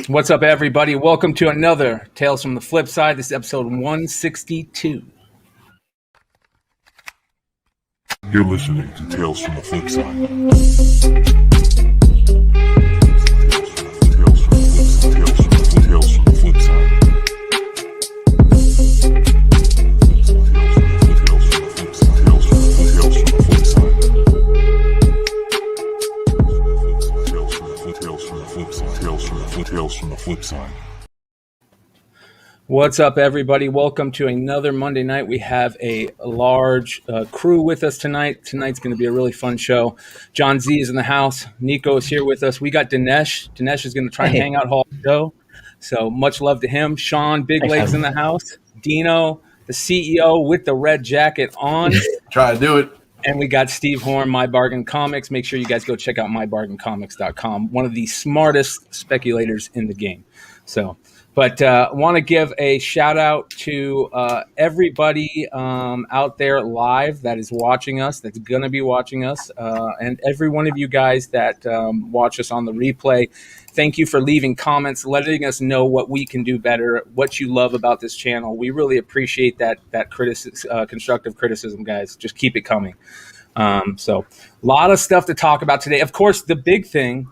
What's up, everybody? Welcome to another Tales from the Flipside. This is episode 162. You're listening to Tales from the Flipside. Tales from the Flipside. Tales from the Flipside. What's up, everybody? Welcome to another Monday night. We have a large crew with us tonight. Tonight's going to be a really fun show. John Z is in the house. Nico is here with us. We got Dinesh. Dinesh is going to try and hang out all show. So much love to him. Sean Big Legs in the house. Dino, the CEO with the red jacket on. Try to do it. And we got Steve Horn, My Bargain Comics. Make sure you guys go check out mybargaincomics.com. One of the smartest speculators in the game. But I want to give a shout out to everybody out there live that is watching us, that's going to be watching us, and every one of you guys that watch us on the replay. Thank you for leaving comments, letting us know what we can do better, what you love about this channel. We really appreciate that constructive criticism, guys. Just keep it coming. So a lot of stuff to talk about today. Of course, the big thing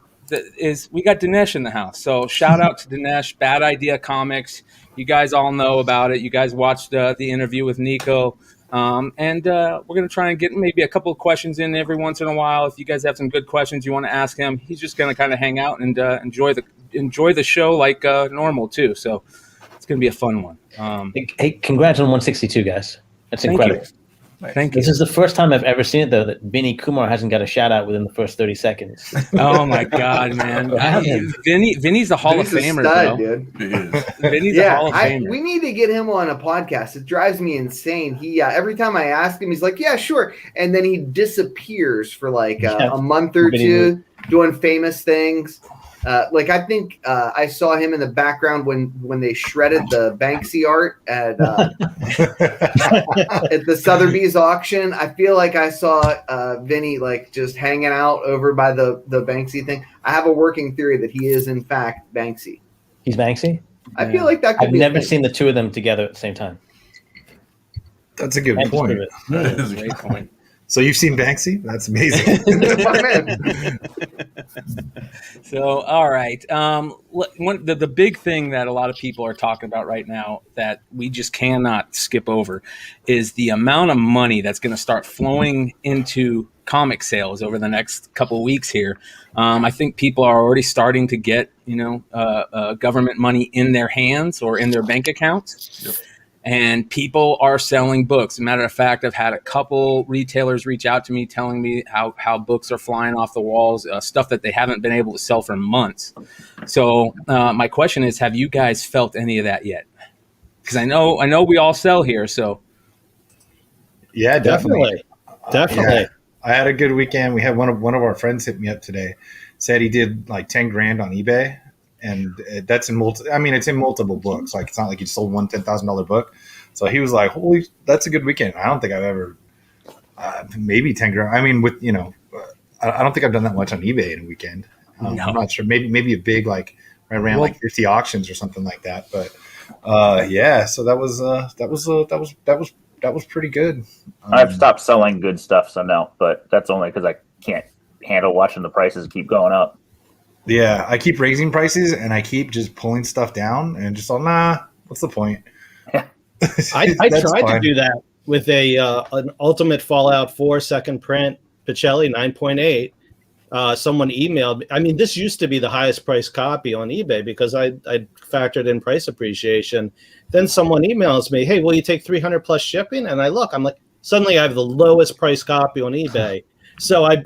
is we got Dinesh in the house. So shout out to Dinesh, Bad Idea Comics. You guys all know about it. You guys watched the interview with Nico. And we're going to try and get maybe a couple of questions in every once in a while. If you guys have some good questions you want to ask him, he's just going to kind of hang out and enjoy the show like normal too. So it's going to be a fun one. Hey, congrats on 162, guys. That's incredible. Thank you. This is the first time I've ever seen it, though, that Vinny Kumar hasn't got a shout-out within the first 30 seconds. Oh, my God, man. Vinny's a Hall of Famer, stud, bro. Dude. Vinny's a Hall of Famer. We need to get him on a podcast. It drives me insane. He every time I ask him, he's like, yeah, sure. And then he disappears for like a month or two doing famous things. I think I saw him in the background when they shredded the Banksy art at the Sotheby's auction. I feel like I saw Vinny like just hanging out over by the Banksy thing. I have a working theory that he is in fact Banksy. He's Banksy? I feel like that could I've be never seen the two of them together at the same time. That's a good point. That is a great point. So you've seen Banksy? That's amazing. So, all right. The big thing that a lot of people are talking about right now that we just cannot skip over is the amount of money that's going to start flowing into comic sales over the next couple of weeks here. I think people are already starting to get, government money in their hands or in their bank accounts. Yep. And people are selling books. As a matter of fact, I've had a couple retailers reach out to me telling me how books are flying off the walls, stuff that they haven't been able to sell for months. So my question is, have you guys felt any of that yet? Because I know we all sell here. So yeah, definitely. Definitely. Yeah. I had a good weekend. We had one of our friends hit me up today, said he did like 10 grand on eBay. And that's it's in multiple books. Like, it's not like he sold one $10,000 book. So he was like, holy, that's a good weekend. I don't think I've ever, maybe 10 grand. I mean, I don't think I've done that much on eBay in a weekend. No. I'm not sure. Maybe a big, like, right around like 50 auctions or something like that. But yeah, so that was pretty good. I've stopped selling good stuff, so no, but that's only because I can't handle watching the prices keep going up. Yeah, I keep raising prices and I keep just pulling stuff down and just what's the point? I tried to do that with an Ultimate Fallout 4 second print Pacelli 9.8. Someone emailed me. I mean, this used to be the highest price copy on eBay because I factored in price appreciation. Then someone emails me, hey, will you take 300 plus shipping? And I'm like, suddenly I have the lowest price copy on eBay. So I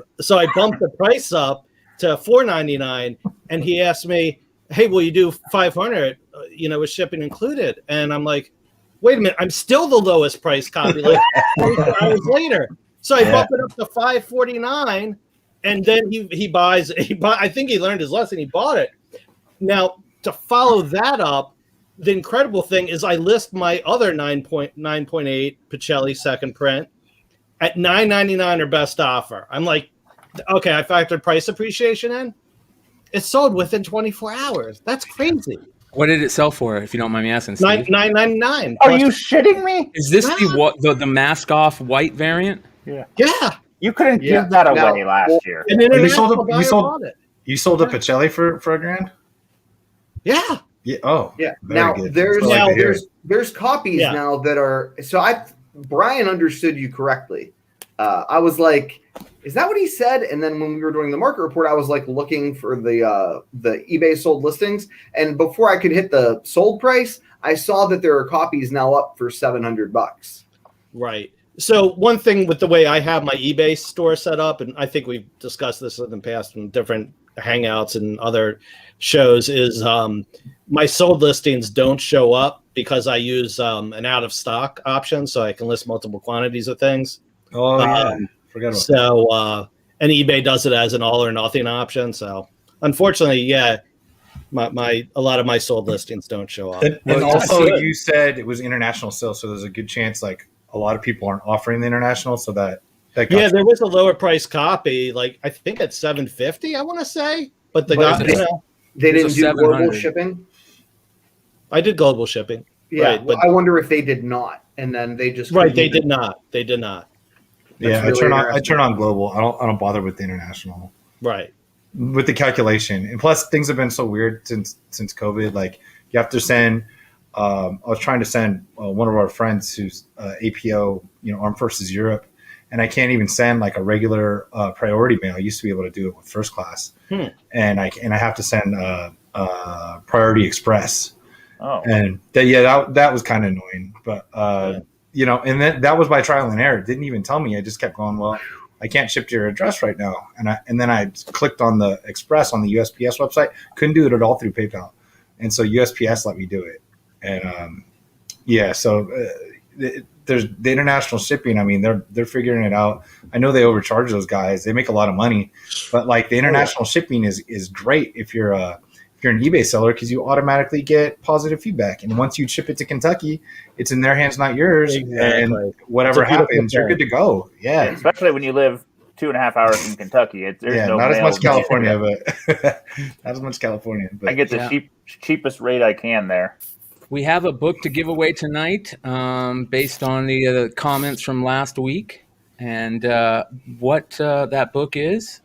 bumped the price up to $4.99, and he asked me, hey, will you do 500, with shipping included? And I'm like, wait a minute, I'm still the lowest price copy, like 24 hours later. So I bumped it up to $5.49, and then he buys, I think he learned his lesson, he bought it. Now, to follow that up, the incredible thing is I list my other 9.8 Pacelli second print at $9.99 or best offer. I'm like, okay, I factored price appreciation in. It sold within 24 hours. That's crazy. What did it sell for, if you don't mind me asking, Steve? $9.99. Are you shitting me? Is this the mask off white variant? Yeah. Yeah. You couldn't give that away last year. An international buyer bought it. You sold a Pacelli for $1,000? Yeah. Yeah. Oh, yeah. very Now good. there's copies now that are. So Brian understood you correctly. I was like, is that what he said? And then when we were doing the market report, I was like looking for the eBay sold listings, and before I could hit the sold price, I saw that there are copies now up for $700. Right. So one thing with the way I have my eBay store set up, and I think we've discussed this in the past in different hangouts and other shows, is my sold listings don't show up because I use an out of stock option, so I can list multiple quantities of things. Oh yeah, forgot about that. And eBay does it as an all or nothing option. So unfortunately, a lot of my sold listings don't show up. And also, you said it was international sales, so there's a good chance like a lot of people aren't offering the international, so that there was a lower price copy, like I think at $750, I want to say, but they didn't do global shipping. I did global shipping. Yeah, right, but I wonder if they did not, and then they just They did not. They did not. Yeah, really I turn on global. I don't bother with the international. Right. With the calculation, and plus things have been so weird since COVID. Like you have to send. I was trying to send one of our friends who's APO, Armed Forces Europe, and I can't even send like a regular priority mail. I used to be able to do it with first class, and I have to send Priority Express. Oh, and that was kind of annoying, but and then that was by trial and error. It didn't even tell me. I just kept going, well, I can't ship to your address right now, and then I clicked on the Express on the USPS website. Couldn't do it at all through PayPal, and so USPS let me do it. And so there's the international shipping. I mean, they're figuring it out. I know they overcharge those guys. They make a lot of money, but like the international shipping is great if you're an eBay seller, because you automatically get positive feedback. And once you ship it to Kentucky, it's in their hands, not yours. Exactly. And whatever happens, you're good to go. Yeah. Especially when you live 2.5 hours from Kentucky. Not as much California, but not as much California. But I get the cheapest rate I can there. We have a book to give away tonight based on the comments from last week. And what that book is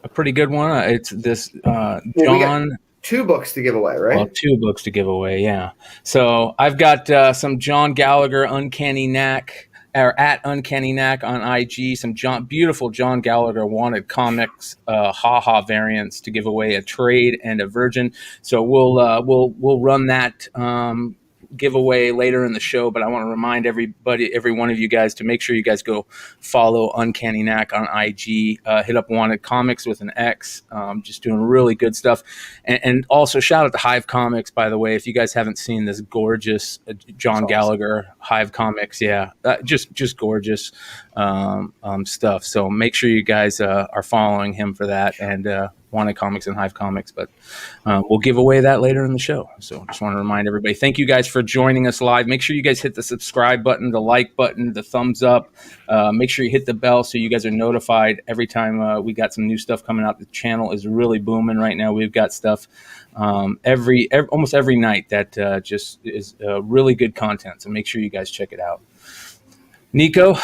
a pretty good one. It's this John. We got 2 books to give away, right? Well, 2 books to give away, yeah. So I've got some John Gallagher Uncanny Knack, or at Uncanny Knack on IG. Some beautiful John Gallagher Wanted Comics haha variants to give away, a trade and a virgin. So we'll run that giveaway later in the show, but I want to remind every one of you guys to make sure you guys go follow Uncanny Knack on IG, hit up Wanted Comics with an X, just doing really good stuff, and also shout out to Hive Comics, by the way, if you guys haven't seen this gorgeous John Gallagher Hive Comics, just gorgeous stuff, so make sure you guys are following him for that, and Wanted Comics and Hive Comics, but we'll give away that later in the show. So just want to remind everybody, thank you guys for joining us live. Make sure you guys hit the subscribe button, the like button, the thumbs up. Make sure you hit the bell so you guys are notified every time we got some new stuff coming out. The channel is really booming right now. We've got stuff almost every night that just is really good content. So make sure you guys check it out. Nico,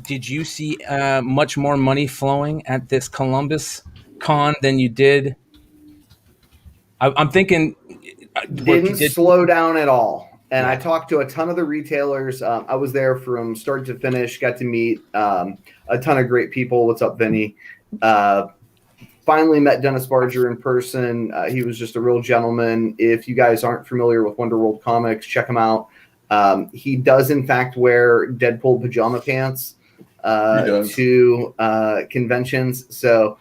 did you see much more money flowing at this Columbus Con than you did? I'm thinking didn't slow down at all. And I talked to a ton of the retailers. I was there from start to finish, got to meet a ton of great people. What's up, Vinny? Finally met Dennis Barger in person. He was just a real gentleman. If you guys aren't familiar with Wonderworld Comics, check him out. He does, in fact, wear Deadpool pajama pants to conventions, so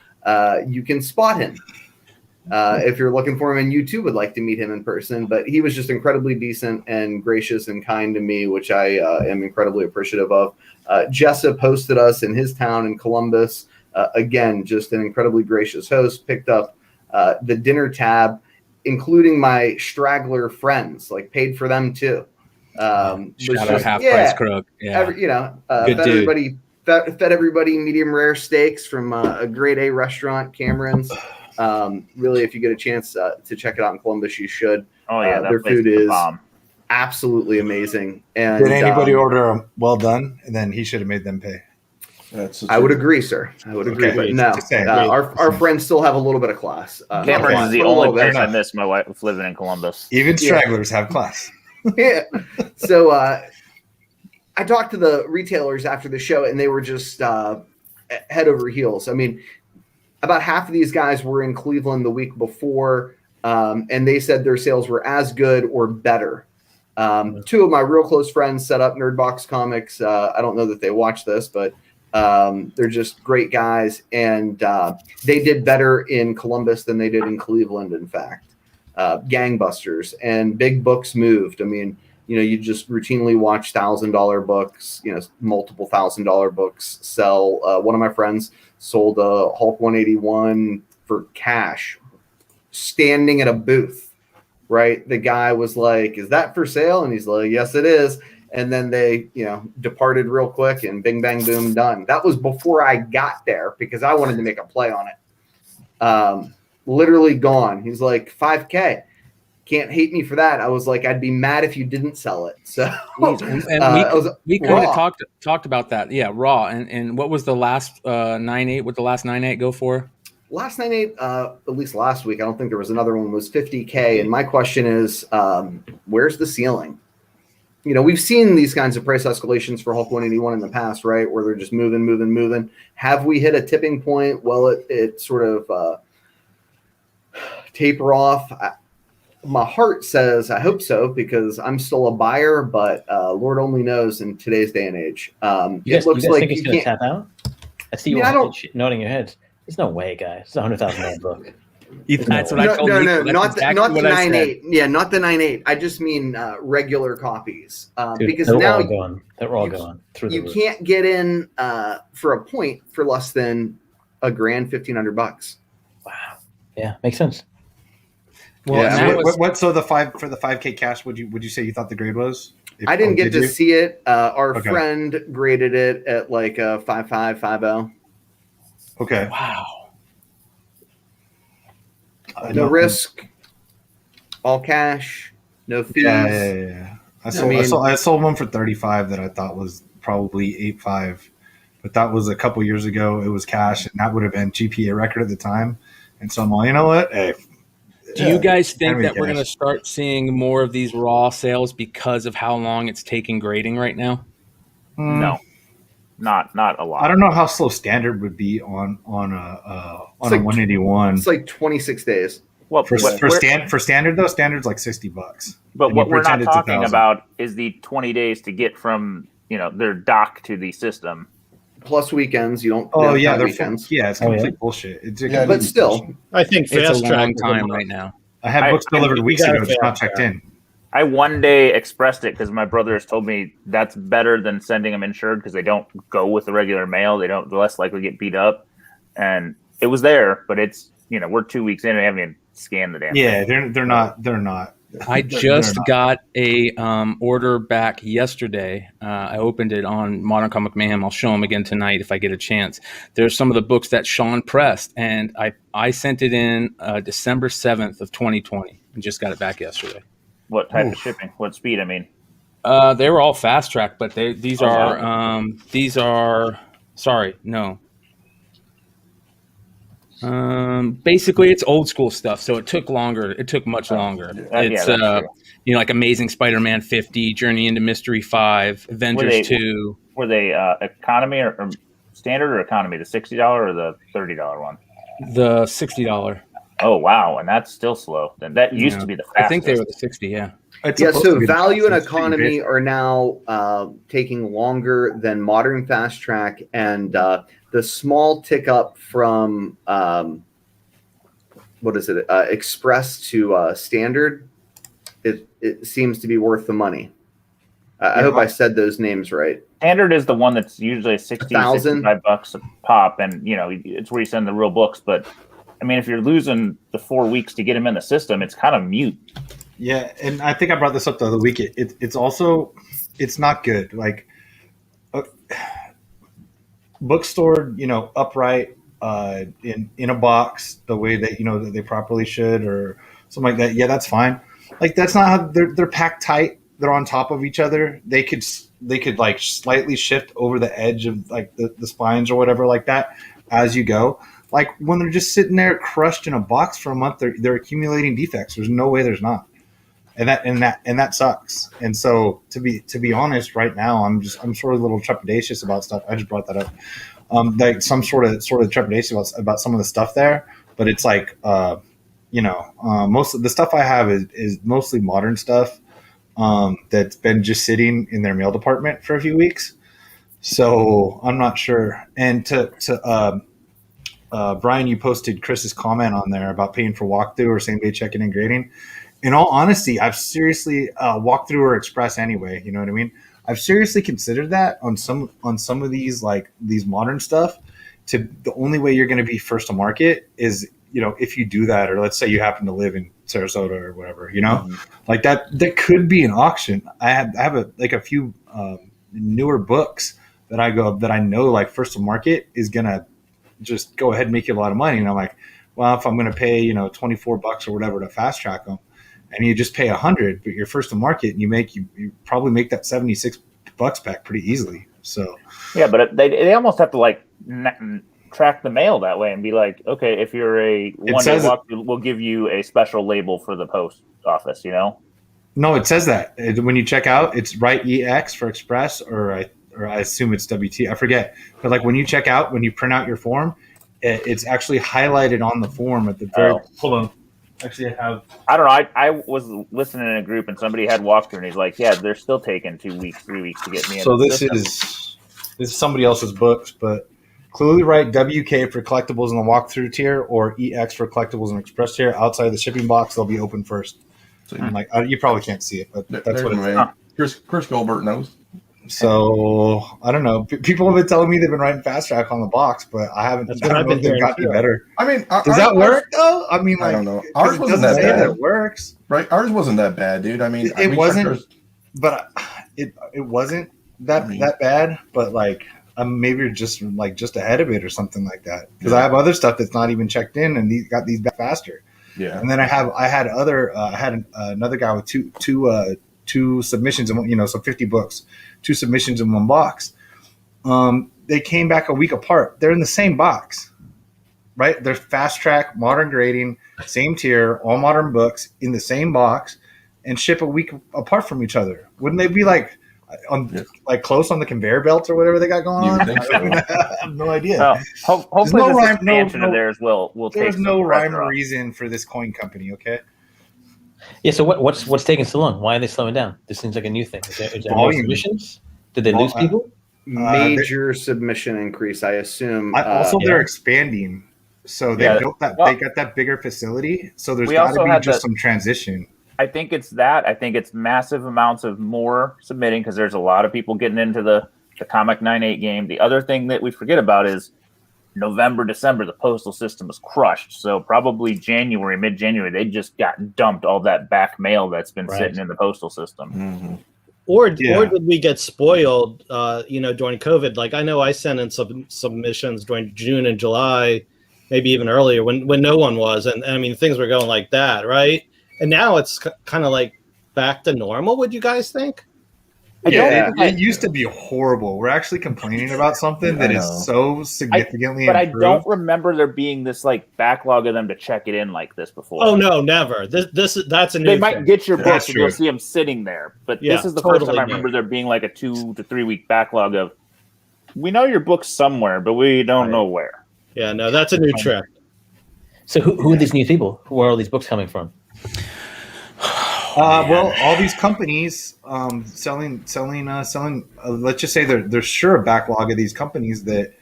you can spot him if you're looking for him, and you too would like to meet him in person. But he was just incredibly decent and gracious and kind to me, which I am incredibly appreciative of. Jessup hosted us in his town in Columbus. Again, just an incredibly gracious host. Picked up the dinner tab, including my straggler friends, like paid for them too. Shout out Half Price Crook. Yeah. Fed fed everybody medium rare steaks from a grade A restaurant, Cameron's. Really, if you get a chance to check it out in Columbus, you should. Oh yeah, their food is absolutely amazing. And did anybody order a well done? And then he should have made them pay. I would agree, sir. I would agree, but no, our friends still have a little bit of class. Cameron is the only place I miss my wife living in Columbus. Even stragglers have class. Yeah. So I talked to the retailers after the show, and they were just head over heels. I mean, about half of these guys were in Cleveland the week before, and they said their sales were as good or better. Two of my real close friends set up Nerdbox Comics. I don't know that they watch this, but they're just great guys, and they did better in Columbus than they did in Cleveland. In fact, gangbusters, and big books moved. I mean, you just routinely watch $1,000 books, multiple $1,000 books sell. One of my friends sold a Hulk 181 for cash, standing at a booth. Right, the guy was like, "Is that for sale?" And he's like, "Yes, it is." And then they, departed real quick, and bing, bang, boom, done. That was before I got there because I wanted to make a play on it. Literally gone. He's like, $5K. Can't hate me for that. I was like, I'd be mad if you didn't sell it. So and we kind of talked about that. Yeah, raw. And what was the last 9.8? What the last 9.8 go for? Last 9.8, at least last week, I don't think there was another one, was $50K. And my question is, where's the ceiling? We've seen these kinds of price escalations for Hulk 181 in the past, right? Where they're just moving. Have we hit a tipping point? Will it sort of taper off? My heart says I hope so, because I'm still a buyer, but Lord only knows in today's day and age. It looks like think it's going to tap out? I see you nodding your head. There's no way, guys. It's a $100,000 book. That's what I told you. No, not the 9.8. Yeah, not the 9.8. I just mean regular copies. Because now they're all gone. You can't get in for a point for less than $1,000, $1,500. Wow. Yeah, makes sense. Well, yeah. So the $5K cash, would you say you thought the grade was? I didn't get to see it. Our friend graded it at like a 5.5, 5.0. Okay. Wow. No risk, all cash, no fees. Yeah. I sold one for 35 that I thought was probably 8.5, but that was a couple years ago. It was cash, and that would have been GPA record at the time. And so I'm like, you know what? Hey, do you guys think that we're going to start seeing more of these raw sales because of how long it's taking grading right now? No. Not a lot. I don't know how slow standard would be on a 181. It's like 26 days. Well, for standard though, standard's like $60. But what we're not talking about is the 20 days to get from their dock to the system. Plus weekends, you don't. Oh yeah, they're weekends. It's complete bullshit. But still, I think it's a long time right now. I had books delivered weeks ago, just not checked in. I one day expressed it because my brother has told me that's better than sending them insured because they don't go with the regular mail. They're less likely to get beat up. And it was there, but it's, we're 2 weeks in and we haven't even scanned the damn thing. Yeah, they're not. I just got a order back yesterday. I opened it on Modern Comic Mayhem. I'll show them again tonight if I get a chance. There's some of the books that Sean pressed, and I sent it in December 7th of 2020 and just got it back yesterday. What type of shipping? What speed? I mean, they were all fast track, but these are. Sorry, no. Basically, it's old school stuff, so it took longer. It took much longer. It's like Amazing Spider-Man 50, Journey into Mystery 5, Avengers 2. Were they economy or standard or economy? The $60 or the $30 one? The $60. Oh wow, and that's still slow. That used to be the fastest. I think they were the 60. Yeah. So value and economy are now taking longer than modern fast track, and the small tick up from express to standard, it seems to be worth the money. I hope I said those names right. Standard is the one that's usually $65 a pop, and it's where you send the real books. But I mean, if you're losing the 4 weeks to get them in the system, it's kind of mute. Yeah, and I think I brought this up the other week. It's also not good. Like bookstore, upright in a box the way that that they properly should or something like that. Yeah, that's fine. Like that's not how they're packed tight. They're on top of each other. They could like slightly shift over the edge of like the spines or whatever like that as you go. Like when they're just sitting there crushed in a box for a month, they're accumulating defects. There's no way there's not. And that sucks. And so to be honest, right now I'm sort of a little trepidatious about stuff. I just brought that up. Like some sort of trepidation about some of the stuff there, but it's like most of the stuff I have is mostly modern stuff that's been just sitting in their mail department for a few weeks. So I'm not sure. And to Brian, you posted Chris's comment on there about paying for walkthrough or same day check-in and grading. In all honesty, I've seriously walkthrough or express anyway. You know what I mean? I've seriously considered that on some of these like these modern stuff. The only way you're going to be first to market is if you do that, or let's say you happen to live in Sarasota or whatever, like that could be an auction. I have a few newer books that I know like first to market is gonna just go ahead and make you a lot of money, and I'm like, well, if I'm going to pay $24 or whatever to fast track them, and you just pay $100, but you're first to market, and you probably make that $76 back pretty easily. So yeah, but they almost have to like track the mail that way and be like, okay, if you're a one-day walkthrough, we'll give you a special label for the post office. No, it says that when you check out, it's right EX for express, or I assume it's WT. I forget, but like when you check out, when you print out your form, it's actually highlighted on the form at the very. Hold on. Actually, I don't know. I was listening in a group and somebody had walkthrough and he's like, yeah, they're still taking 2 weeks, 3 weeks to get me in. So this is somebody else's books, but clearly write WK for collectibles in the walkthrough tier or EX for collectibles and express tier. Outside of the shipping box, they'll be open first. So you probably can't see it, but that's what it's. Chris Goldberg knows. So I don't know. People have been telling me they've been writing fast track on the box, but I haven't. I don't know if they've gotten better. I mean, does that work though? I mean, like, I don't know. Ours wasn't that bad. It works, right? Ours wasn't that bad, dude. I mean, it wasn't, but it wasn't that bad. But like, maybe you're just ahead of it or something like that. Because I have other stuff that's not even checked in, and these got these back faster. Yeah. And then I had another guy with two submissions and so 50 books, 2 submissions in one box. They came back a week apart. They're in the same box, right? They're fast track, modern grading, same tier, all modern books in the same box, and ship a week apart from each other. Wouldn't they be like close on the conveyor belt or whatever they got going on? Think so. I have no idea. Well, hopefully this expansion of theirs will take. There's no rhyme or reason for this coin company. Okay. Yeah. So what's taking so long? Why are they slowing down? This seems like a new thing. Is there more submissions? Did they lose people? Major submission increase, I assume. They're expanding, so they built that. They got that bigger facility, so there's got to be just some transition. I think it's that. I think it's massive amounts of more submitting because there's a lot of people getting into the Comic 9.8 game. The other thing that we forget about is November, December, the postal system is crushed. So probably January, mid-January, they just got dumped all that back mail that's been sitting in the postal system. Mm-hmm. Or did we get spoiled, during COVID? Like I know I sent in some submissions during June and July, maybe even earlier when no one was. And I mean, things were going like that, right? And now it's kind of like back to normal. Would you guys think? It used to be horrible. We're actually complaining about something that is so significantly But improved. I don't remember there being this like backlog of them to check it in like this before. Oh no, never. That's a new They thing. might get your books and you'll see them sitting there. But this is the first time I remember there being like a 2 to 3 week backlog of, we know your book's somewhere, but we don't know where. Yeah, no, that's a new trick. So who are these new people? Where are all these books coming from? Well, all these companies selling. Let's just say there's sure a backlog of these companies that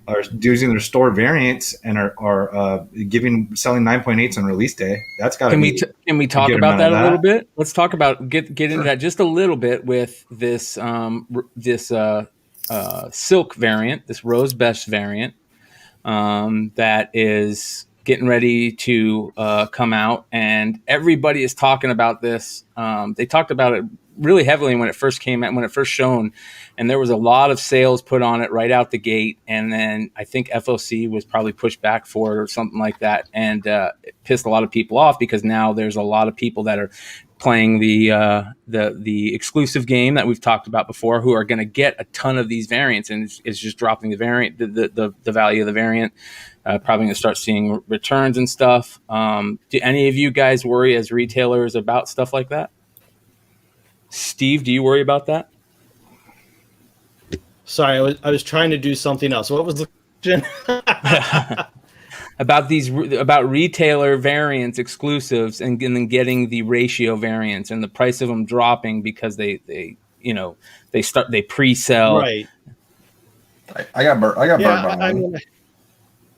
are using their store variants and are selling 9.8s on release day. That's got to be. Can we talk about that a little bit? Let's talk about get into that just a little bit with this silk variant, this rose best variant that is getting ready to come out, and everybody is talking about this. They talked about it really heavily when it first came out, when it first shown, and there was a lot of sales put on it right out the gate. And then I think FOC was probably pushed back for it or something like that, and it pissed a lot of people off because now there's a lot of people that are playing the exclusive game that we've talked about before, who are going to get a ton of these variants, and it's just dropping the variant, the value of the variant. Probably going to start seeing returns and stuff. Do any of you guys worry as retailers about stuff like that? Steve, do you worry about that? Sorry, I was trying to do something else. What was the question? about retailer variants, exclusives, and then getting the ratio variants and the price of them dropping because they pre-sell. Right. I got burned by one. I mean,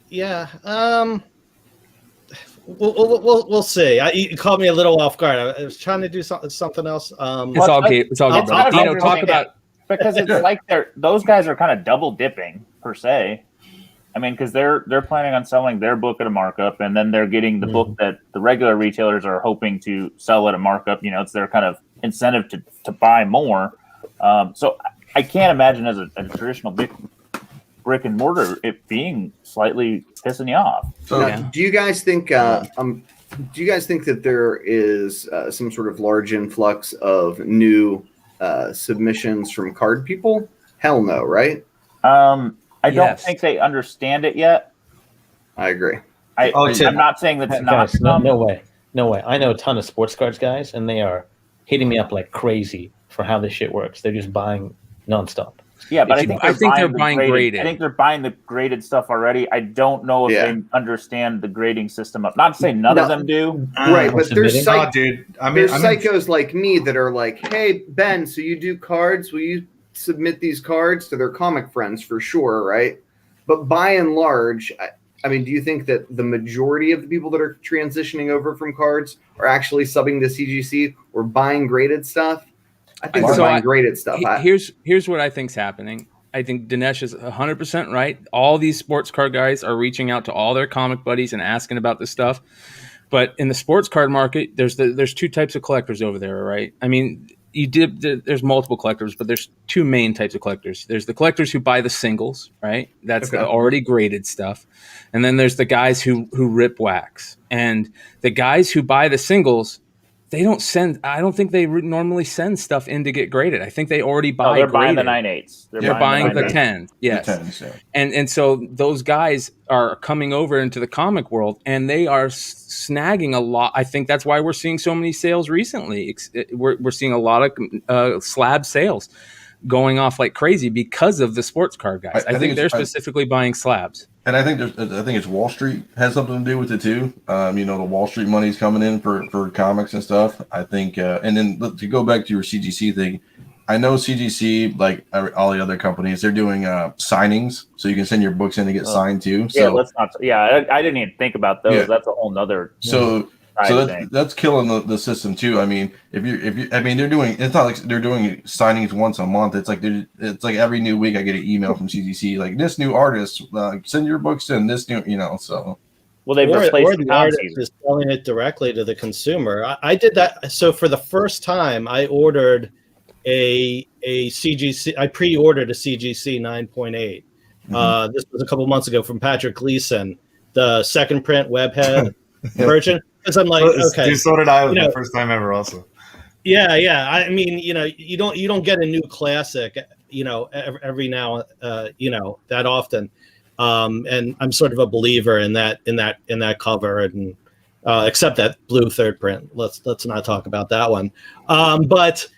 yeah. We'll see. You caught me a little off guard. I was trying to do something else. It's all good. It's all good. Bro. Dino, talk about, because it's like those guys are kind of double dipping per se. I mean, because they're planning on selling their book at a markup, and then they're getting the book that the regular retailers are hoping to sell at a markup. You know, it's their kind of incentive to buy more. So I can't imagine as a traditional brick and mortar it being slightly pissing you off. So, do you guys think? Do you guys think that there is some sort of large influx of new submissions from card people? Hell no, right? I don't think they understand it yet. I agree. I'm not saying that's not. No way. I know a ton of sports cards guys, and they are hitting me up like crazy for how this shit works. They're just buying nonstop. Yeah, but I think they're buying graded. I think they're buying the graded stuff already. I don't know if they understand the grading system. Not to say none of them do. Right, but there's there's psychos like me that are like, hey, Ben, so you do cards? Will you submit these cards to their comic friends for sure, right? But by and large, I mean, do you think that the majority of the people that are transitioning over from cards are actually subbing to CGC or buying graded stuff? I think they're buying graded stuff. Here's what I think's happening. I think Dinesh is 100% right. All these sports card guys are reaching out to all their comic buddies and asking about this stuff. But in the sports card market, there's two types of collectors over there, right? I mean, there's multiple collectors, but there's two main types of collectors. There's the collectors who buy the singles, right? That's the already graded stuff. And then there's the guys who rip wax. And the guys who buy the singles, they don't send. I don't think they normally send stuff in to get graded. I think they already buy. They're graded. Buying the 9/8s. They're buying the 10s. Yes. The 10s, yeah. And so those guys are coming over into the comic world, and they are snagging a lot. I think that's why we're seeing so many sales recently. We're seeing a lot of slab sales going off like crazy because of the sports card guys. I think they're specifically buying slabs. And I think it's Wall Street has something to do with it too. The Wall Street money's coming in for comics and stuff. I think, and then to go back to your CGC thing, I know CGC, like all the other companies, they're doing signings, so you can send your books in to get signed too. So let's not. Yeah, I didn't even think about those. Yeah. That's a whole nother. So that's killing the system too. I mean, if you, I mean, they're doing. It's not like they're doing signings once a month. It's like every new week I get an email from CGC like this new artist, send your books in. This new, So. Well, they've replaced the artist is selling it directly to the consumer. I did that. So for the first time, I ordered a CGC. I pre-ordered a CGC 9.8. This was a couple months ago from Patrick Gleason, the second print webhead version. Because I'm like, okay. Dude, so did I. It was the first time ever, also. Yeah. I mean, you don't get a new classic, every now, that often. And I'm sort of a believer in that cover, and except that blue third print. Let's not talk about that one. But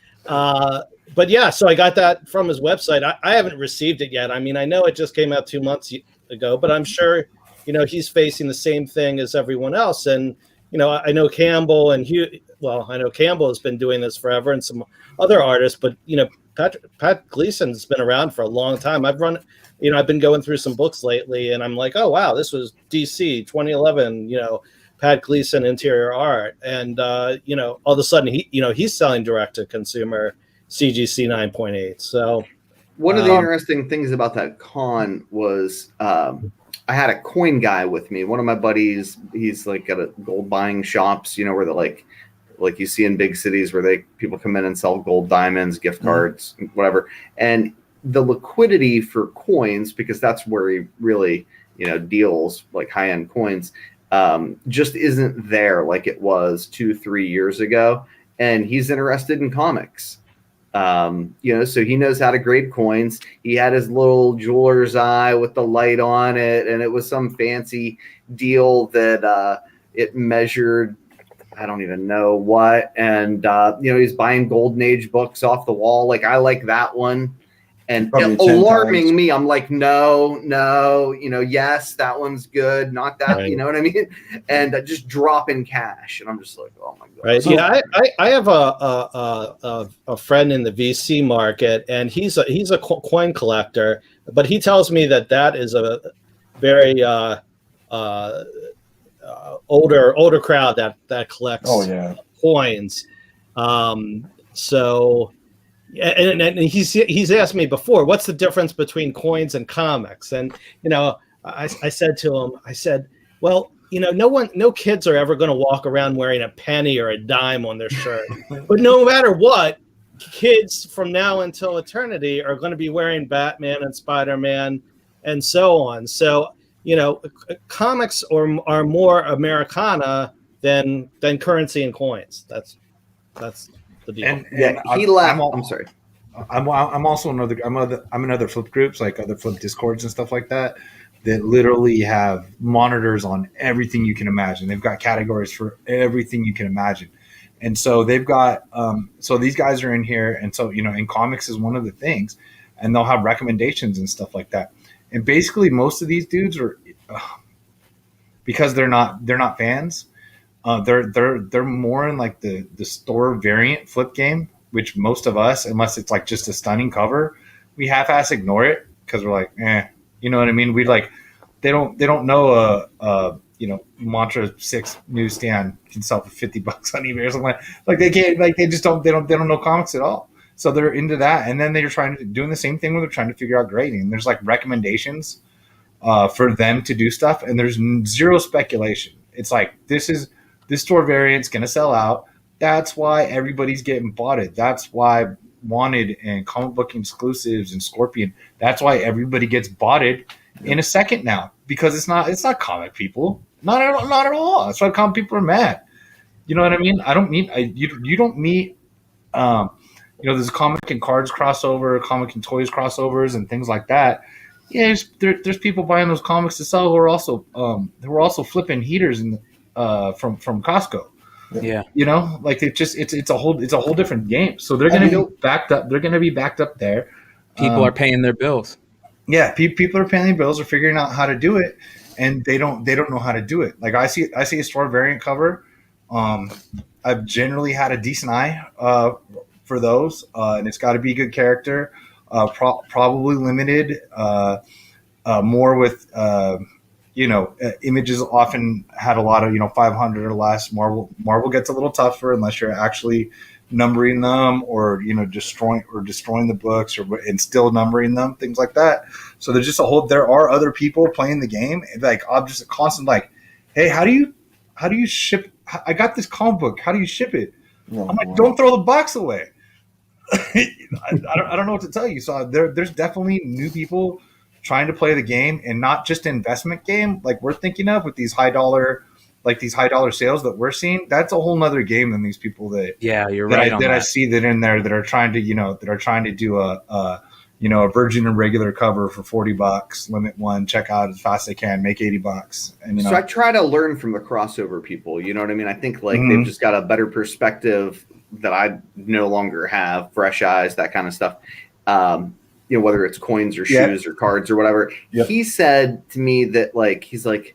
yeah, so I got that from his website. I haven't received it yet. I mean, I know it just came out 2 months ago, but I'm sure he's facing the same thing as everyone else. And I know Campbell and I know Campbell has been doing this forever, and some other artists. But Pat Gleason's been around for a long time. I've been going through some books lately, and I'm like, oh wow, this was DC 2011. Pat Gleason interior art, and all of a sudden he's selling direct to consumer CGC 9.8. So one of the interesting things about that con was I had a coin guy with me. One of my buddies, he's like got a gold buying shops, where like you see in big cities where people come in and sell gold, diamonds, gift cards, whatever. And the liquidity for coins, because that's where he really, deals like high-end coins, just isn't there like it was 2-3 years ago. And he's interested in comics. So he knows how to grade coins. He had his little jeweler's eye with the light on it, and it was some fancy deal that it measured, I don't even know what. And he's buying Golden Age books off the wall. Like, I like that one. And alarming me, I'm like, no, yes, that one's good, not that, right. You know what I mean? And just dropping cash, and I'm just like, oh my god. Right? Yeah, I have a friend in the VC market, and he's a coin collector, but he tells me that is a very older crowd that collects coins. So. And he's asked me before, what's the difference between coins and comics? And I said to him, well, no kids are ever going to walk around wearing a penny or a dime on their shirt. But no matter what, kids from now until eternity are going to be wearing Batman and Spider-Man and so on. So comics are more Americana than currency and coins. That's the deal. And he left. I'm sorry. I'm also I'm in other flip groups, like other flip discords and stuff like that literally have monitors on everything you can imagine. They've got categories for everything you can imagine. And so they've got so these guys are in here, and so in comics is one of the things, and they'll have recommendations and stuff like that. And basically most of these dudes are because they're not fans. They're more in like the store variant flip game, which most of us, unless it's like just a stunning cover, we half-ass ignore it because we're like, you know what I mean? We like they don't know Mantra 6 newsstand can sell for $50 on eBay or something like they can't, like they don't know comics at all. So they're into that, and then they're doing the same thing when they're trying to figure out grading. There's like recommendations for them to do stuff, and there's zero speculation. It's like this store variant's going to sell out. That's why everybody's getting botted. That's why Wanted and comic book exclusives and Scorpion. That's why everybody gets botted in a second now, because it's not comic people. Not at all. That's why comic people are mad. You know what I mean? You don't meet. There's comic and cards crossover, comic and toys crossovers, and things like that. Yeah, there's people buying those comics to sell who are also flipping heaters from Costco. Yeah, like it's a whole different game. So they're going to be backed up. They're going to be backed up there. People are paying their bills. Yeah, people are paying their bills, are figuring out how to do it, and they don't know how to do it. Like I see a store variant cover. I've generally had a decent eye for those, and it's got to be a good character. Probably limited, more with images often had a lot of 500 or less. Marvel gets a little tougher unless you're actually numbering them or destroying the books and still numbering them, things like that. So there's just there are other people playing the game, like I'm just a constant like, hey, how do you ship? I got this comic book. How do you ship it? I'm like, don't throw the box away. I don't know what to tell you. So there's definitely new people trying to play the game, and not just an investment game like we're thinking of with these high dollar sales that we're seeing. That's a whole nother game than these people that you're right that I see that in there that are trying to do a virgin and regular cover for $40, limit one, check out as fast as they can, make $80, and So I try to learn from the crossover people. You know what I mean? I think they've just got a better perspective that I no longer have, fresh eyes, that kind of stuff. Whether it's coins or shoes or cards or whatever. Yep. He said to me that he's like,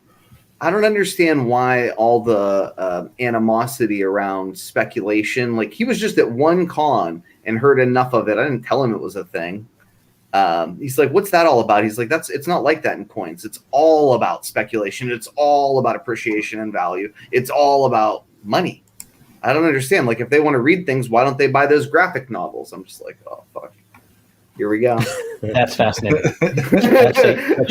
I don't understand why all the animosity around speculation. Like, he was just at one con and heard enough of it. I didn't tell him it was a thing. He's like, what's that all about? He's like, it's not like that in coins. It's all about speculation. It's all about appreciation and value. It's all about money. I don't understand. Like, if they want to read things, why don't they buy those graphic novels? I'm just like, oh, fuck. Here we go. That's fascinating. That's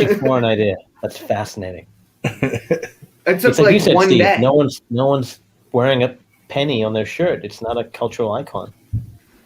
a foreign idea. That's fascinating. It took like you said, one Steve, day. No one's wearing penny on their shirt. It's not a cultural icon.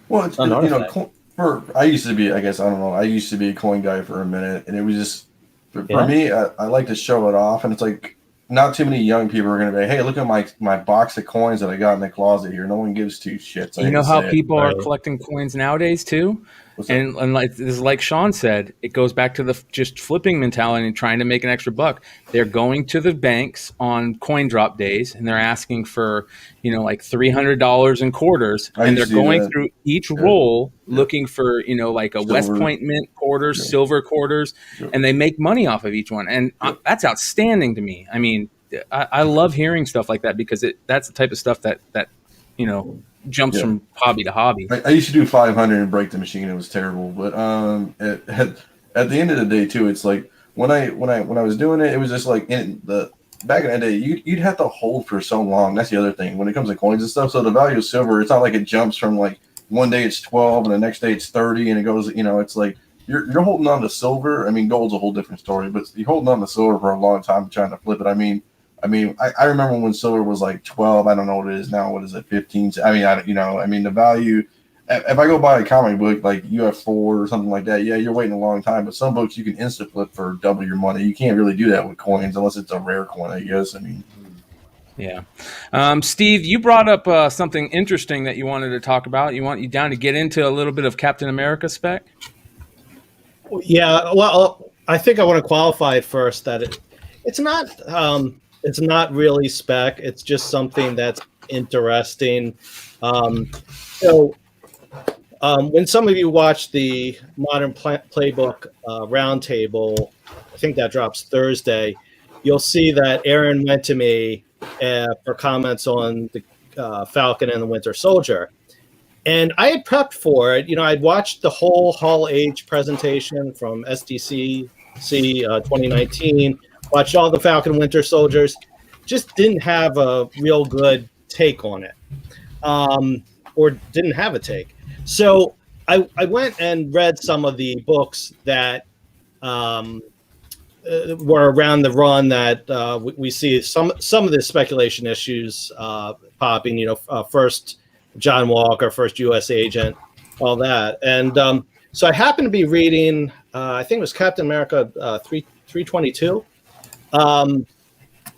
Well, it's, I used to be, I guess, I don't know. I used to be a coin guy for a minute, and it was just, for me, I like to show it off, and it's like, not too many young people are going to be, hey, look at my box of coins that I got in the closet here. No one gives two shits. You know how people are collecting coins nowadays too? And like Sean said, it goes back to the just flipping mentality and trying to make an extra buck. They're going to the banks on coin drop days and they're asking for, like $300 in quarters. And they're going through each roll looking for, like a silver, West Point Mint quarters, silver quarters, and they make money off of each one. And that's outstanding to me. I mean, I love hearing stuff like that because that's the type of stuff that jumps from hobby to hobby. I used to do 500 and break the machine. It was terrible. But at the end of the day too, it's like when I was doing it, it was just like back in the day, you'd have to hold for so long. That's the other thing when it comes to coins and stuff. So the value of silver, it's not like it jumps from like one day it's 12 and the next day it's 30 and it goes, it's like you're holding on to silver. I mean, gold's a whole different story, but you're holding on to silver for a long time trying to flip it. I I remember when silver was like 12. I don't know what it is now. What is it? 15? The value. If I go buy a comic book like UF4 or something like that, yeah, you're waiting a long time. But some books you can instant flip for double your money. You can't really do that with coins unless it's a rare coin, I guess. Yeah. Steve, you brought up something interesting that you wanted to talk about. You down to get into a little bit of Captain America spec? Yeah. Well, I think I want to qualify it first that it's not. It's not really spec. It's just something that's interesting. When some of you watch the Modern Playbook Roundtable, I think that drops Thursday, you'll see that Aaron went to me for comments on the Falcon and the Winter Soldier. And I had prepped for it. I'd watched the whole Hall H presentation from SDCC 2019, watched all the Falcon Winter Soldiers, just didn't have a real good take on it, or didn't have a take. So I went and read some of the books that were around the run that we see some of the speculation issues popping, first John Walker, first U.S. agent, all that. And so I happened to be reading, I think it was Captain America 322.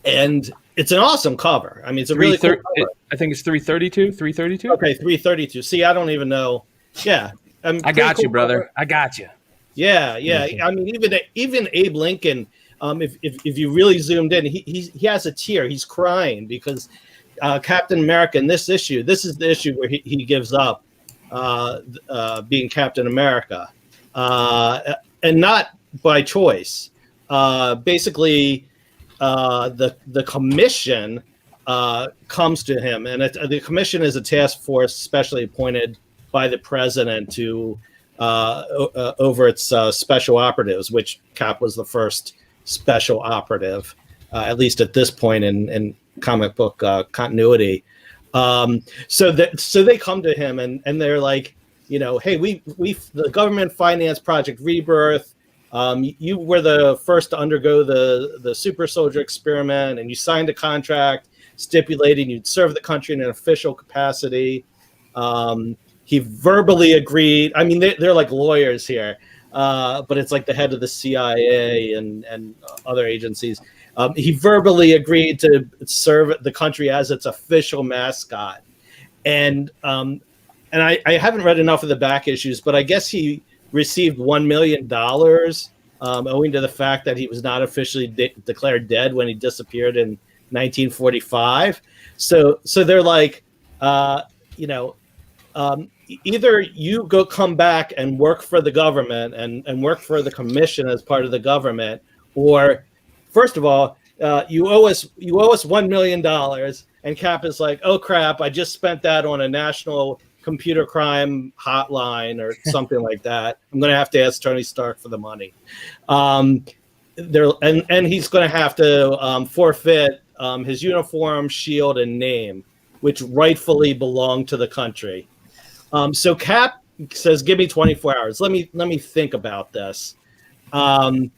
And it's an awesome cover. I mean, it's a really cool cover. I think it's 332. 332. Okay, 332. See, I don't even know. Yeah, I got you, brother. Cover. I got you. Yeah. I mean, even Abe Lincoln. If you really zoomed in, he has a tear. He's crying because Captain America in this issue. This is the issue where he gives up being Captain America, and not by choice. Basically. The commission comes to him, and the commission is a task force specially appointed by the president to over its special operatives, which Cap was the first special operative, at least at this point in comic book continuity. So they come to him and they're like, hey, we the government financed Project Rebirth. You were the first to undergo the super soldier experiment, and you signed a contract stipulating you'd serve the country in an official capacity. He verbally agreed. I mean, they're like lawyers here, but it's like the head of the CIA and other agencies. He verbally agreed to serve the country as its official mascot. And I haven't read enough of the back issues, but I guess he received $1 million owing to the fact that he was not officially declared dead when he disappeared in 1945. So they're like, either you come back and work for the government and work for the commission as part of the government, or first of all, you owe us $1 million. And Cap is like, oh crap, I just spent that on a national computer crime hotline or something like that. I'm going to have to ask Tony Stark for the money. And he's going to have to forfeit his uniform, shield, and name, which rightfully belong to the country. So Cap says, give me 24 hours. Let me think about this. And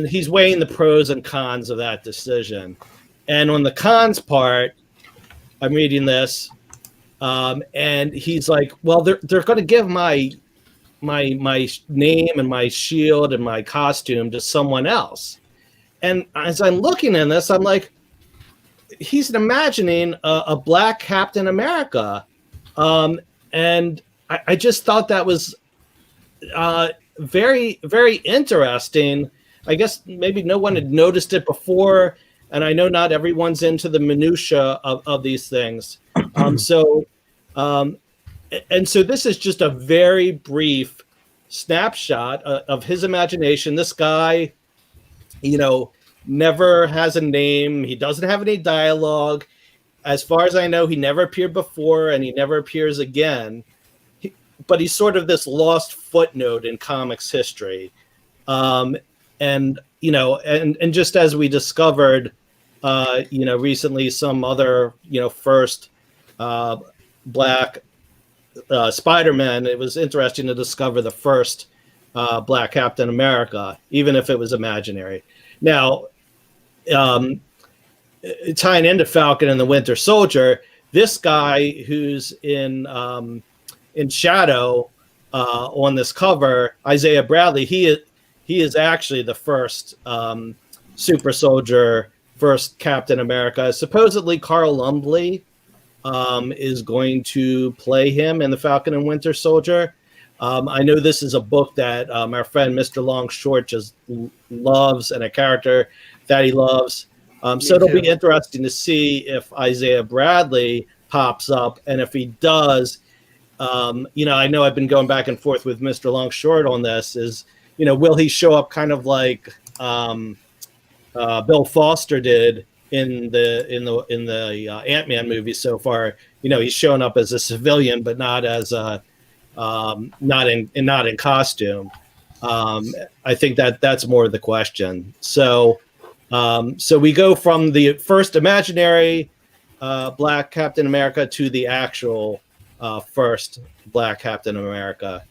he's weighing the pros and cons of that decision. And on the cons part, I'm reading this. And he's like, well, they're going to give my name and my shield and my costume to someone else. And as I'm looking at this, I'm like, he's imagining a black Captain America. And I just thought that was very, very interesting. I guess maybe no one had noticed it before, and I know not everyone's into the minutia of these things. So this is just a very brief snapshot of his imagination. This guy, never has a name. He doesn't have any dialogue. As far as I know, he never appeared before, and he never appears again. But he's sort of this lost footnote in comics history. And just as we discovered, recently, some other, first black Spider-Man, it was interesting to discover the first black Captain America, even if it was imaginary. Now, tying into Falcon and the Winter Soldier, this guy who's in shadow on this cover, Isaiah Bradley, he is actually the first super soldier, first Captain America. Supposedly Carl Lumbly is going to play him in the Falcon and Winter Soldier. I know this is a book that our friend Mr. Longshort just loves, and a character that he loves. So it'll be interesting to see if Isaiah Bradley pops up, and if he does, I know I've been going back and forth with Mr. Longshort on this. Will he show up kind of like Bill Foster did in the Ant-Man movie so far? He's shown up as a civilian, but not as not in costume. I think that's more of the question. So we go from the first imaginary black Captain America to the actual first black Captain America.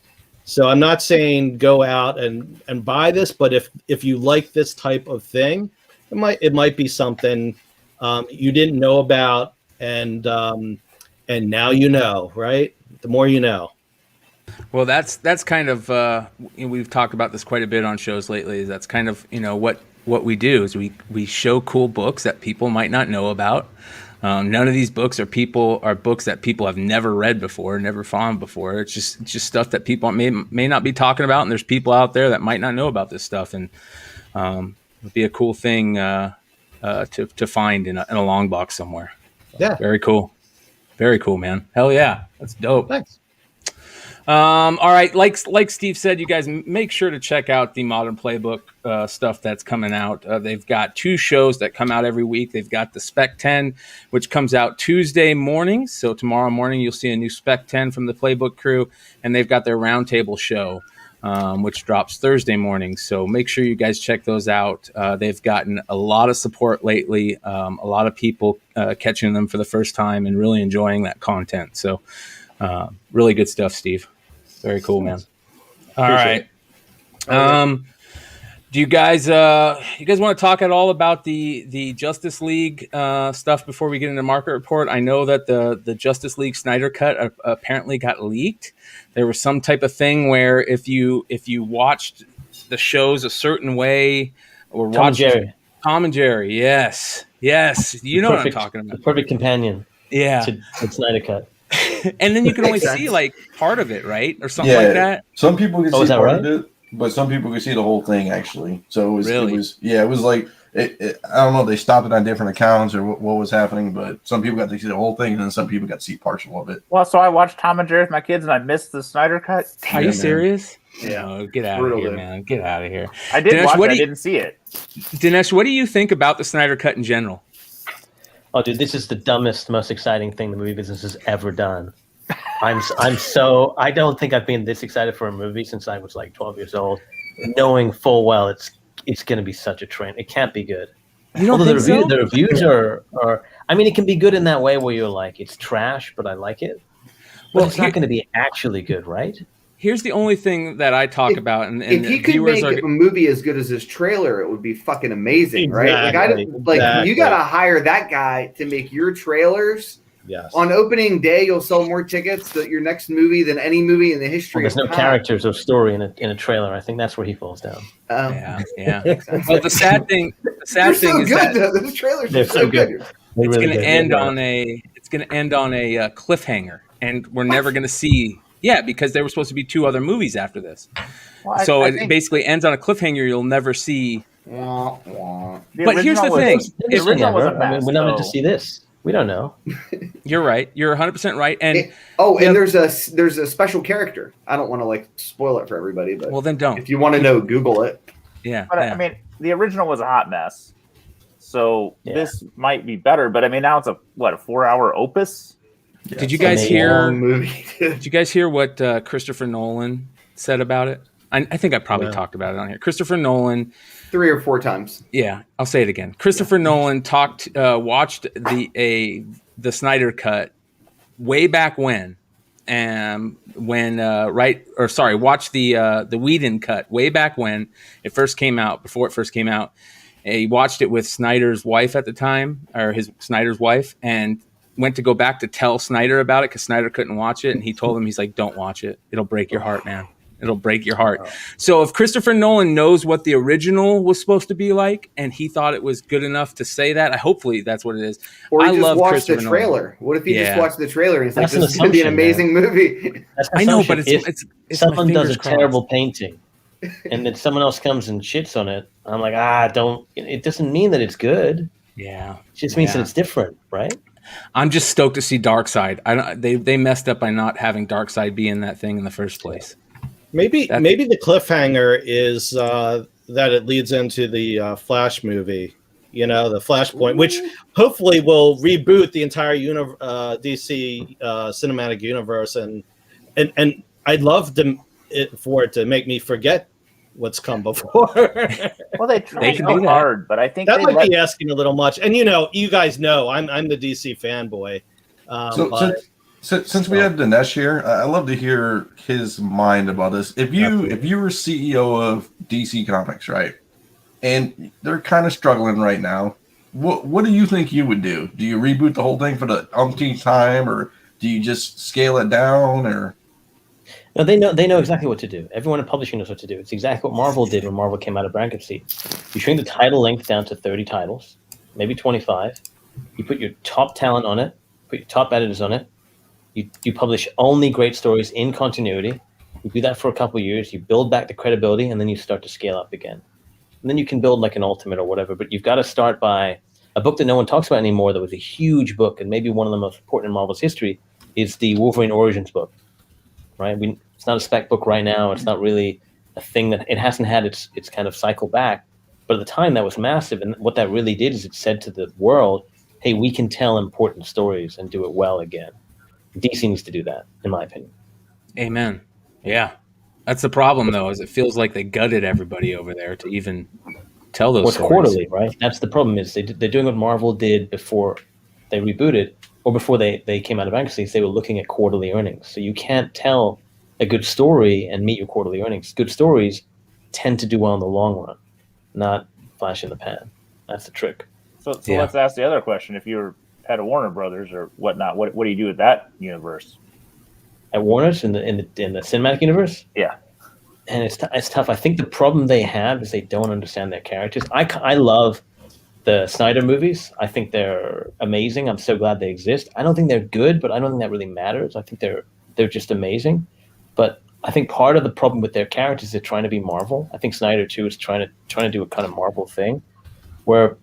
So I'm not saying go out and buy this, but if you like this type of thing, it might be something you didn't know about, and now you know, right? The more you know. Well, that's kind of we've talked about this quite a bit on shows lately. That's kind of what we do is we show cool books that people might not know about. None of these books are books that people have never read before, never found before. It's just stuff that people may not be talking about, and there's people out there that might not know about this stuff, and it'd be a cool thing to find in a long box somewhere. Yeah, very cool, man. Hell yeah, that's dope. Thanks. All right, like Steve said, you guys make sure to check out the Modern Playbook stuff that's coming out. They've got 2 shows that come out every week. They've got the Spec 10, which comes out Tuesday mornings. So tomorrow morning you'll see a new Spec 10 from the Playbook crew, and they've got their Roundtable show, which drops Thursday morning. So make sure you guys check those out. They've gotten a lot of support lately. A lot of people catching them for the first time and really enjoying that content. So really good stuff, Steve. Very cool, man. All right. Do you guys want to talk at all about the Justice League stuff before we get into Market Report? I know that the Justice League Snyder Cut apparently got leaked. There was some type of thing where if you watched the shows a certain way or watched Tom and Jerry, yes, you know what I'm talking about. The perfect companion. Yeah, to Snyder Cut. And then you can only see like part of it, right, or something like that. Some people can see part right? of it, but some people can see the whole thing actually. So it was like it, I don't know. They stopped it on different accounts or what was happening, but some people got to see the whole thing, and then some people got to see partial of it. Well, so I watched Tom and Jerry with my kids, and I missed the Snyder Cut. Are you serious? Yeah. Oh, get out of here, man. Get out of here. I did watch it. I didn't see it. Dinesh, what do you think about the Snyder Cut in general? Oh, dude, this is the dumbest, most exciting thing the movie business has ever done. I don't think I've been this excited for a movie since I was like 12 years old, knowing full well it's going to be such a train. It can't be good. You don't think so? The reviews are. I mean, it can be good in that way where you're like, it's trash, but I like it. Well, it's not going to be actually good, right? Here's the only thing that I talk about, and if he could make a movie as good as his trailer, it would be fucking amazing, right? Like you got to hire that guy to make your trailers Yes. On opening day, you'll sell more tickets to your next movie than any movie in the history There's no of time. characters or story in a trailer. I think that's where he falls down. Yeah. But the sad thing They're so is good, that though. Those trailers They're are so good. it's going to end on a cliffhanger, and we're never going to see. Yeah, because there were supposed to be 2 other movies after this, so it basically ends on a cliffhanger. You'll never see. But here's the thing: the original was a mess. I mean, we're not meant to see this. We don't know. You're right. You're 100% right. And there's a special character. I don't want to spoil it for everybody, but then don't. If you want to know, Google it. Yeah. But I mean, the original was a hot mess, so this might be better. But I mean, now it's a 4-hour opus. Yeah, did you guys hear? Did you guys hear what Christopher Nolan said about it? I think I probably talked about it on here. Christopher Nolan, 3 or 4 times. Yeah, I'll say it again. Christopher Nolan watched the Snyder cut way back when, watched the Whedon cut way back when it first came out. Before it first came out, he watched it with Snyder's wife at the time, or Snyder's wife, and went to go back to tell Snyder about it because Snyder couldn't watch it, and he told him, he's like, "Don't watch it. It'll break your heart, man. It'll break your heart." So if Christopher Nolan knows what the original was supposed to be like, and he thought it was good enough to say that, hopefully that's what it is. Or he just watched the trailer. What if he just watched the trailer and he's like, "This is going to be an amazing movie"? I know, but it's someone does a terrible painting, and then someone else comes and shits on it. I'm like, don't. It doesn't mean that it's good. Yeah, it just means that it's different, right? I'm just stoked to see Darkseid. They messed up by not having Darkseid be in that thing in the first place. Maybe the cliffhanger is that it leads into the Flash movie, the Flashpoint, which hopefully will reboot the entire DC cinematic universe, and I'd love for it to make me forget what's come before. Well, they can do hard, but I think that might be asking a little much. And you guys know I'm the DC fanboy. Since we have Dinesh here, I'd love to hear his mind about this. If you were CEO of DC Comics, right, and they're kind of struggling right now, what do you think you would do? Do you reboot the whole thing for the umpteenth time, or do you just scale it down? Or no, they know exactly what to do. Everyone in publishing knows what to do. It's exactly what Marvel did when Marvel came out of bankruptcy. You shrink the title length down to 30 titles, maybe 25. You put your top talent on it, put your top editors on it. You publish only great stories in continuity. You do that for a couple of years. You build back the credibility, and then you start to scale up again. And then you can build like an Ultimate or whatever. But you've got to start by a book that no one talks about anymore that was a huge book and maybe one of the most important in Marvel's history is the Wolverine Origins book, right? It's not a spec book right now. It's not really a thing that it hasn't had its kind of cycle back. But at the time, that was massive. And what that really did is it said to the world, hey, we can tell important stories and do it well again. DC needs to do that, in my opinion. Amen. Yeah. That's the problem, though, is it feels like they gutted everybody over there to even tell those stories. Quarterly, right? That's the problem is they're doing what Marvel did before they rebooted or before they came out of bankruptcy. They were looking at quarterly earnings. So you can't tell a good story and meet your quarterly earnings. Good stories tend to do well in the long run, not flash in the pan. That's the trick. So let's ask the other question. If you're at a Warner Brothers or whatnot, what do you do with that universe? At Warner's in the cinematic universe? Yeah. And it's tough. I think the problem they have is they don't understand their characters. I love the Snyder movies. I think they're amazing. I'm so glad they exist. I don't think they're good, but I don't think that really matters. I think they're just amazing. But I think part of the problem with their characters is they're trying to be Marvel. I think Snyder too is trying to do a kind of Marvel thing, where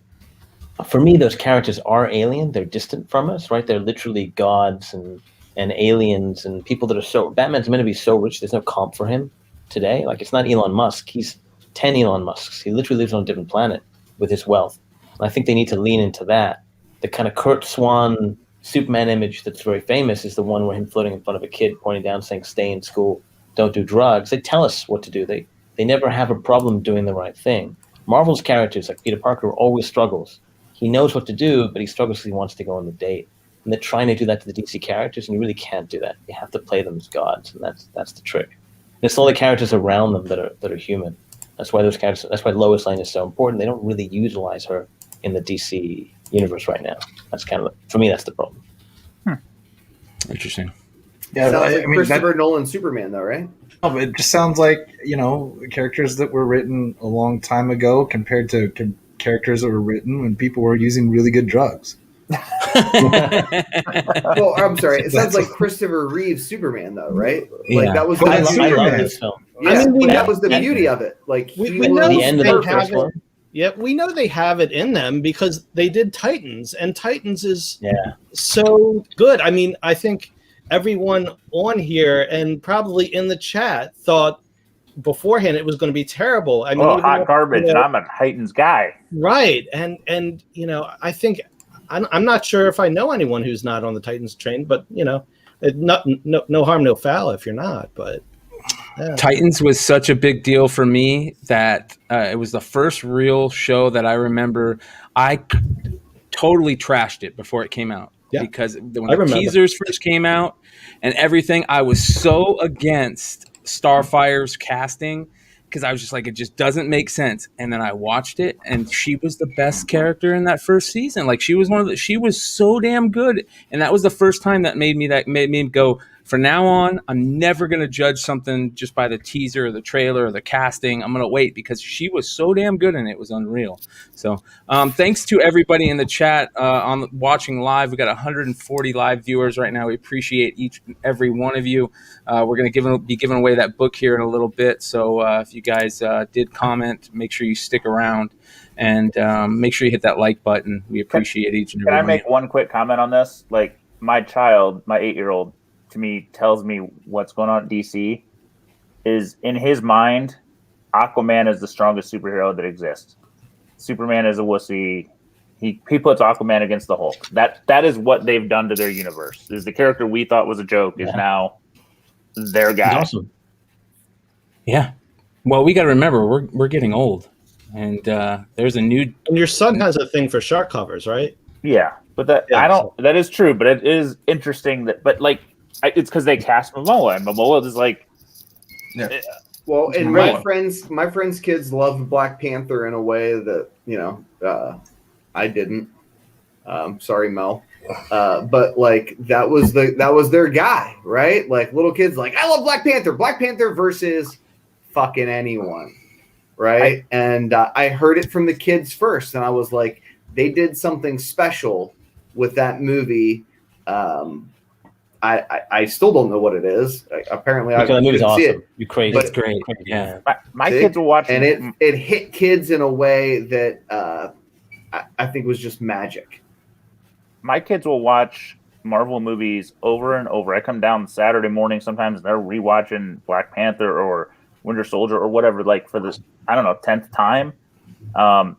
for me those characters are alien. They're distant from us, right? They're literally gods and aliens and people that are so. Batman's meant to be so rich. There's no comp for him today. Like, it's not Elon Musk. He's 10 Elon Musks. He literally lives on a different planet with his wealth. And I think they need to lean into that. The kind of Kurt Swan Superman image that's very famous is the one where him floating in front of a kid pointing down saying, stay in school, don't do drugs. They tell us what to do. They never have a problem doing the right thing. Marvel's characters, like Peter Parker, always struggles. He knows what to do, but he struggles because he wants to go on the date. And they're trying to do that to the DC characters, and you really can't do that. You have to play them as gods, and that's the trick. And it's all the characters around them that are human. That's why those characters. That's why Lois Lane is so important. They don't really utilize her in the DC universe right now. That's kind of, for me, that's the problem. Interesting. Yeah, sounds like Christopher Nolan Superman, though, right? No, but it just sounds like, characters that were written a long time ago compared to characters that were written when people were using really good drugs. Well, I'm sorry. It sounds like Christopher Reeve's Superman, though, right? Like that was. I love this film. Yeah, I mean, that was the beauty of it. Like we know the end of the first one. Yeah, we know they have it in them because they did Titans, and Titans is so good. I mean, I think everyone on here and probably in the chat thought beforehand it was going to be terrible. I mean, hot garbage, and I'm a Titans guy, right? And I think I'm not sure if I know anyone who's not on the Titans train, but no harm, no foul if you're not. But Titans was such a big deal for me that it was the first real show that I remember. I totally trashed it before it came out because when the teasers first came out and everything, I was so against Starfire's casting because I was just like, it just doesn't make sense. And then I watched it, and she was the best character in that first season. Like she was so damn good, and that was the first time that made me go, from now on, I'm never going to judge something just by the teaser or the trailer or the casting. I'm going to wait because she was so damn good and it was unreal. So thanks to everybody in the chat on watching live. We got 140 live viewers right now. We appreciate each and every one of you. We're going to be giving away that book here in a little bit. So if you guys did comment, make sure you stick around and make sure you hit that like button. We appreciate each and every one. Can I make one quick comment on this? Like my child, my 8-year-old, to me tells me what's going on at DC is in his mind, Aquaman is the strongest superhero that exists. Superman is a wussy. He puts Aquaman against the Hulk. That is what they've done to their universe. Is the character we thought was a joke is now their guy. He's awesome. Yeah. Well, we got to remember we're getting old, and there's a new. And your son has a thing for shark covers, right? Yeah, but that is true. But it is interesting it's because they cast Momoa, and Momoa is like, well, and my friends' kids love Black Panther in a way that I didn't. Sorry, Mel, but like that was their guy, right? Like little kids, like I love Black Panther. Black Panther versus fucking anyone, right? And I heard it from the kids first, and I was like, they did something special with that movie. I still don't know what it is. Apparently, I couldn't awesome. See it. You crazy? It's great. Yeah, my kids will watch, and it hit kids in a way that I think was just magic. My kids will watch Marvel movies over and over. I come down Saturday morning sometimes, and they're rewatching Black Panther or Winter Soldier or whatever, like for this 10th time. But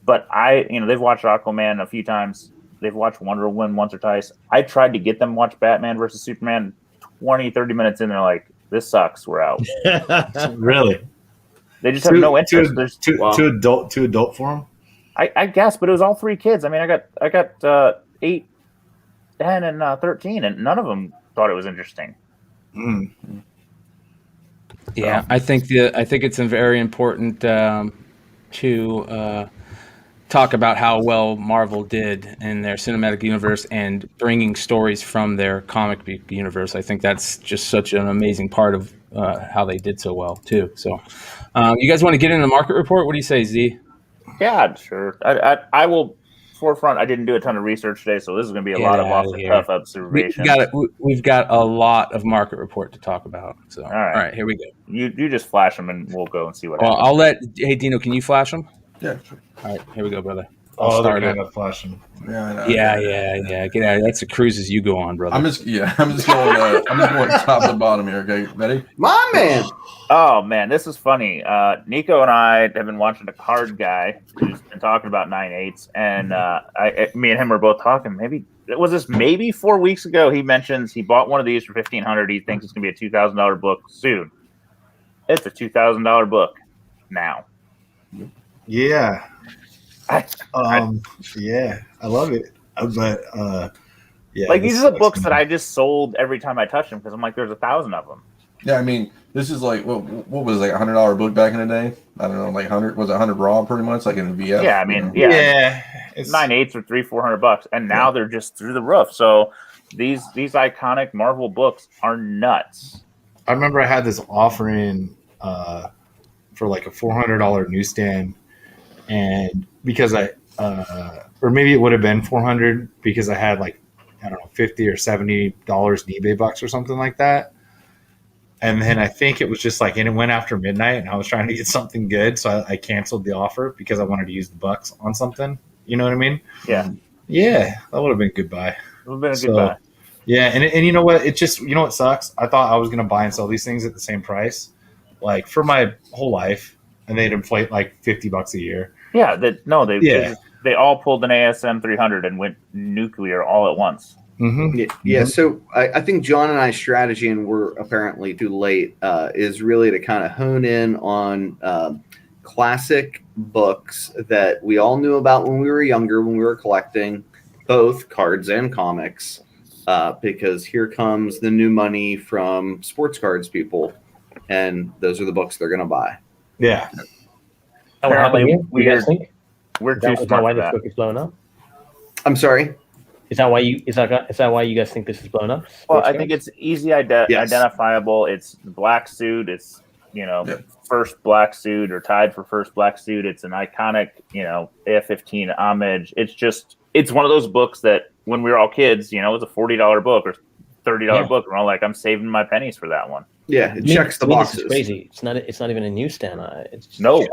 they've watched Aquaman a few times. They've watched Wonder Woman once or twice. I tried to get them to watch Batman versus Superman 20, 30 minutes in. They're like, this sucks. We're out. Really? They just have no interest. There's too adult for them? I guess, but it was all three kids. I mean, I got 8, 10, and 13, and none of them thought it was interesting. Mm. Yeah, I think it's very important to talk about how well Marvel did in their cinematic universe and bringing stories from their comic book universe. I think that's just such an amazing part of how they did so well too. So, you guys want to get into the market report? What do you say, Z? Yeah, sure. I will. Forefront. I didn't do a ton of research today, so this is going to be a lot of off the cuff observations. We've got a lot of market report to talk about. So, all right, here we go. You just flash them, and we'll go and see what happens. I'll Hey, Dino, can you flash them? Yeah, sure. All right, here we go, brother. They're going to flash them. Yeah, I know. Yeah. Get out. That's the cruises you go on, brother. I'm just going top to bottom here. Okay, ready? My man. Oh man, this is funny. Nico and I have been watching a card guy who's been talking about 9/8s, and me and him were both talking. Maybe 4 weeks ago. He mentions he bought one of these for $1,500. He thinks it's gonna be a $2,000 book soon. It's a $2,000 book now. Yeah. Yeah, I love it. But yeah, these are the books that I just sold every time I touch them because I'm like, there's 1,000 of them. Yeah, I mean, this is like what was it, like $100 book back in the day? I don't know, like 100 raw, pretty much, like in a VF. Yeah, I mean, yeah, it's 9/8 or $300-400, and now they're just through the roof. So These iconic Marvel books are nuts. I remember I had this offering for like a $400 newsstand, and because or maybe it would have been $400 because I had like, I don't know, $50 or $70 in eBay bucks or something like that. And then I think it was just like, and it went after midnight, and I was trying to get something good, so I canceled the offer because I wanted to use the bucks on something. You know what I mean? Yeah. Yeah, that would have been goodbye. It would have been a goodbye. Yeah, and you know what? It just, you know what sucks? I thought I was going to buy and sell these things at the same price, like for my whole life, and they'd inflate like $50 a year. Yeah, they all pulled an ASM 300 and went nuclear all at once. Mm-hmm. Yeah. So I think John and I's strategy, and we're apparently too late, is really to kind of hone in on classic books that we all knew about when we were younger, when we were collecting both cards and comics, because here comes the new money from sports cards people, and those are the books they're going to buy. Yeah. Apparently, you guys think? We're too Is that smart why for this that. book is blown up? I'm sorry? Is that why you guys think this is blown up? Well, I think it's easy identifiable. It's the black suit. It's, first black suit or tied for first black suit. It's an iconic, AF-15 homage. It's one of those books that when we were all kids, it's a $40 book or $30 book. We're all like, I'm saving my pennies for that one. Yeah, it checks the boxes. It's crazy. It's not even a newsstand. It's just No.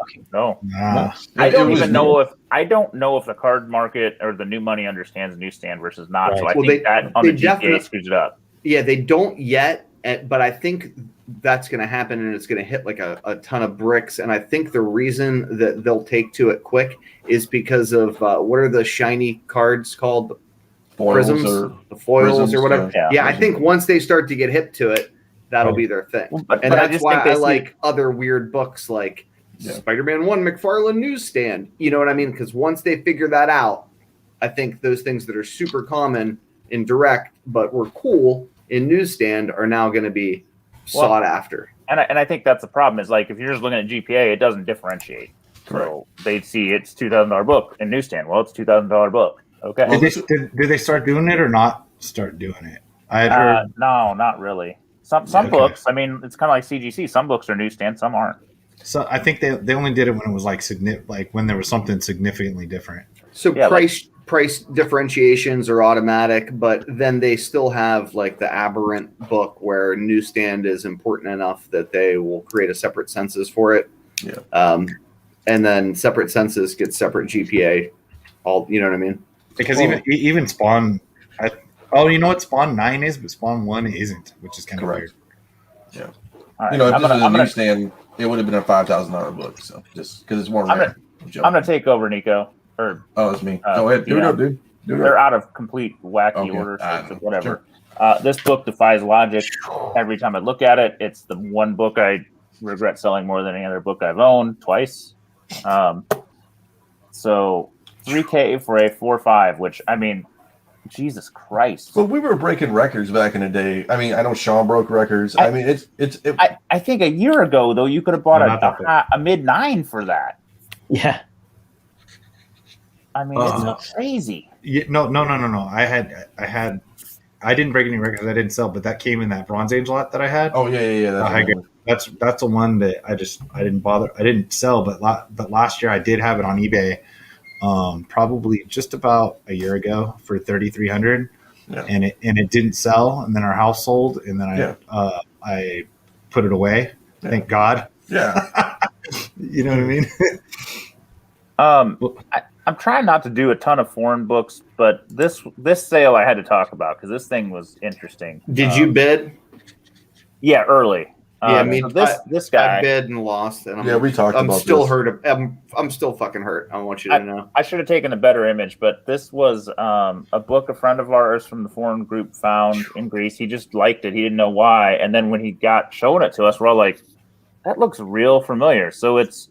Nah. I don't know if the card market or the new money understands newsstand versus not. Right. So I think that on the GTA screws it up. Yeah, they don't yet, but I think that's going to happen, and it's going to hit like a ton of bricks. And I think the reason that they'll take to it quick is because of what are the shiny cards called? Prisms, the foils or whatever. Yeah, I think once they start to get hip to it, that'll be their thing. But that's why I like other weird books like Spider-Man 1 McFarlane Newsstand. You know what I mean? Because once they figure that out, I think those things that are super common in direct but were cool in newsstand are now going to be sought after. And I think that's the problem is like if you're just looking at GPA, it doesn't differentiate. Correct. So they'd see it's $2,000 book in newsstand. Well, it's $2,000 book. Okay. Did they start doing it or not start doing it? I had heard. No, not really. Some books. I mean, it's kind of like CGC. Some books are newsstand, some aren't. So I think they only did it when it was like when there was something significantly different. So price differentiations are automatic, but then they still have like the aberrant book where newsstand is important enough that they will create a separate census for it. Yeah. And then separate census gets separate GPA. You know what I mean? Because even Spawn, you know what Spawn 9 is, but Spawn 1 isn't, which is kind of weird. Yeah. Right. If this was a newsstand, it would have been a $5,000 book. So just because it's more rare. I'm gonna take over, Nico. It's me. Go ahead. Do it up, dude. They're out of complete wacky order, so whatever. Sure. This book defies logic. Every time I look at it, it's the one book I regret selling more than any other book I've owned twice. So $3,000 for a 4.5, which I mean, Jesus Christ. But we were breaking records back in the day. I mean, I know Sean broke records. I think a year ago though, you could have bought a mid-9 for that. Yeah. I mean, it's crazy. Yeah, no. I didn't break any records. I didn't sell, but that came in that Bronze Age lot that I had. Oh yeah. That's the one that I didn't bother. I didn't sell, but last year I did have it on eBay. Probably just about a year ago for $3,300, and it didn't sell, and then our house sold, and then I put it away. Yeah. Thank God. Yeah. You know what I mean? I'm trying not to do a ton of foreign books, but this sale I had to talk about because this thing was interesting. Did you bid? Yeah, early. Yeah, I mean, so this guy I bid and lost, and we talked about this. I'm still fucking hurt. I want you to know. I should have taken a better image, but this was a book a friend of ours from the foreign group found in Greece. He just liked it. He didn't know why, and then when he got shown it to us, we're all like, "That looks real familiar." So it's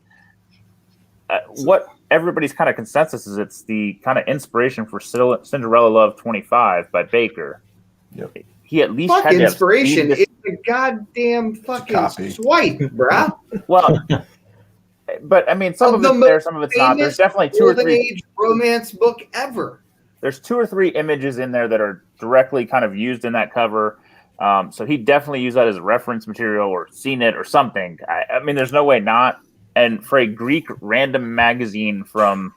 what everybody's kind of consensus is. It's the kind of inspiration for Cinderella Love 25 by Baker. Yep. He at least had inspiration. It's a goddamn fucking swipe, bruh. Well, but I mean, some of it's there, some of it's not. There's definitely 2 or 3 age romance book ever. there's 2 or 3 images in there that are directly kind of used in that cover. So he definitely used that as reference material or seen it or something. I mean, there's no way not. And for a Greek random magazine from,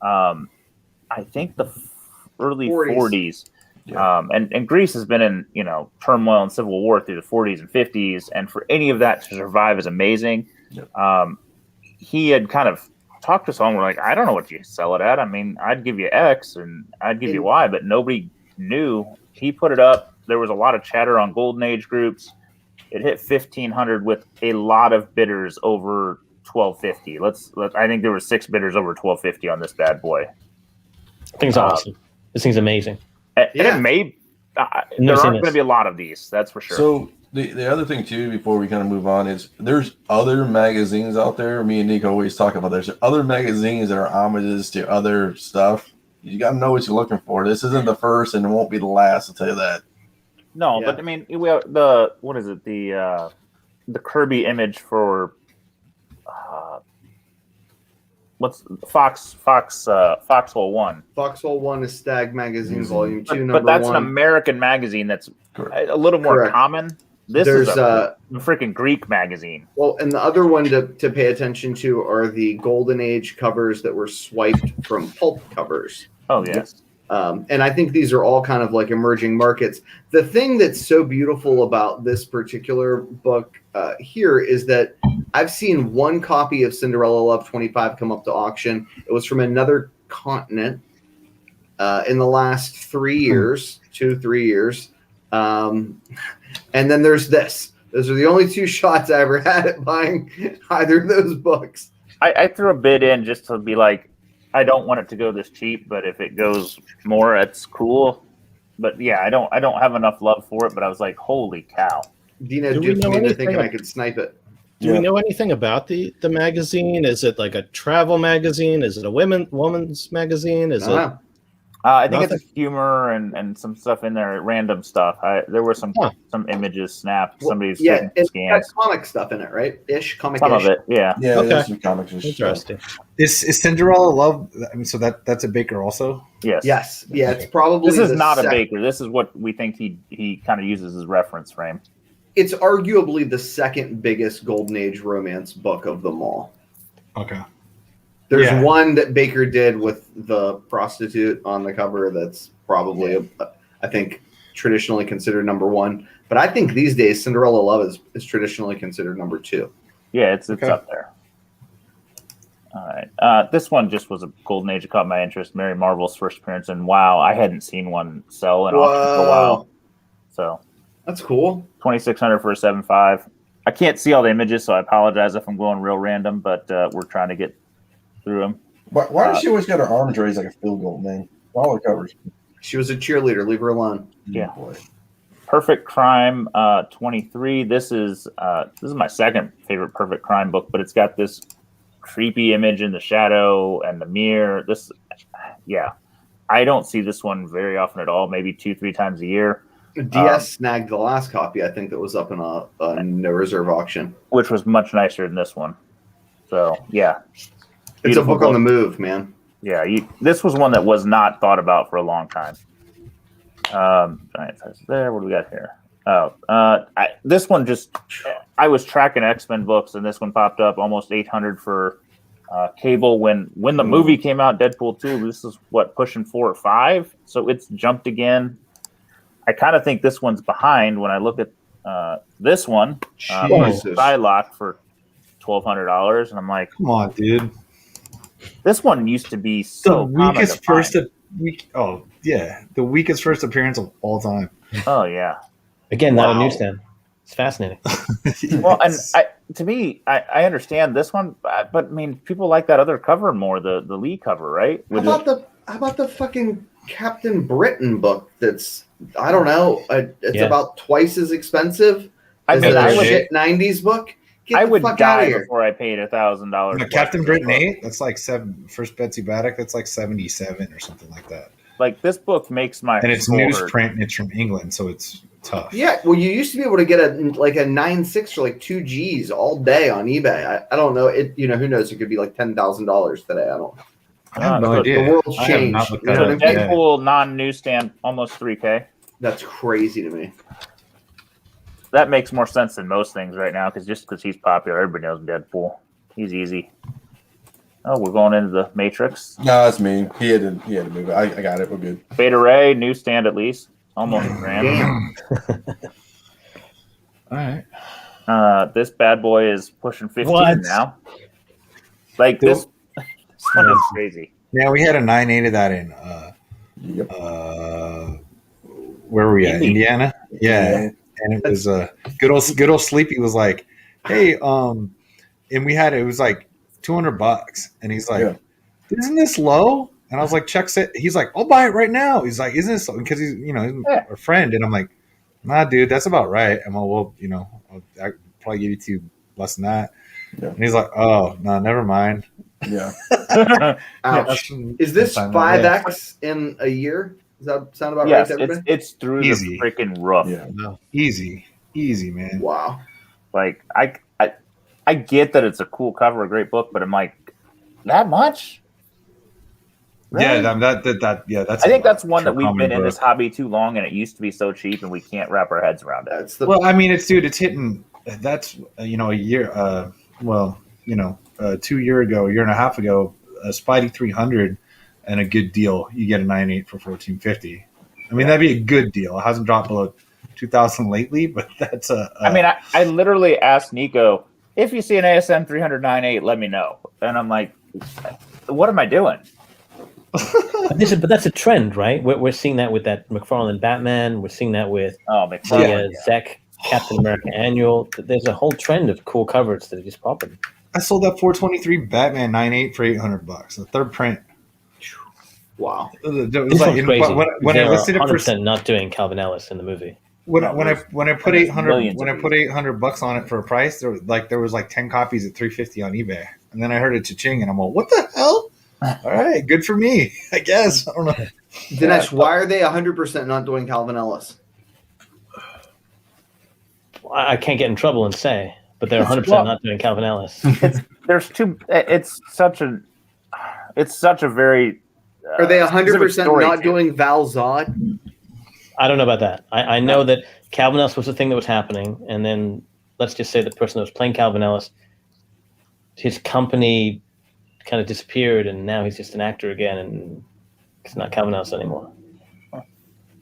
I think the early 40s. And Greece has been in, turmoil and civil war through the 40s and 50s. And for any of that to survive is amazing. Yep. He had kind of talked to someone, we're like, I don't know what you sell it at. I mean, I'd give you X and I'd give you Y, but nobody knew. He put it up. There was a lot of chatter on Golden Age groups. It hit 1,500 with a lot of bidders over 1,250. I think there were 6 bidders over 1,250 on this bad boy. This thing's awesome. This thing's amazing. And it may. There aren't going to be a lot of these. That's for sure. So the other thing too, before we kind of move on, is there's other magazines out there. Me and Nick always talk about this. There's other magazines that are homages to other stuff. You got to know what you're looking for. This isn't the first, and it won't be the last. I'll tell you that. No, but I mean, we have what is it? The Kirby image for what's Foxhole 1. Foxhole 1 is Stag Magazine Volume 2, but that's an American magazine that's a little more common. There's a freaking Greek magazine. Well, and the other one to pay attention to are the Golden Age covers that were swiped from pulp covers. Oh, yes. And I think these are all kind of like emerging markets. The thing that's so beautiful about this particular book here is that I've seen one copy of Cinderella Love 25 come up to auction. It was from another continent in the last 3 years, 2-3 years. And then there's this. Those are the only 2 shots I ever had at buying either of those books. I threw a bid in just to be like, I don't want it to go this cheap, but if it goes more, it's cool. But yeah, I don't have enough love for it. But I was like, holy cow! Dina duped me into thinking I could snipe it. Do we know anything about the magazine? Is it like a travel magazine? Is it a woman's magazine? Is it? I think it's humor and some stuff in there, random stuff. There were some images snapped. Somebody's taking scans. Got comic stuff in it, right? Comic. Some of it, yeah. Yeah, okay. there's some comics. Interesting. Is Cinderella Love? I mean, so that's a Baker also. Yes. Yeah, it's probably. This is not a Baker. This is what we think he kind of uses as reference frame. It's arguably the second biggest Golden Age romance book of them all. Okay. There's one that Baker did with the prostitute on the cover that's probably, I think, traditionally considered number 1. But I think these days Cinderella Love is traditionally considered number 2. Yeah, it's up there. All right. This one just was a Golden Age that caught my interest. Mary Marvel's first appearance, and wow, I hadn't seen one sell in auction for a while. So that's cool. 2,600 for a 7.5. I can't see all the images, so I apologize if I'm going real random, but we're trying to get through them. Why does she always got her arms raised like a field goal, man? All the covers. She was a cheerleader. Leave her alone. Yeah. Boy. Perfect Crime 23. This is my second favorite Perfect Crime book, but it's got this creepy image in the shadow and the mirror. I don't see this one very often at all. Maybe 2-3 times a year. DS snagged the last copy. I think that was up in a no reserve auction, which was much nicer than this one. So yeah. It's a book on the move, man. Yeah, this was one that was not thought about for a long time. Giant size there. What do we got here? This one I was tracking X-Men books, and this one popped up almost 800 for cable. When the movie came out, Deadpool 2, this is pushing 4 or 5. So it's jumped again. I kind of think this one's behind when I look at this one. Psylocke for $1,200, and I'm like, come on, dude. This one used to be so the weakest first week. Oh yeah, the weakest first appearance of all time. Oh yeah. Again, not a newsstand. It's fascinating. Well, and I understand this one, but I mean, people like that other cover more, the Lee cover, right? How about the fucking Captain Britain book? That's I don't know. It's about twice as expensive as a shit '90s book. I would die before I paid $1,000. Captain Britain 8, that's like 7. First Betsy Baddock, that's like 77 or something like that. Like this book makes my and it's newsprint and it's from England, so it's tough. Yeah, well, you used to be able to get a 9.6 for like 2 Gs all day on eBay. I don't know. Who knows? It could be like $10,000 today. I don't. I have no idea. The world's I have changed. not looked You that know what I up mean? yet. Deadpool non-newsstand, almost 3K. That's crazy to me. That makes more sense than most things right now, because he's popular, everybody knows Deadpool. He's easy. Oh, we're going into the Matrix. No, that's me. He had to move it. I got it. We're good. Beta Ray newsstand at least, almost $1,000. Damn. All right. This bad boy is pushing 15 What? now. Like this one is crazy. Yeah, we had a 9.8 of that in. Yep. Where were we at? Indy. Indiana. Yeah, and it was good old Sleepy was like, hey, and we had it was like $200, and he's like, Yeah. isn't this low? And I was like, check it. He's like, I'll buy it right now. He's like, isn't this because he's he's a friend, and I'm like, nah, dude, that's about right. I'm like, well, I'll probably give you two less than that. Yeah. And he's like, oh no, never mind. Yeah. Ouch. Is this 5x in a year? Does that sound about Yes, right to everybody? it's through Easy. the freaking roof. Yeah. No, easy, man. Wow. Like I get that it's a cool cover, a great book, but I'm like, that much? Really? Yeah, that's. I think that's one for that we've common been in book. this hobby too long, and it used to be so cheap, and we can't wrap our heads around it. That's the Well, I mean, it's hitting. That's a year. 2 year ago, a year and a half ago, a Spidey 300 and a good deal. You get a 9.8 for $14.50. I mean, that'd be a good deal. It hasn't dropped below 2,000 lately, but that's I mean, I literally asked Nico, if you see an ASM 309.8, let me know. And I'm like, what am I doing? But that's a trend, right? We're seeing that with that McFarlane Batman. We're seeing that with Oh, the McFarlane. Zek Captain America Annual. There's a whole trend of cool covers that are just popping. I sold that 423 Batman 9.8 for $800. The third print. wow. It was This like one's crazy. when I listed it for 100% not doing Calvin Ellis in the movie. when I put there's 800 millions when I of put $800 on it for a price, there was like 10 copies at $350 on eBay, and then I heard it cha-ching, and I'm like, what the hell? All right, good for me, I guess. I don't know. Dinesh, why are they 100% not doing Calvin Ellis? I can't get in trouble and say, but they're 100% not doing Calvin Ellis. It's such a very Are they specific 100% story not too. doing Val Zod? I don't know about that. I know that Calvin Ellis was the thing that was happening, and then let's just say the person that was playing Calvin Ellis, his company kind of disappeared, and now he's just an actor again, and it's not Calvin Ellis anymore.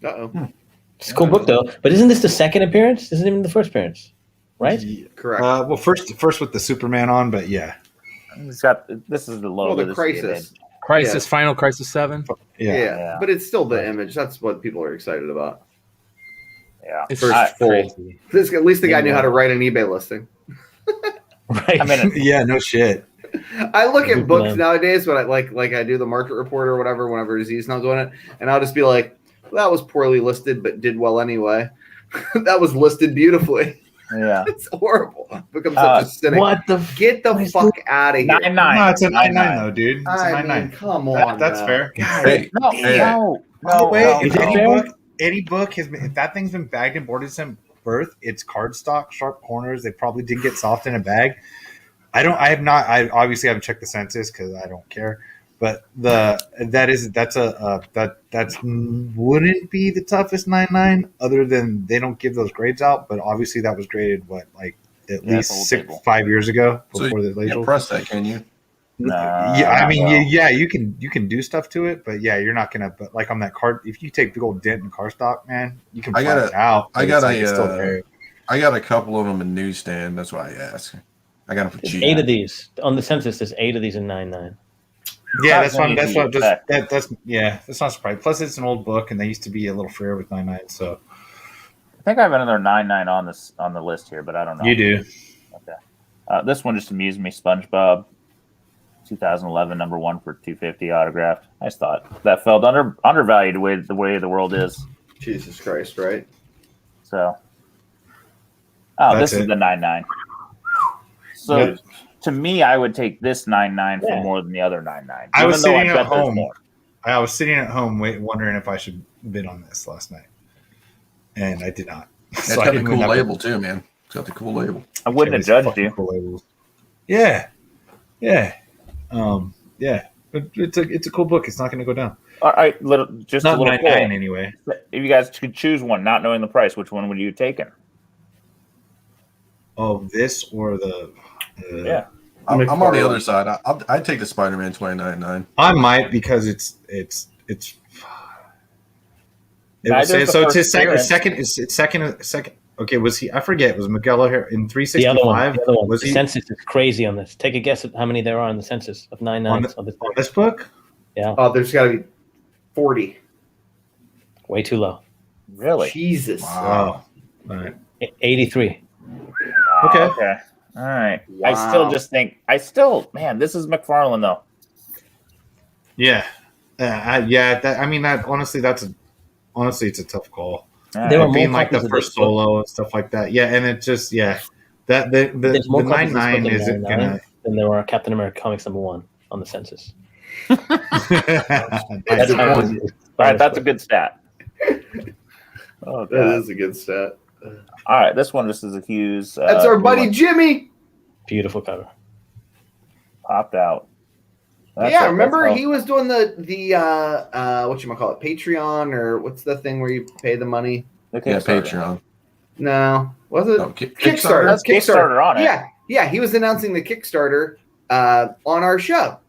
Uh-oh. It's a cool book though. But isn't this the second appearance? This isn't even the first appearance, right? Correct. Well, first with the Superman on, but yeah, This is the logo. Well, the this Crisis. Crisis, Final Crisis 7. Yeah. Yeah. But it's still the image. That's what people are excited about. Yeah. It's First full. crazy. At least the guy knew how to write an eBay listing. Right. I mean, yeah, no shit. I look at books Man. nowadays when I like I do the market report or whatever whenever Z's not doing it, and I'll just be like, well, that was poorly listed but did well anyway. That was listed beautifully. yeah. It's horrible. Become such a cynic. What the? Get the fuck out of here. 9.9. No, it's a 9.9 9.9. though, dude. It's a I 9.9. mean, come on. That's man. fair. God, Hey, No, hey, no, By the way, no, if no. any book has been, if that thing's been bagged and boarded since birth, it's cardstock, sharp corners. They probably did get soft in a bag. I obviously haven't checked the census because I don't care. But that's wouldn't be the toughest 9.9 other than they don't give those grades out. But obviously that was graded at least it's a old 5 years ago So before the you label. can't press that, can you? Yeah, I mean, well. you can do stuff to it, but yeah, you're not gonna. But like on that card, if you take big old dent in cardstock, man, you can I flat got it out. I but got it's a, still there. I got a couple of them in newsstand. That's why I ask. I got them for There's cheap. 8 of these on the census. There's 8 of these in 9.9. Yeah, That's what that's you what expect. that's not surprising. Plus, it's an old book, and they used to be a little freer with 9.9. So I think I have another 9.9 on the list here, but I don't know. you do. Okay. This one just amused me. SpongeBob, 2011, number 1 for 250 autographed. I just thought that felt undervalued the way the world is. Jesus Christ, right? So, That's this is it. the 9.9. So, Yep. to me, I would take this 9.9 for Yeah. more than the other 9.9. I was even though sitting at bet there's home. more. I was sitting at home wondering if I should bid on this last night, and I did not. It's So I got the didn't cool win that label too, man. It's got the cool label. I wouldn't have These judged fucking you. cool labels. Yeah. It's a cool book. It's not going to go down. All right, just Not a little 99 poll. anyway. If you guys could choose one, not knowing the price, which one would you have taken? Oh, this or the. Yeah. I'm on the other side. I'd take the Spider-Man 2099. I might because it's. So it's his second. Okay, was he? I forget. Was Miguel here in 365? The other one. Was The he census is crazy on this. Take a guess at how many there are in the census of 99 on this book? Yeah. Oh, there's got to be 40. Way too low. Really? Jesus. Wow. All right. 83. Okay. Okay. All right. Wow. I still just think man, this is McFarlane though. Yeah. Honestly, it's a tough call. There were Being more like the copies of first this book. solo and stuff like that. Yeah, and it just that the There's more copies of this book 99 in isn't 99 gonna. than there are Captain America Comics #1 on the census. That's how All right, that's a good stat. Oh, That God. is a good stat. All right, this one just is a Hughes. That's our buddy Jimmy. Beautiful cover. Popped out. Remember he was doing the whatchamacallit, Patreon, or what's the thing where you pay the money? Patreon. No, was it? No, Kickstarter. That's Kickstarter on it. Yeah, he was announcing the Kickstarter on our show.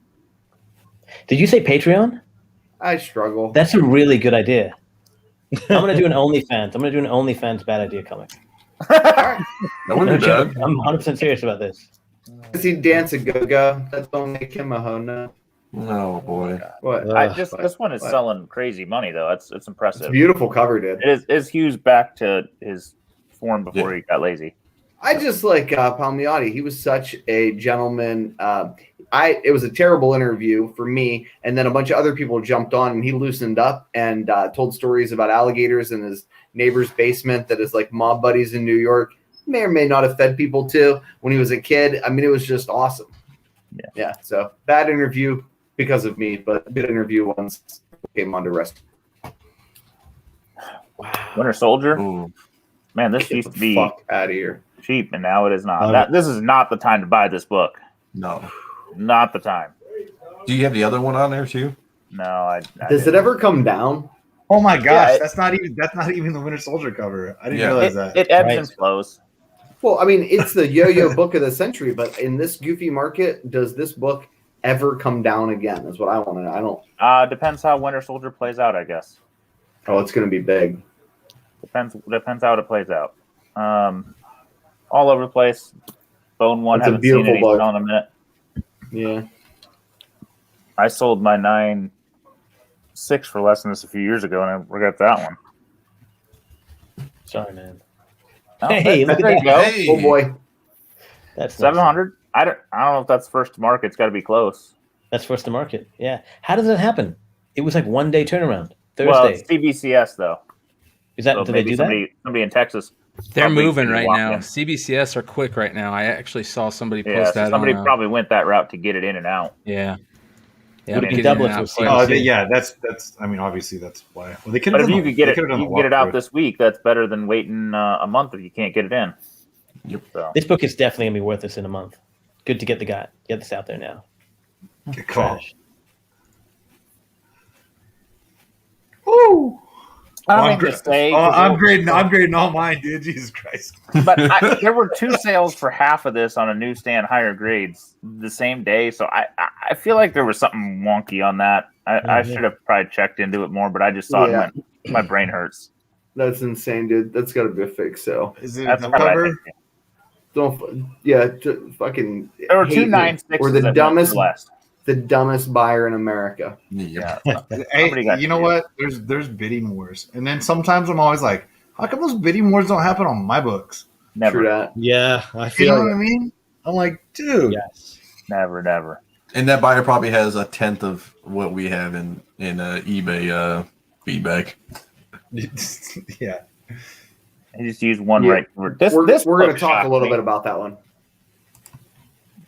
Did you say Patreon? I struggle. That's a really good idea. I'm going to do an OnlyFans. I'm going to do an OnlyFans bad idea comic. That wouldn't be bad. I'm 100% serious about this. Does he dance a go-go? That's gonna make him a hono. Oh boy. What? This one is selling crazy money though. It's impressive. It's a beautiful cover, dude. It is Hughes back to his form before he got lazy. I just like Palmiotti. He was such a gentleman. It was a terrible interview for me, and then a bunch of other people jumped on, and he loosened up and told stories about alligators in his neighbor's basement that his like mob buddies in New York may or may not have fed people to when he was a kid. I mean, it was just awesome. Yeah. So bad interview because of me, but good interview once came on to rest. Wow. Winter Soldier. Ooh. Man, this used to be fuck out of here. Cheap, and now it is not. This is not the time to buy this book. No. Not the time. Do you have the other one on there too? No, I Does it ever come down? Oh my gosh, Yeah, that's not even the Winter Soldier cover. I didn't realize that. It ebbs and flows. Well, I mean, it's the yo-yo book of the century, but in this goofy market, does this book ever come down again? Is what I want to know. I don't. Depends how Winter Soldier plays out, I guess. Oh, it's going to be big. Depends how it plays out. All over the place. Bone one. It's a Haven't seen it. He's book. on a minute. Yeah. I sold my 9.6 for less than this a few years ago, and I regret that one. Sorry, man. Oh, Hey, look at there you that. go. Hey. Oh boy. That's 700. I don't know if that's first to market. It's got to be close. That's first to market. Yeah. How does that happen? It was like 1 day turnaround. Well, Thursday. it's CBCS though. Is that? So Do they maybe do somebody in Texas. They're probably moving right walked now. in. CBCS are quick right now. I actually saw somebody Yeah, post so that. somebody on, probably went that route to get it in and out. Yeah. Yeah, Would it be get in doublets and out with quick. CBCS? Yeah, that's. I obviously that's why. Well, they could. But if you could get it out this week, that's better than waiting a month if you can't get it in. Yep. So. This book is definitely gonna be worth this in a month. Good to get this out there now. Good call. Trash. Ooh. I don't say. I'm grading all mine, dude. Jesus Christ. But there were 2 sales for half of this on a newsstand higher grades the same day. So I feel like there was something wonky on that. I should have probably checked into it more, but I just saw it and my brain hurts. That's insane, dude. That's got to be a fake sale. Is it That's a what I cover? think. Fucking. There were hate 2 me. 9.6s Or the that went dumbest, for less. the dumbest buyer in America. Yeah. Hey, you know what? There's bidding wars, and then sometimes I'm always like, how come those bidding wars don't happen on my books? Never. True that. Yeah, I You feel know what I mean? I'm like, dude. Yes. Never. And that buyer probably has a tenth of what we have in eBay feedback. Yeah. I just used one Yeah. right. This We're going book to talk a shocked little me. bit about that one.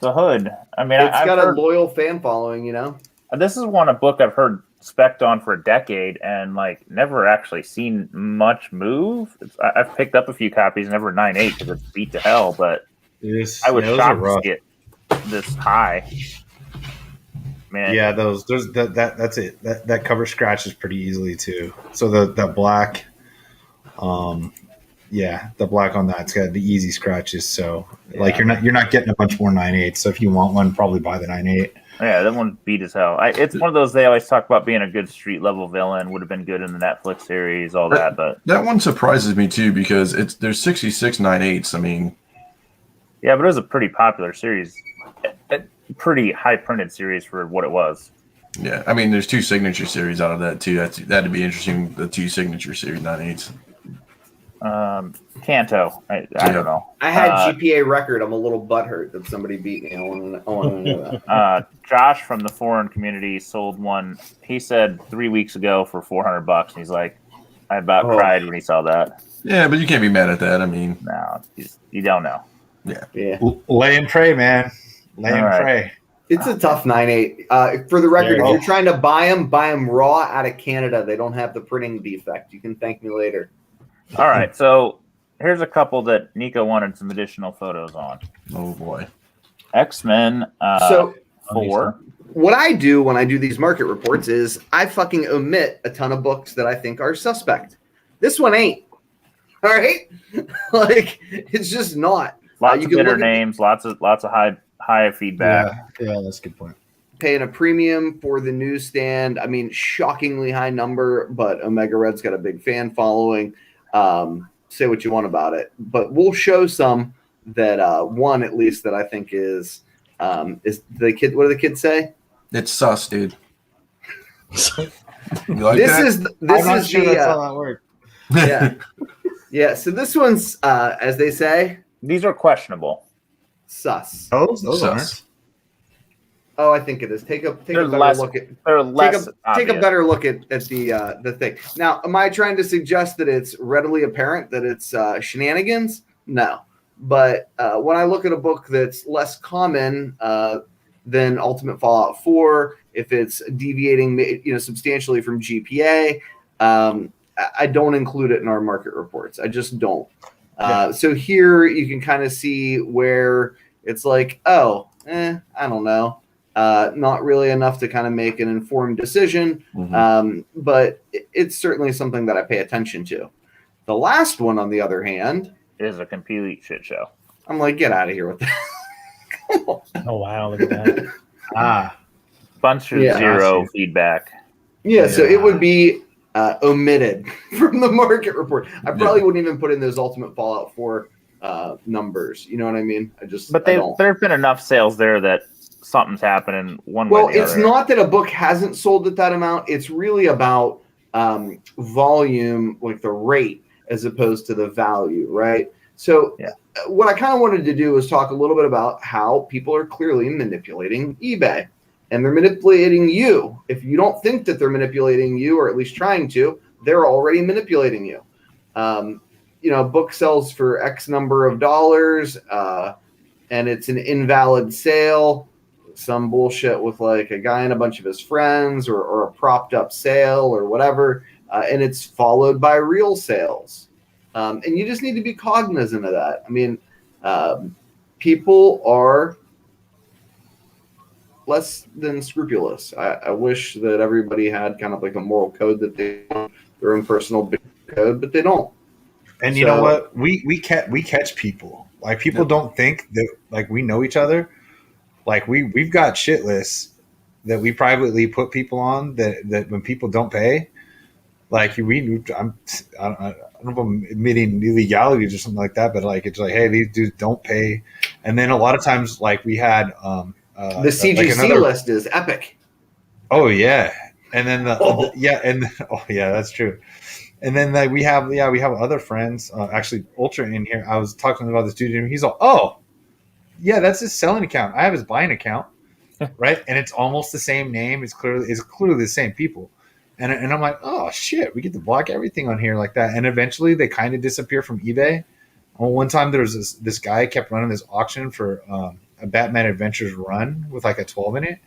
The Hood. I mean, It's I've got heard, a loyal fan following, you know? this is a book I've heard spec'd on for a decade and like never actually seen much move. I've picked up a few copies, never 9.8 because it's beat to hell, but I was shocked to get this high. man. Yeah, that's it. That cover scratches pretty easily too. So that black, the black on that's got the easy scratches. So like you're not getting a bunch more 9/8. So if you want one, probably buy the 9/8. Yeah, that one beat as hell. It's one of those they always talk about being a good street level villain. Would have been good in the Netflix series, all that. But that one surprises me too because there's 66 9/8s. I mean, yeah, but it was a pretty popular series, a pretty high printed series for what it was. Yeah, I mean, there's 2 signature series out of that too. That'd be interesting. The 2 signature series 9/8s. Kanto. I don't know. I had GPA record. I'm a little butthurt that somebody beat me. I want to know that. Josh from the foreign community sold one. He said 3 weeks ago for $400. And he's like, I about cried when he saw that. Yeah, but you can't be mad at that. I mean, no, you don't know. Yeah. Lay and pray, man. Lay and pray. It's a tough 9/8. For the record, if you're trying to buy them raw out of Canada. They don't have the printing defect. You can thank me later. All right, so here's a couple that Nico wanted some additional photos on. Oh boy, X-Men. 4. What I do when I do these market reports is I fucking omit a ton of books that I think are suspect. This one ain't. All right, like it's just not. Lots of bitter names. Lots of high feedback. Yeah, that's a good point. Paying a premium for the newsstand. I mean, shockingly high number, but Omega Red's got a big fan following. Say what you want about it, but we'll show some that one at least that I think is the kid. What do the kids say? It's sus, dude. You like this that? This is sure that's how that works. Yeah. So this one's as they say. These are questionable. Sus. Those aren't. Oh, I think it is. Take a better look at. Take a better look at the thing. Now, am I trying to suggest that it's readily apparent that it's shenanigans? No, but when I look at a book that's less common than Ultimate Fallout 4, if it's deviating, substantially from GPA, I don't include it in our market reports. I just don't. So here you can kind of see where it's like, I don't know. Not really enough to kind of make an informed decision, but it's certainly something that I pay attention to. The last one, on the other hand, is a complete shit show. I'm like, get out of here with that. Oh, wow. Look at that. Bunch of zero feedback. Yeah, so it would be omitted from the market report. I probably wouldn't even put in those Ultimate Fallout 4 numbers. You know what I mean? But there have been enough sales there that something's happening one way or the other. Well, it's not that a book hasn't sold at that amount. It's really about volume, like the rate, as opposed to the value, right? So what I kind of wanted to do was talk a little bit about how people are clearly manipulating eBay. And they're manipulating you. If you don't think that they're manipulating you, or at least trying to, they're already manipulating you. A book sells for X number of dollars, and it's an invalid sale. Some bullshit with like a guy and a bunch of his friends, or a propped up sale or whatever, and it's followed by real sales. And you just need to be cognizant of that. I mean, people are less than scrupulous. I wish that everybody had kind of like a moral code that their own personal code, but they don't. And you know what? We catch people. Like people don't think that like we know each other. Like we've got shit lists that we privately put people on that when people don't pay, like I don't know if I'm admitting illegalities or something like that, but like it's like, hey, these dudes don't pay. And then a lot of times, like we had the CGC list is epic. Oh yeah, and then that's true. And then we have other friends. Actually, Ultra in here. I was talking about this dude, and he's like, "Oh, yeah, that's his selling account. I have his buying account, right? And it's almost the same name. It's clearly the same people." And I'm like, "Oh shit, we get to block everything on here like that." And eventually, they kind of disappear from eBay. Well, one time there was this guy kept running this auction for a Batman Adventures run with like a 12 in it,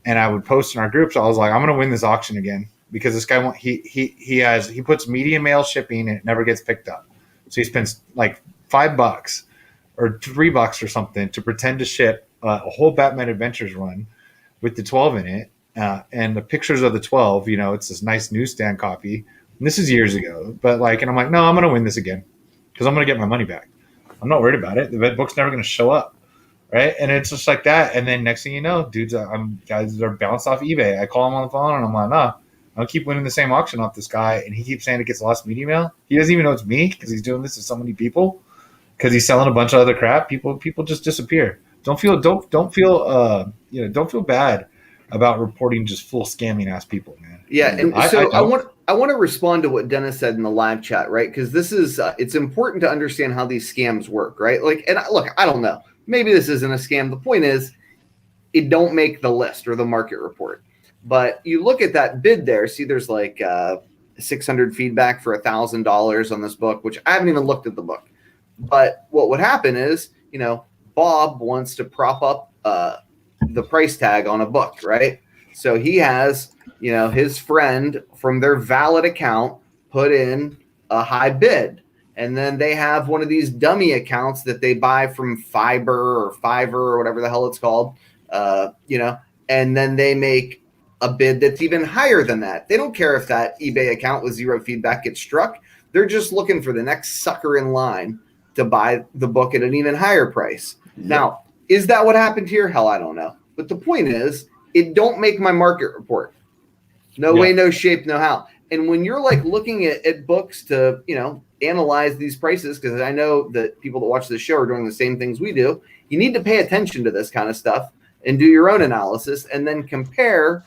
and I would post in our groups. I was like, I'm gonna win this auction again because this guy he puts medium mail shipping and it never gets picked up, so he spends like $5 or $3 or something to pretend to ship a whole Batman Adventures run with the 12 in it, and the pictures of the 12. It's this nice newsstand copy. And this is years ago, but and I'm like, no, I'm gonna win this again because I'm gonna get my money back. I'm not worried about it. The book's never gonna show up, right? And it's just like that. And then next thing you know, guys are bounced off eBay. I call him on the phone and I'm like, nah, I'll keep winning the same auction off this guy, and he keeps saying it gets lost media mail. He doesn't even know it's me because he's doing this to so many people because he's selling a bunch of other crap. People just disappear. Don't feel bad about reporting just full scamming ass people, man. Yeah, and I want to respond to what Dennis said in the live chat, right? Because this is it's important to understand how these scams work, right? I don't know. Maybe this isn't a scam. The point is, it don't make the list or the market report. But you look at that bid there, see there's 600 feedback for $1,000 on this book, which I haven't even looked at the book. But what would happen is, Bob wants to prop up the price tag on a book, right? So he has, his friend from their valid account put in a high bid. And then they have one of these dummy accounts that they buy from Fiverr or whatever the hell it's called, and then they make a bid that's even higher than that. They don't care if that eBay account with zero feedback gets struck. They're just looking for the next sucker in line to buy the book at an even higher price. Yep. Now, is that what happened here? Hell, I don't know. But the point is, it don't make my market report. No way, no shape, no how. And when you're looking at books to, analyze these prices, because I know that people that watch this show are doing the same things we do, you need to pay attention to this kind of stuff and do your own analysis and then compare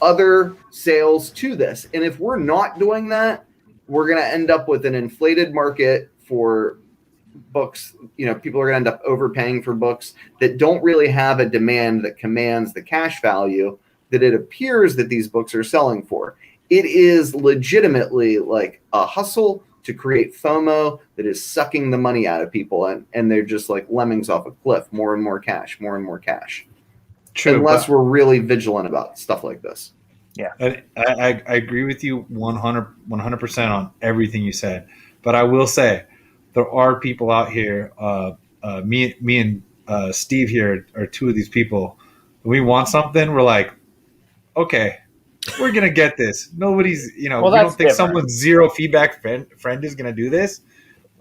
other sales to this. And if we're not doing that, we're going to end up with an inflated market for books. People are going to end up overpaying for books that don't really have a demand that commands the cash value that it appears that these books are selling for. It is legitimately a hustle to create FOMO that is sucking the money out of people, and they're just like lemmings off a cliff, more and more cash, more and more cash. True, unless we're really vigilant about stuff like this. Yeah, I agree with you 100% on everything you said. But I will say there are people out here. Me and Steve here are two of these people. When we want something, we're like, okay, we're gonna get this. Nobody's, we don't think different. Someone's zero feedback friend is gonna do this.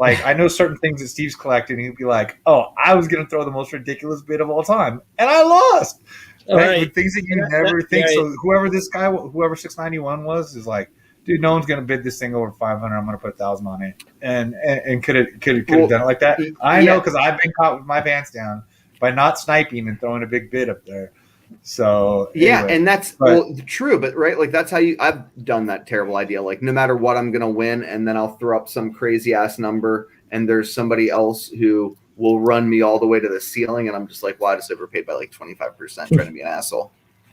I know certain things that Steve's collecting, and he'd be like, "Oh, I was gonna throw the most ridiculous bid of all time, and I lost." Right? With things that you never think. Right. So whoever 691 was, is like, dude, no one's gonna bid this thing over 500. I'm gonna put 1,000 on it, and could have done it like that. I know because I've been caught with my pants down by not sniping and throwing a big bid up there. So anyway, and that's true, but right, that's how I've done that terrible idea. No matter what, I'm gonna win, and then I'll throw up some crazy ass number, and there's somebody else who will run me all the way to the ceiling, and I'm just like, well, I just overpaid by 25%, trying to be an asshole.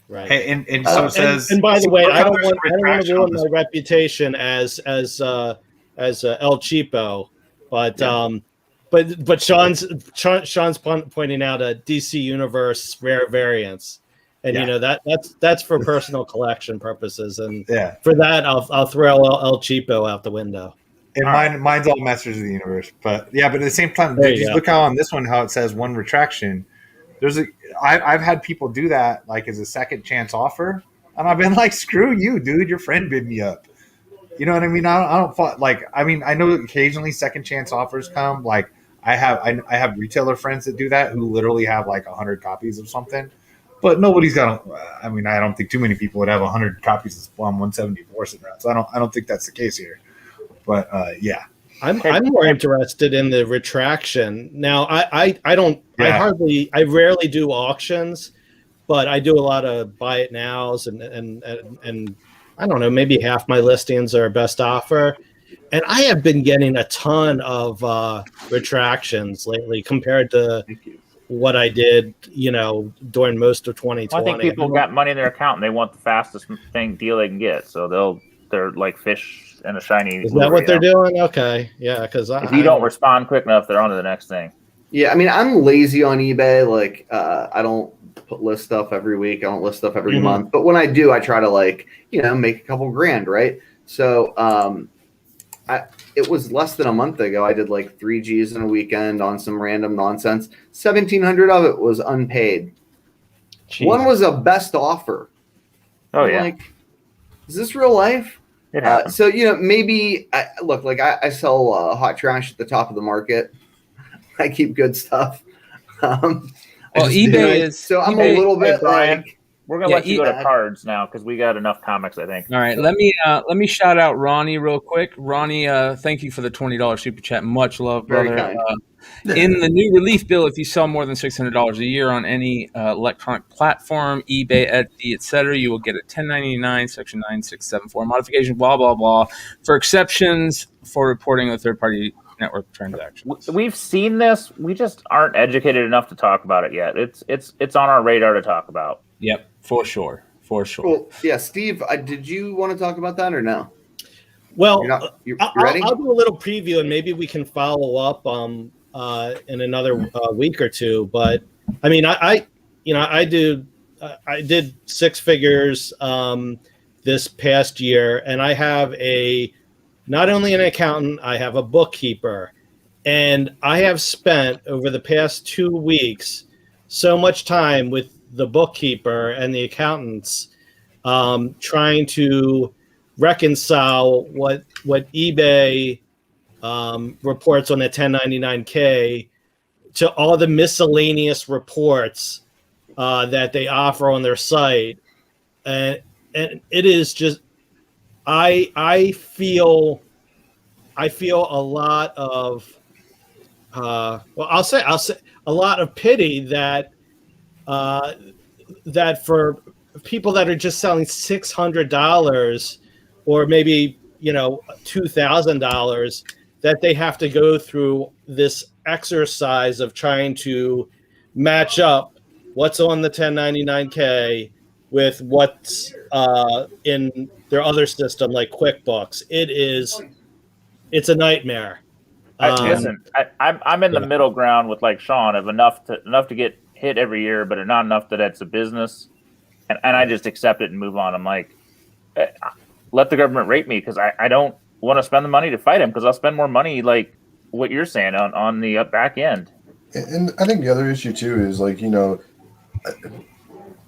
Right. Hey, and so it says. And by the way, I don't want to ruin my reputation as El Cheapo, but Sean's pointing out a DC Universe rare variants. And that's for personal collection purposes, and for that I'll throw El Cheapo out the window. And mine's all Masters of the Universe, but at the same time, look how on this one how it says one retraction. I've had people do that as a second chance offer, and I've been like, screw you, dude, your friend bid me up. You know what I mean? I don't I know occasionally second chance offers come. I have retailer friends that do that who literally have 100 copies of something. But nobody's got. I don't think too many people would have 100 copies of Spawn 174 sitting around. So I don't think that's the case here. But I'm more interested in the retraction now. I rarely do auctions, but I do a lot of buy it nows, and I don't know, maybe half my listings are best offer, and I have been getting a ton of retractions lately compared to what I did, during most of 2020. I think people got money in their account and they want the fastest deal they can get, so they're like fish in a shiny. Is that what they're doing? Okay, yeah, because if you don't respond quick enough, they're on to the next thing. Yeah, I'm lazy on eBay. I don't list stuff every week. I don't list stuff every month. But when I do, I try to make a couple grand, right? So it was less than a month ago. I did 3 Gs in a weekend on some random nonsense. 1,700 of it was unpaid. One was a best offer. Oh, yeah. Like, is this real life? It happens. So, maybe, look, like I sell hot trash at the top of the market. I keep good stuff. eBay is... So I'm a little bit Brian, like... We're gonna let you go to cards now because we got enough comics, I think. All right, let me shout out Ronnie real quick. Ronnie, thank you for the $20 super chat. Much love, brother. In the new relief bill, if you sell more than $600 a year on any electronic platform, eBay, Etsy, etc., you will get a 1099 Section 9674 modification. Blah blah blah. For exceptions for reporting a third-party network transactions. We've seen this. We just aren't educated enough to talk about it yet. It's on our radar to talk about. Yep, for sure. Well, yeah, Steve, did you want to talk about that or no? Well, you're ready? I'll do a little preview, and maybe we can follow up in another week or two. But I mean, I did six figures this past year, and I have not only an accountant, I have a bookkeeper, and I have spent over the past 2 weeks so much time with the bookkeeper and the accountants trying to reconcile what eBay reports on a 1099K to all the miscellaneous reports that they offer on their site, and it is just I feel a lot of I'll say a lot of pity that for people that are just selling $600 or maybe $2,000, that they have to go through this exercise of trying to match up what's on the 1099K with what's in their other system like QuickBooks. It's a nightmare. Listen, I'm in the middle ground with like Sean of enough to get hit every year, but not enough that it's a business, and I just accept it and move on. I'm like, let the government rate me because I don't want to spend the money to fight them because I'll spend more money like what you're saying on the back end. And I think the other issue too is like,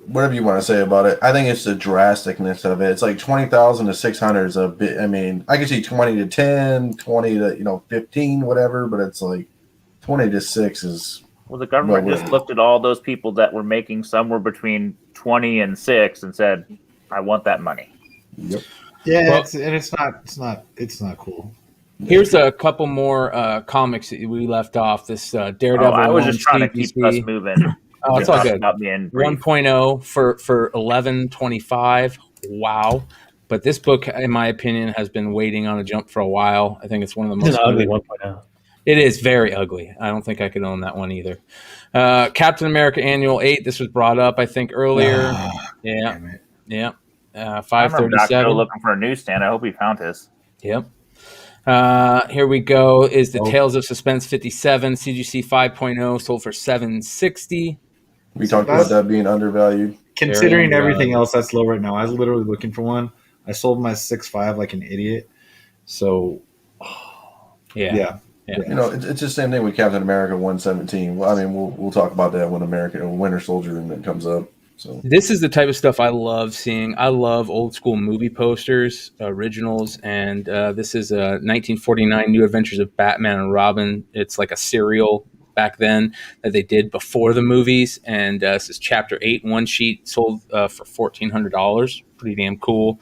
whatever you want to say about it, I think it's the drasticness of it. It's like 20,000 to 600 is a bit. I mean, I can see 20 to 10, 20 to 15, whatever, but it's like 20 to 6 is. Well, the government just looked at all those people that were making somewhere between 20 and 6 and said, "I want that money." Yep. Yeah, it's not cool. Here's a couple more comics that we left off. This Daredevil. I was just trying to keep us moving. Oh, it's all good. 1.0 for $11.25. Wow. But this book, in my opinion, has been waiting on a jump for a while. I think it's one of the most ugly 1.0. It is very ugly. I don't think I could own that one either. Captain America Annual 8. This was brought up, I think, earlier. Yeah. 537. Looking for a newsstand. I hope he found his. Yep. Here we go. Is the Tales of Suspense 57 CGC 5.0 sold for $760. We talked about that being undervalued. Considering everything else that's low right now, I was literally looking for one. I sold my 6.5 like an idiot. So, yeah. It's the same thing with Captain America 117. Well, I mean, we'll talk about that when Winter Soldier and it comes up. So this is the type of stuff I love seeing. I love old school movie posters, originals, and this is a 1949 New Adventures of Batman and Robin. It's like a serial back then that they did before the movies, and this is Chapter 8, one sheet, sold for $1,400. Pretty damn cool.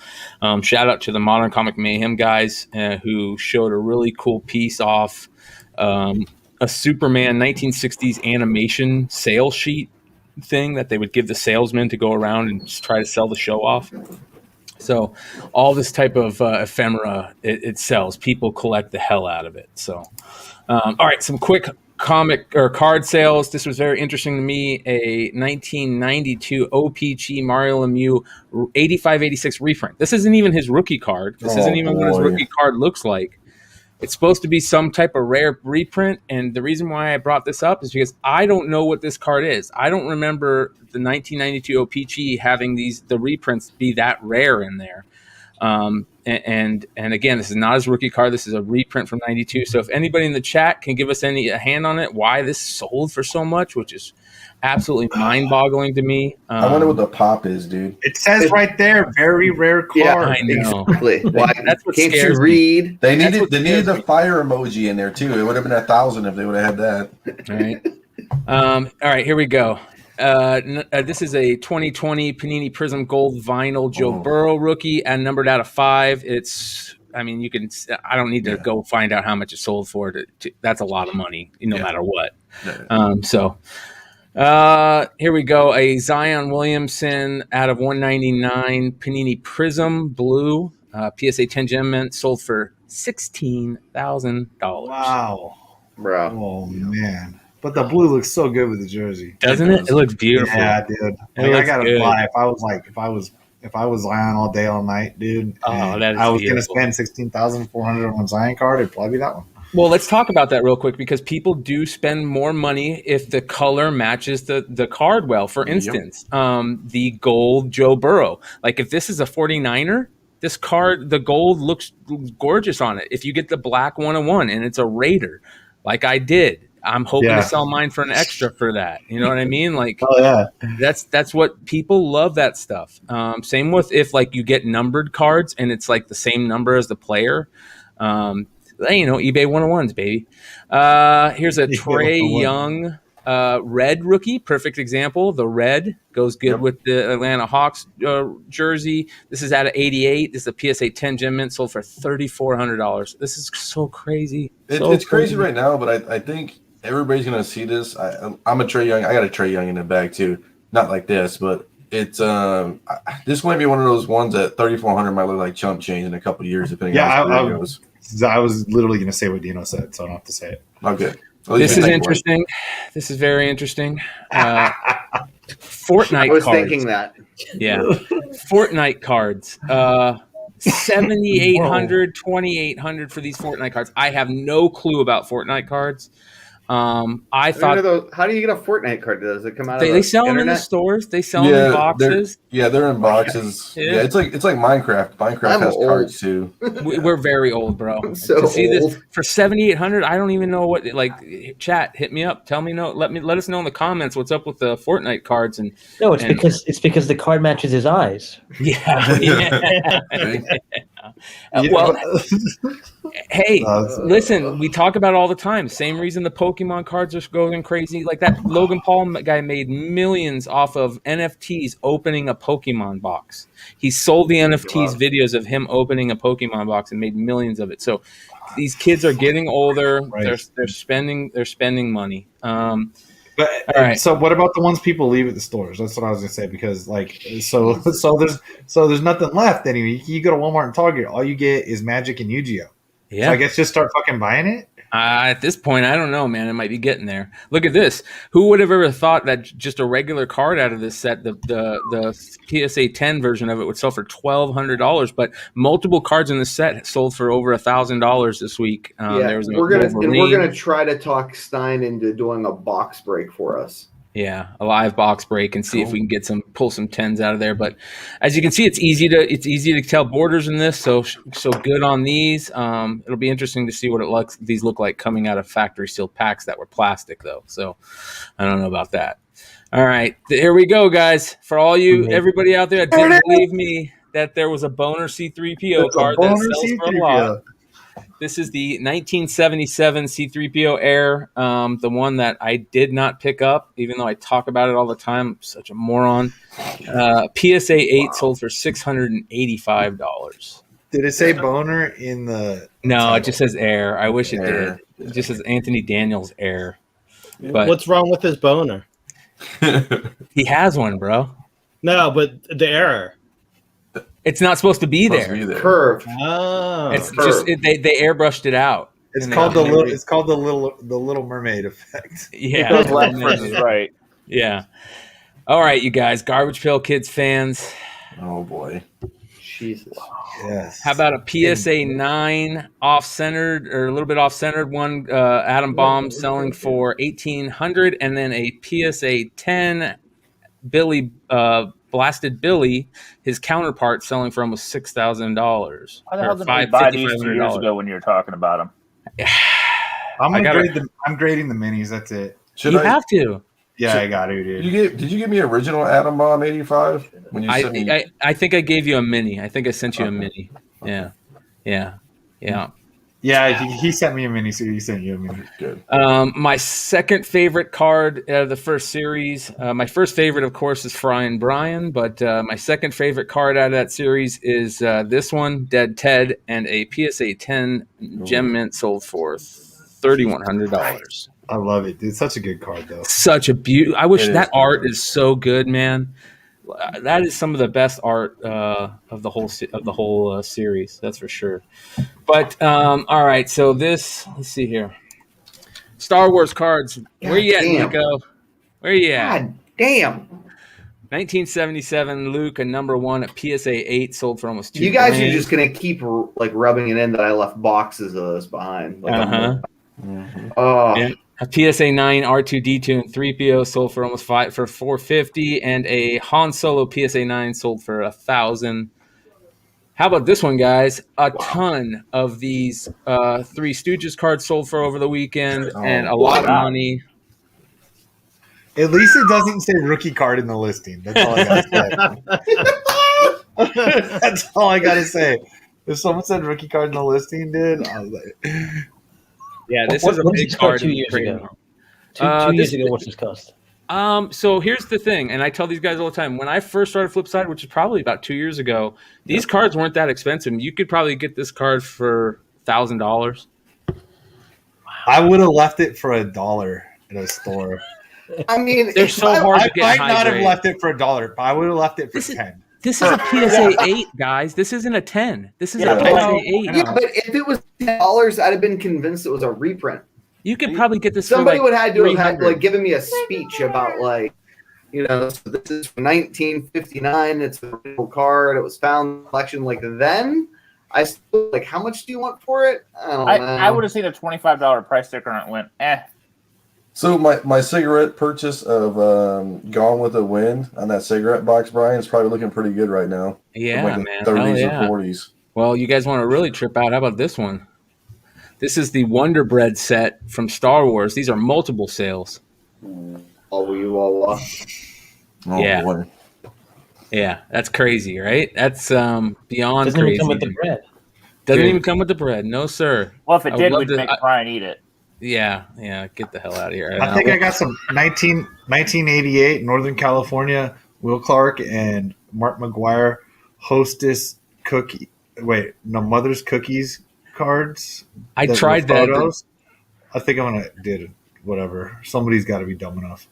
Shout out to the Modern Comic Mayhem guys who showed a really cool piece off a Superman 1960s animation sales sheet thing that they would give the salesman to go around and just try to sell the show off. So all this type of ephemera, it sells. People collect the hell out of it. So, all right, some quick comic or card sales. This was very interesting to me. A 1992 OPG Mario Lemieux 85-86 reprint. This isn't even his rookie card. This isn't even what his rookie card looks like. It's supposed to be some type of rare reprint, and the reason why I brought this up is because I don't know what this card is. I don't remember the 1992 OPG having the reprints be that rare in there. And again, this is not his rookie card. This is a reprint from '92. So if anybody in the chat can give us a hand on it, why this sold for so much, which is absolutely mind-boggling to me. I wonder what the pop is, dude. It says right there, very rare card. Yeah, I know. Exactly. Why That's what can't scares you read? They needed the fire emoji in there too. It would have been 1,000 if they would have had that. All right. All right, here we go. This is a 2020 Panini Prism Gold Vinyl Joe Burrow rookie and numbered out of 5. I don't need to go find out how much it sold for. That's a lot of money, no matter what. Here we go. A Zion Williamson out of 199 Panini Prism Blue PSA 10 gem mint sold for $16,000. Wow, bro. Oh man. But the blue looks so good with the jersey, doesn't it? It looks beautiful. Yeah, dude. I gotta buy. If I was Zion all day, all night, dude. I was gonna spend $16,400 on a Zion card. It'd probably be that one. Well, let's talk about that real quick because people do spend more money if the color matches the card well. For instance, the gold Joe Burrow. Like if this is a 49er, this card, the gold looks gorgeous on it. If you get the black 101 and it's a Raider, like I did. I'm hoping to sell mine for an extra for that. You know what I mean? Like, that's what people love, that stuff. Same with if like you get numbered cards and it's like the same number as the player. eBay 101s, baby. Here's a Trey Young red rookie. Perfect example. The red goes good with the Atlanta Hawks jersey. This is out of 88. This is a PSA 10 gem mint sold for $3,400. This is so crazy. It's crazy right now, but I think everybody's gonna see this. I'm a Trey Young. I got a Trey Young in the bag too. Not like this, but it's this might be one of those ones that 3,400 might look like chump change in a couple of years, depending on how it goes. I was literally gonna say what Dino said, so I don't have to say it. Okay. This is interesting. This is very interesting. Fortnite cards. I was thinking that. Yeah. Fortnite cards. 7,800, 2,800 for these Fortnite cards. I have no clue about Fortnite cards. I thought. How do you get a Fortnite card? Does it come out? They sell them in the stores. They sell them in boxes. They're in boxes. Yeah, it's like Minecraft. Minecraft has cards too. We're very old, bro. I'm so to see old. this for 7,800, I don't even know what. Like, chat, hit me up. Tell me let us know in the comments what's up with the Fortnite cards. And no, it's because the card matches his eyes. Yeah. Well, hey, listen, we talk about it all the time. Same reason the Pokemon cards are going crazy. Like that Logan Paul guy made millions off of NFTs opening a Pokemon box. He sold the NFTs videos of him opening a Pokemon box and made millions of it. So these kids are getting older. Right. They're spending money. But so what about the ones people leave at the stores? That's what I was gonna say, because so there's nothing left anyway. You go to Walmart and Target, all you get is Magic and Yu-Gi-Oh. Yeah, so I guess just start fucking buying it. At this point, I don't know, man. It might be getting there. Look at this. Who would have ever thought that just a regular card out of this set, the PSA 10 version of it, would sell for $1,200? But multiple cards in this set sold for over $1,000 this week. We're gonna try to talk Stein into doing a box break for us. Yeah, a live box break and see if we can pull some 10s out of there. But as you can see, it's easy to tell borders in this. So good on these. It'll be interesting to see what these look like coming out of factory sealed packs that were plastic though. So I don't know about that. All right, here we go, guys. For all everybody out there that didn't believe me that there was a boner C3PO card that sells for a lot. This is the 1977 C3PO Air, the one that I did not pick up, even though I talk about it all the time. I'm such a moron. PSA 8 sold for $685. Did it say boner in the... No, title? It just says Air. I wish it did. It just says Anthony Daniels Air. But what's wrong with his boner? He has one, bro. No, but the error. It's not supposed to be there. Curve. Oh, it's just they airbrushed it out. It's called the Little Mermaid effect. Yeah, right. Yeah. All right, you guys, Garbage Pail Kids fans. Oh boy. Jesus. Yes. How about a PSA 9 off-centered or a little bit off-centered one? Atom Bomb selling for $1,800, and then a PSA 10 Billy Blasted Billy, his counterpart, selling for almost $6,000. Why the hell didn't we buy these 2 years ago when you were talking about them? I'm grading the minis. That's it. You have to. Yeah, I got it, dude. Did you give me original Atom Bomb 85 when you sent me? I think I gave you a mini. I think I sent you a mini. Yeah. He sent me a mini, so he sent you a mini. Good. My second favorite card out of the first series. My first favorite, of course, is Fry and Brian, but my second favorite card out of that series is this one, Dead Ted, and a PSA 10 gem mint sold for $3,100. I love it. It's such a good card, though. Such a beauty. I wish that art is so good, man. That is some of the best art of the whole series. That's for sure. But all right, so let's see here. Star Wars cards. Where you at, Nico? Where you at? God damn. 1977 Luke, a number 1 at PSA 8, sold for almost $2,000. You guys are just gonna keep like rubbing it in that I left boxes of those behind. Like, oh. Yeah. A PSA 9 R2D2 and 3PO sold for almost $450, and a Han Solo PSA 9 sold for $1,000. How about this one, guys? A ton of these Three Stooges cards sold for over the weekend, and a lot of money. At least it doesn't say rookie card in the listing. That's all I gotta say. That's all I gotta say. If someone said rookie card in the listing, dude, I was like, yeah, this is a big card. 2 years ago. Two years ago, what's this cost? So here's the thing, and I tell these guys all the time. When I first started Flipside, which is probably about 2 years ago, these cards weren't that expensive. You could probably get this card for $1,000. I would have left it for $1 in a store. I mean, they're so hard to get. I might not have left it for $1, but I would have left it for 10. This is a PSA 8, guys. This isn't a 10. This is a PSA 8. Yeah, but if it was $10, I'd have been convinced it was a reprint. You could probably get this. Somebody for like would have to have like given me a speech about like, so this is from 1959. It's the original card. It was found in the collection. Like then, I still like. How much do you want for it? I don't know. I would have seen a $25 price sticker and it went So my cigarette purchase of Gone with the Wind on that cigarette box, Brian, is probably looking pretty good right now. Yeah, like man. 30s or 40s. Well, you guys want to really trip out? How about this one? This is the Wonder Bread set from Star Wars. These are multiple sales. Oh, you all yeah. Boy. Yeah, that's crazy, right? That's beyond Doesn't crazy. even come with the bread. Doesn't even come with the bread. No, sir. Well, if it did, we'd make Brian eat it. Yeah, get the hell out of here. I think I got some 1988 Northern California Will Clark and Mark McGuire Hostess cookie. Wait, no, Mother's Cookies cards. I tried that. I think I'm gonna did it. Whatever. Somebody's got to be dumb enough.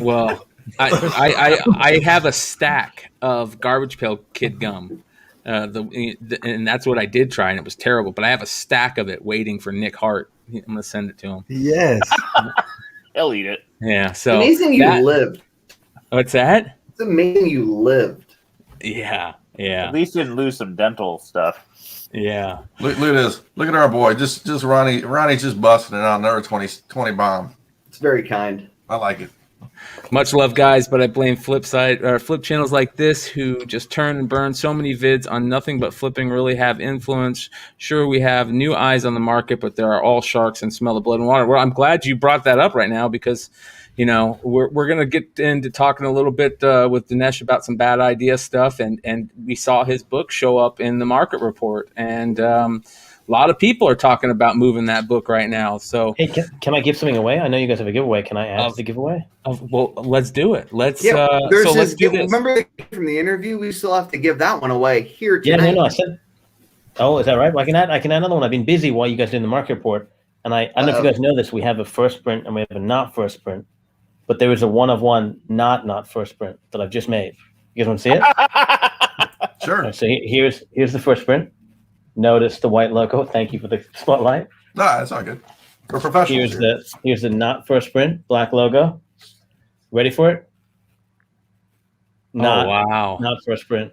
Well, I have a stack of Garbage Pail Kid gum. And that's what I did try, and it was terrible. But I have a stack of it waiting for Nick Hart. I'm gonna send it to him. Yes, he'll eat it. Yeah. So amazing you lived. What's that? It's amazing you lived. Yeah. At least you didn't lose some dental stuff. Yeah. Look at this. Look at our boy. Just Ronnie. Ronnie's just busting it out. Another 20 bomb. It's very kind. I like it. Much love, guys, but I blame Flipside or flip channels like this who just turn and burn so many vids on nothing but flipping really have influence. Sure, we have new eyes on the market, but there are all sharks and smell the blood and water. Well, I'm glad you brought that up right now because, we're going to get into talking a little bit with Dinesh about some bad idea stuff, and we saw his book show up in the market report, and a lot of people are talking about moving that book right now. So, hey, can I give something away? I know you guys have a giveaway. Can I add to the giveaway? Well, let's do it. Let's. Let's do this. Remember from the interview, we still have to give that one away here tonight. Yeah, no. I said. Oh, is that right? Well, I can add another one. I've been busy while you guys are doing the market report, and I don't know if you guys know this. We have a first print and we have a not first print, but there is a one of one not first print that I've just made. You guys want to see it? Sure. Right, so here's the first print. Notice the white logo. Thank you for the spotlight. No, that's not good. We're professionals. Here's the not first print black logo. Ready for it? Wow. Not first print.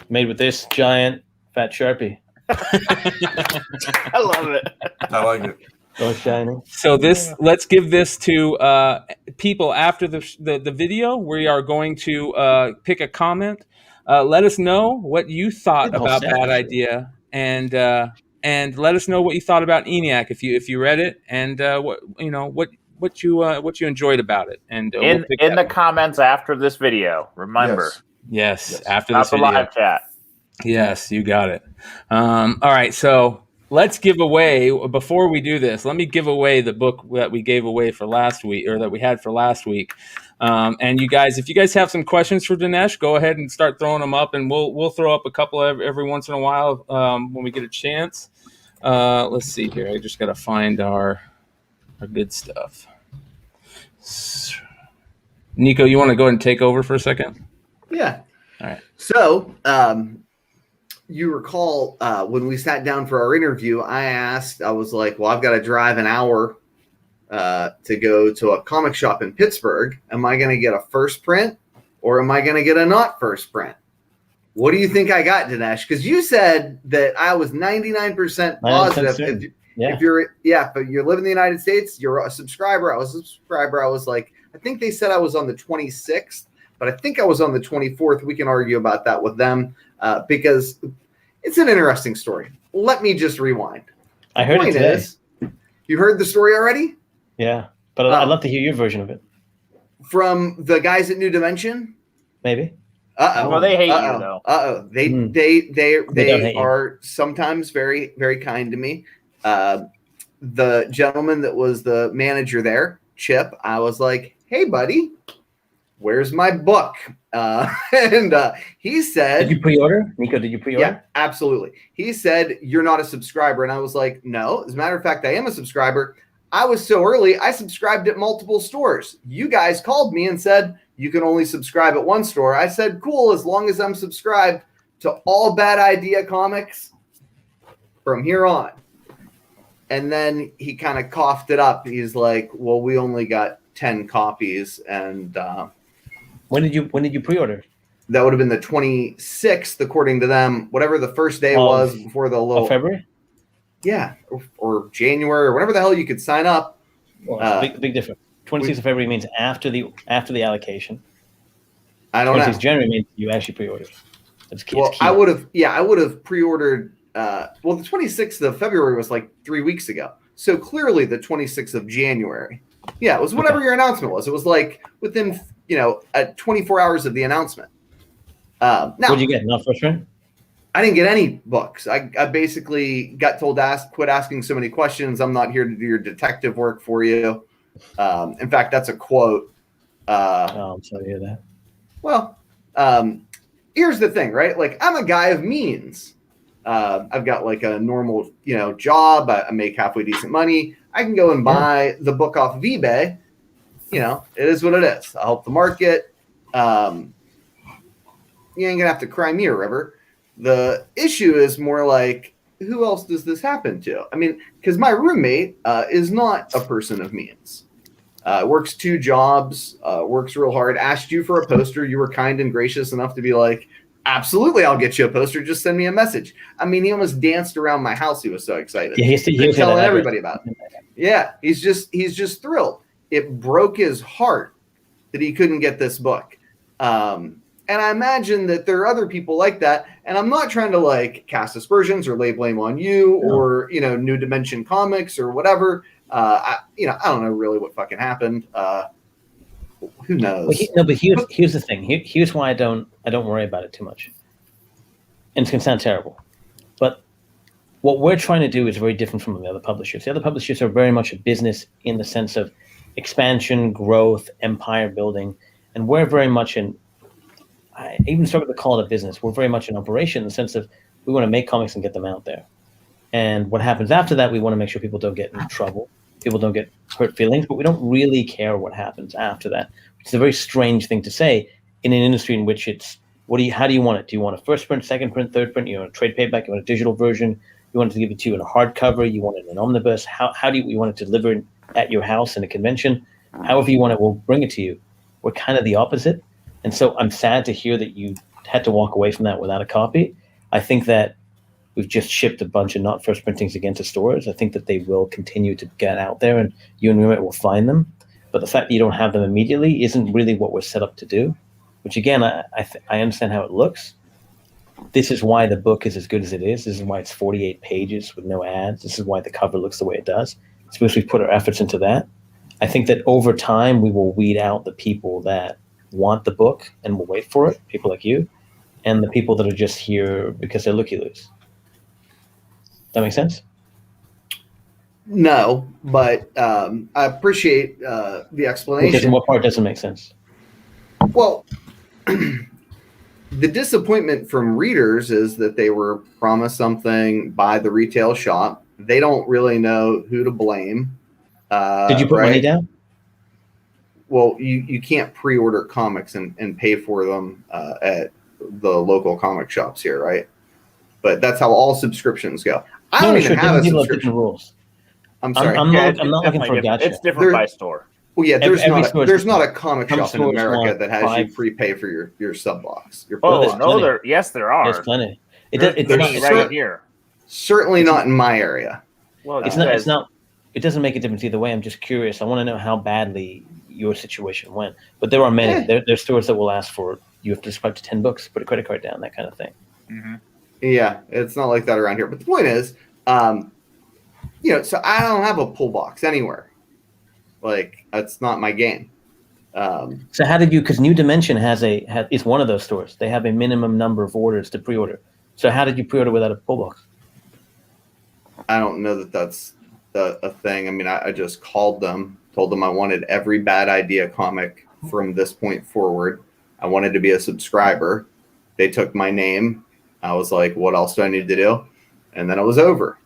Made with this giant fat Sharpie. I love it. I like it. Oh, shining. So let's give this to people after the video. We are going to pick a comment. Let us know what you thought about Bad Idea, and let us know what you thought about ENIAC if you read it, and what you enjoyed about it. And in the comments after this video, remember. Yes. After Not this the video. live chat. Yes, you got it. All right, so let's give away, before we do this, let me give away the book that we gave away for last week, or that we had for last week. And you guys, if you guys have some questions for Dinesh, go ahead and start throwing them up, and we'll throw up a couple every once in a while when we get a chance. Let's see here. I just got to find our good stuff. Nico, you want to go ahead and take over for a second? Yeah. All right. So, you recall when we sat down for our interview, I was like, well, I've got to drive an hour to go to a comic shop in Pittsburgh. Am I going to get a first print or am I going to get a not first print? What do you think I got, Dinesh? Because you said that I was 99% positive. If you live in the United States, you're a subscriber. I was a subscriber. I was like, I think they said I was on the 26th. But I think I was on the 24th. We can argue about that with them because it's an interesting story. Let me just rewind. I heard it today. You heard the story already? Yeah, but I'd love to hear your version of it. From the guys at New Dimension? Maybe. Well, they hate you, though. They are sometimes very, very kind to me. The gentleman that was the manager there, Chip, I was like, hey, buddy. Where's my book? And he said, did you pre-order? Nico, did you pre-order? Yeah, absolutely. He said, you're not a subscriber. And I was like, no, as a matter of fact, I am a subscriber. I was so early, I subscribed at multiple stores. You guys called me and said, you can only subscribe at one store. I said, cool, as long as I'm subscribed to all Bad Idea comics from here on. And then he kind of coughed it up. He's like, well, we only got 10 copies. And when did you pre-order? That would have been the 26th, according to them. Whatever the first day was before the little February. Yeah, or January, or whatever the hell you could sign up. Well, big difference. 26th of February means after the allocation. I don't know. 26th of January means you actually pre-ordered. That's key. Well, I would have pre-ordered. The 26th of February was like 3 weeks ago. So clearly the 26th of January. Yeah, it was whatever your announcement was. It was like within 24 hours of the announcement. Now, what did you get? Not first print? I didn't get any books. I basically got told to quit asking so many questions. I'm not here to do your detective work for you. In fact, that's a quote. I'm sorry to hear that. Well, here's the thing, right? Like, I'm a guy of means. I've got like a normal, job. I make halfway decent money. I can go and buy the book off of eBay. It is what it is. I'll help the market. You ain't gonna have to cry me a river. The issue is more like, who else does this happen to? I mean, because my roommate is not a person of means. Works 2 jobs, works real hard. Asked you for a poster. You were kind and gracious enough to be like, absolutely, I'll get you a poster. Just send me a message. I mean, he almost danced around my house. He was so excited. Yeah, he's telling everybody about it. Yeah, he's just thrilled. It broke his heart that he couldn't get this book. And I imagine that there are other people like that. And I'm not trying to like cast aspersions or lay blame on you or, New Dimension Comics or whatever. I don't know really what fucking happened. Who knows? But here's the thing. Here's why I don't worry about it too much. And it's going to sound terrible. But what we're trying to do is very different from the other publishers. The other publishers are very much a business in the sense of expansion, growth, empire building. And we're very much I even started to call it a business. We're very much an operation in the sense of we want to make comics and get them out there. And what happens after that, we want to make sure people don't get in trouble. People don't get hurt feelings, but we don't really care what happens after that. It's a very strange thing to say in an industry in which it's, how do you want it? Do you want a first print, second print, third print? You want a trade paperback? You want a digital version? You want it to give it to you in a hardcover? You want it in an omnibus? How do you want it delivered at your house in a convention? However you want it, we'll bring it to you. We're kind of the opposite. And so I'm sad to hear that you had to walk away from that without a copy. I think that We've just shipped a bunch of not first printings again to stores. I think that they will continue to get out there, and you and Roommate will find them. But the fact that you don't have them immediately isn't really what we're set up to do. Which again, I understand how it looks. This is why the book is as good as it is. This is why it's 48 pages with no ads. This is why the cover looks the way it does. It's because we've put our efforts into that. I think that over time we will weed out the people that want the book and will wait for it, people like you, and the people that are just here because they're looky-loos. That make sense? No, but I appreciate the explanation. What part doesn't make sense? Well, the disappointment from readers is that they were promised something by the retail shop. They don't really know who to blame. Did you put money down? Well, you can't pre-order comics and pay for them at the local comic shops here, right? But that's how all subscriptions go. I don't even have a subscription. Rules. I'm sorry. I'm not looking for a gotcha. It's different by store. Well, yeah, there's not a comic shop in America that has you prepay for your sub box. There are. There's plenty. It's not right here. Certainly not in my area. Well, it's not. It doesn't make a difference either way. I'm just curious. I want to know how badly your situation went. But there are many. There's stores that will ask for you have to subscribe to 10 books, put a credit card down, that kind of thing. Mm-hmm. Yeah, it's not like that around here. But the point is, so I don't have a pull box anywhere. Like, that's not my game. So how did you? Because New Dimension is one of those stores. They have a minimum number of orders to pre-order. So how did you pre-order without a pull box? I don't know that that's a thing. I mean, I just called them, told them I wanted every Bad Idea comic from this point forward. I wanted to be a subscriber. They took my name. I was like, what else do I need to do? And then it was over.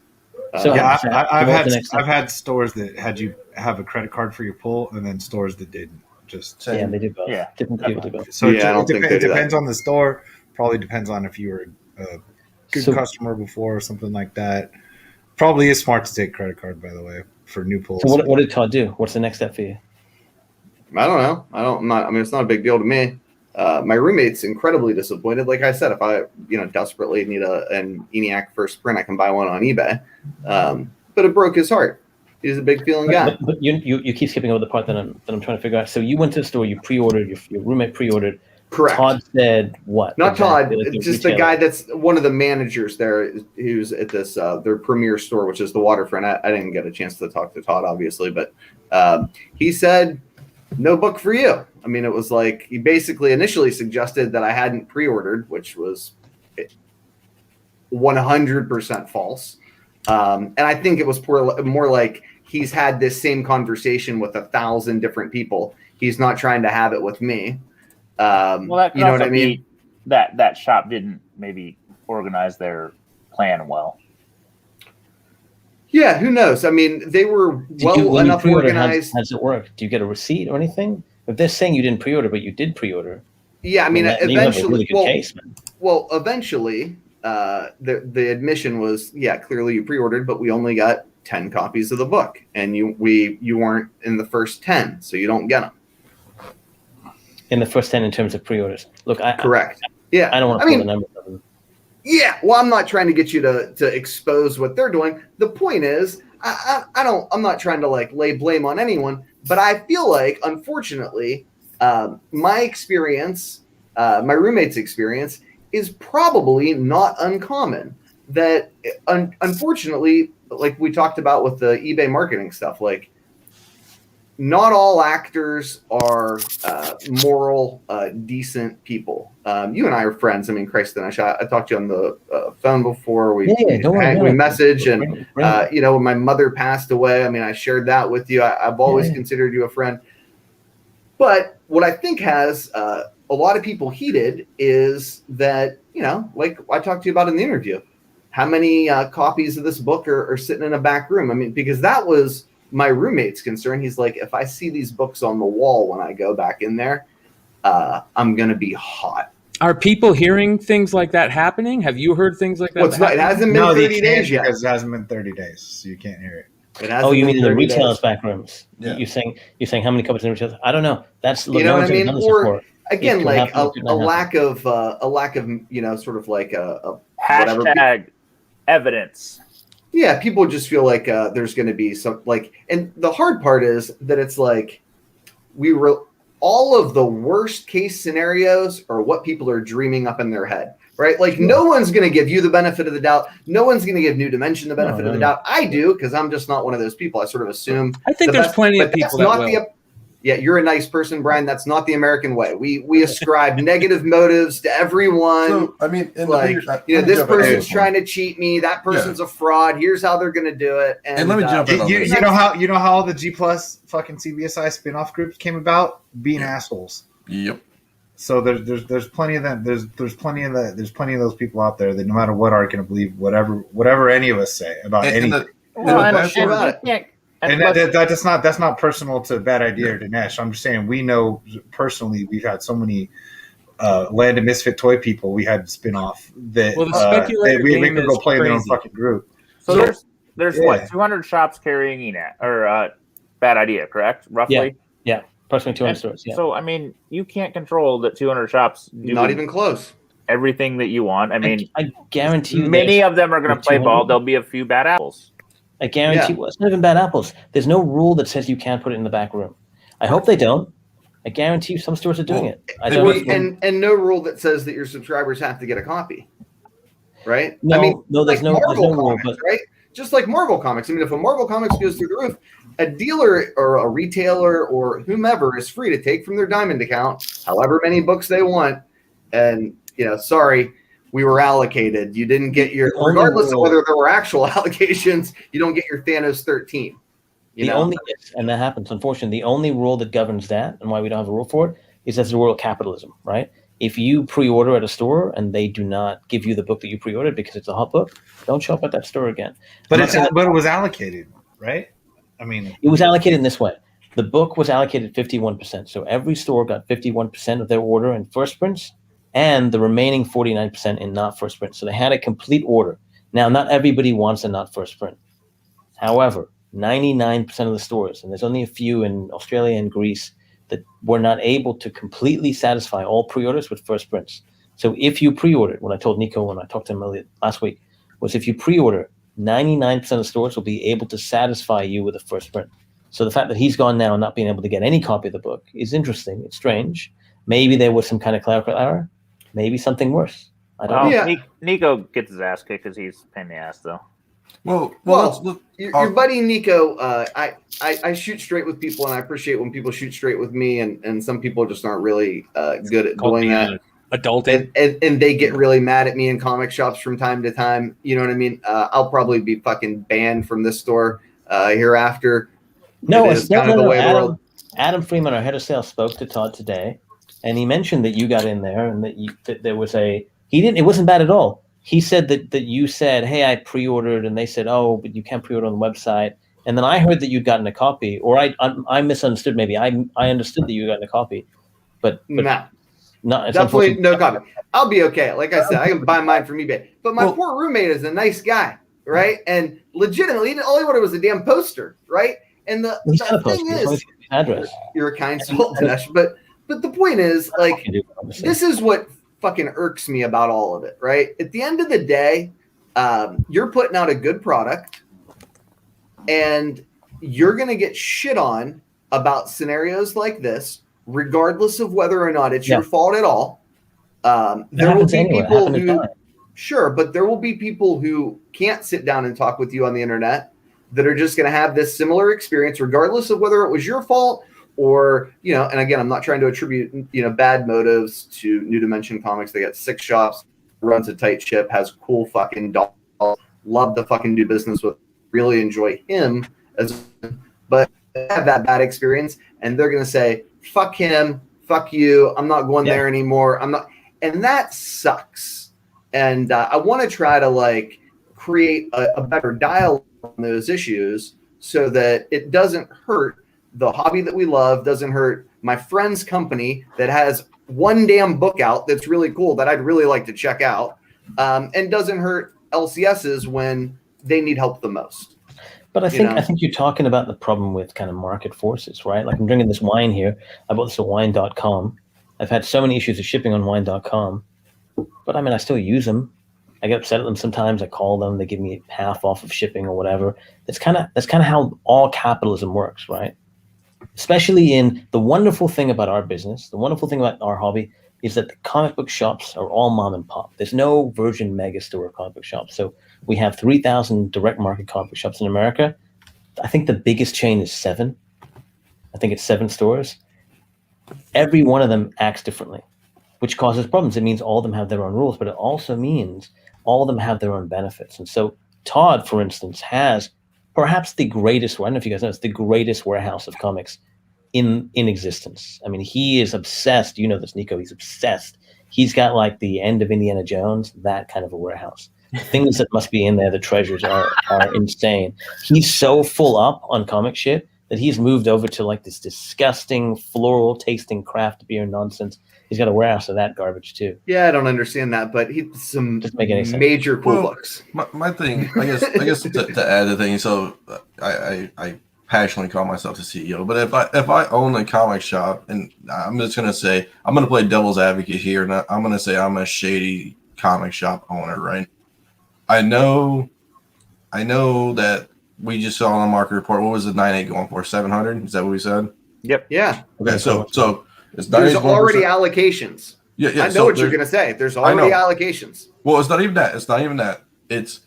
I've had stores that had you have a credit card for your pull, and then stores that didn't. Yeah, they do both. Yeah, different people do both. So it depends on the store. Probably depends on if you were a good customer before or something like that. Probably is smart to take credit card, by the way, for new pulls. So what did Todd do? What's the next step for you? I don't know. I mean, it's not a big deal to me. My roommate's incredibly disappointed. Like I said, if I, desperately need an ENIAC first print, I can buy one on eBay. But it broke his heart. He's a big feeling guy. But you keep skipping over the part that I'm trying to figure out. So you went to the store, you pre-ordered, your roommate pre-ordered. Correct. Todd said what? Not Todd. It's just the guy that's one of the managers there who's at this their premier store, which is the Waterfront. I didn't get a chance to talk to Todd, obviously, but he said, no book for you. I mean, it was like he basically initially suggested that I hadn't pre-ordered, which was 100% false. And I think it was more like he's had this same conversation with 1,000 different people. He's not trying to have it with me. That you know what I mean? That shop didn't maybe organize their plan well. Yeah, who knows? I mean, they were enough organized. How does it work? Do you get a receipt or anything? If they're saying you didn't pre-order, but you did pre-order. Yeah, I mean, eventually. You have a really good case, man. Well, eventually, the admission was, clearly you pre-ordered, but we only got 10 copies of the book, and you weren't in the first 10, so you don't get them. In the first 10 in terms of pre-orders. Look, correct. I don't want to pull the numbers of them. Yeah, well, I'm not trying to get you to expose what they're doing. The point is, I'm not trying to lay blame on anyone, but I feel like, unfortunately, my experience, my roommate's experience, is probably not uncommon. That unfortunately, like we talked about with the eBay marketing stuff, like not all actors are moral, decent people. You and I are friends. I mean, Christ, Dinesh, I talked to you on the phone before. We message, and when my mother passed away, I mean, I shared that with you. I've always considered you a friend. But what I think has a lot of people heated is that, like I talked to you about in the interview, how many copies of this book are sitting in a back room? I mean, because that was my roommate's concern. He's like, if I see these books on the wall when I go back in there, I'm going to be hot. Are people hearing things like that happening? Have you heard things like that? It hasn't been 30 days yet. Because it hasn't been 30 days, so you can't hear it. Oh, you mean the retailers' back rooms? Yeah. You're saying how many copies in the retailers? I don't know. That's what I mean. Or again, like a lack of sort of like a hashtag evidence. Yeah, people just feel like there's going to be some like, and the hard part is that it's like all of the worst case scenarios are what people are dreaming up in their head, right? Like no one's going to give you the benefit of the doubt. No one's going to give New Dimension the benefit of the doubt. I do, because I'm just not one of those people. I sort of assume. I think there's plenty of people that will. Yeah, you're a nice person, Brian. That's not the American way. We ascribe negative motives to everyone. So, I mean, this person's trying to cheat me. That person's a fraud. Here's how they're going to do it. And let me jump in. You know how all the G Plus fucking CBSI spinoff groups came about? Being assholes. Yep. So there's plenty of them. There's plenty of those people out there that no matter what are going to believe whatever any of us say about anything. And that's not personal to Bad Idea or Dinesh. I'm just saying we know personally we've had so many Land of Misfit Toy people we had to spin off that we could go play in their own fucking group. So there's what 200 shops carrying ENAT or Bad Idea, correct? Roughly. Yeah. Approximately 200 stores. Yeah. So I mean, you can't control that 200 shops. Not even close. Everything that you want. I mean, I guarantee you, many of them are going to play ball. There'll be a few bad apples. I guarantee it's not even bad apples. There's no rule that says you can't put it in the back room. I hope they don't. I guarantee you some stores are doing it. And no rule that says that your subscribers have to get a copy. Right? No, I mean, there's no rule. Comics, right? Just like Marvel Comics. I mean, if a Marvel Comics goes through the roof, a dealer or a retailer or whomever is free to take from their Diamond account however many books they want. And, sorry, we were allocated. You didn't get your, regardless of whether there were actual allocations, you don't get your Thanos 13. And that happens, unfortunately. The only rule that governs that and why we don't have a rule for it is that's the rule of capitalism, right? If you pre-order at a store and they do not give you the book that you pre-ordered because it's a hot book, don't show up at that store again. But it was allocated, right? I mean, it was allocated in this way. The book was allocated 51%. So every store got 51% of their order in first prints and the remaining 49% in not first print. So they had a complete order. Now, not everybody wants a not first print. However, 99% of the stores, and there's only a few in Australia and Greece, that were not able to completely satisfy all pre-orders with first prints. So if you pre-ordered, what I told Nico when I talked to him last week, was if you pre-order, 99% of stores will be able to satisfy you with a first print. So the fact that he's gone now and not being able to get any copy of the book is interesting. It's strange. Maybe there was some kind of clerical error. Maybe something worse. I don't know. Yeah. Nico gets his ass kicked because he's a pain in the ass, though. Well, your buddy Nico, I shoot straight with people, and I appreciate when people shoot straight with me, and some people just aren't really good at doing that. Adulting. And they get really mad at me in comic shops from time to time. You know what I mean? I'll probably be fucking banned from this store hereafter. No, it's kind of the way of the world. Adam Freeman, our head of sales, spoke to Todd today, and he mentioned that you got in there and that there was it wasn't bad at all. He said that you said, hey, I pre-ordered, and they said, oh, but you can't pre-order on the website. And then I heard that you'd gotten a copy, or I misunderstood maybe. I understood that you got a copy, but no, definitely no copy. I'll be okay. Like I said, I can buy mine from eBay. But my poor roommate is a nice guy, right? And legitimately, all he wanted was a damn poster, right? And the thing is, address. You're a kind soul, Dinesh. But the point is, like, this is what fucking irks me about all of it, right? At the end of the day, you're putting out a good product, and you're going to get shit on about scenarios like this, regardless of whether or not it's your fault at all. There will be people who, sure, but there will be people who can't sit down and talk with you on the internet that are just going to have this similar experience, regardless of whether it was your fault or, and again, I'm not trying to attribute, bad motives to New Dimension Comics. They got 6 shops, runs a tight ship, has cool fucking dolls, love to fucking do business with, really enjoy him, but have that bad experience, and they're going to say, fuck him, fuck you, I'm not going there anymore, and that sucks. And I want to try to, create a better dialogue on those issues so that it doesn't hurt the hobby that we love, doesn't hurt my friend's company that has one damn book out that's really cool that I'd really like to check out, and doesn't hurt LCSs when they need help the most. But I think you're talking about the problem with kind of market forces, right? Like I'm drinking this wine here. I bought this at wine.com. I've had so many issues with shipping on wine.com, but I mean, I still use them. I get upset at them sometimes. I call them. They give me half off of shipping or whatever. That's kind of how all capitalism works, right? Especially in the wonderful thing about our business, the wonderful thing about our hobby is that the comic book shops are all mom and pop. There's no Virgin Megastore comic book shops. So we have 3,000 direct market comic book shops in America. I think the biggest chain is 7. I think it's 7 stores. Every one of them acts differently, which causes problems. It means all of them have their own rules, but it also means all of them have their own benefits. And so Todd, for instance, has perhaps the greatest, I don't know if you guys know, it's the greatest warehouse of comics in existence. I mean, he is obsessed. You know this, Nico. He's obsessed. He's got like the end of Indiana Jones, that kind of a warehouse. The things that must be in there, the treasures are insane. He's so full up on comic shit that he's moved over to like this disgusting floral tasting craft beer nonsense. He's got a warehouse of that garbage too. Yeah, I don't understand that, but he's some major cool books. My thing, I guess to add the thing, so I passionately call myself the CEO, but if I own a comic shop, and I'm just gonna say, I'm gonna play devil's advocate here, and I'm gonna say I'm a shady comic shop owner, right? I know that we just saw on the market report. What was the 9.8 going for? 700? Is that what we said? Yep. Yeah. Okay, so there's already allocations. Yeah. I know what you're gonna say. There's already allocations. Well, it's not even that. It's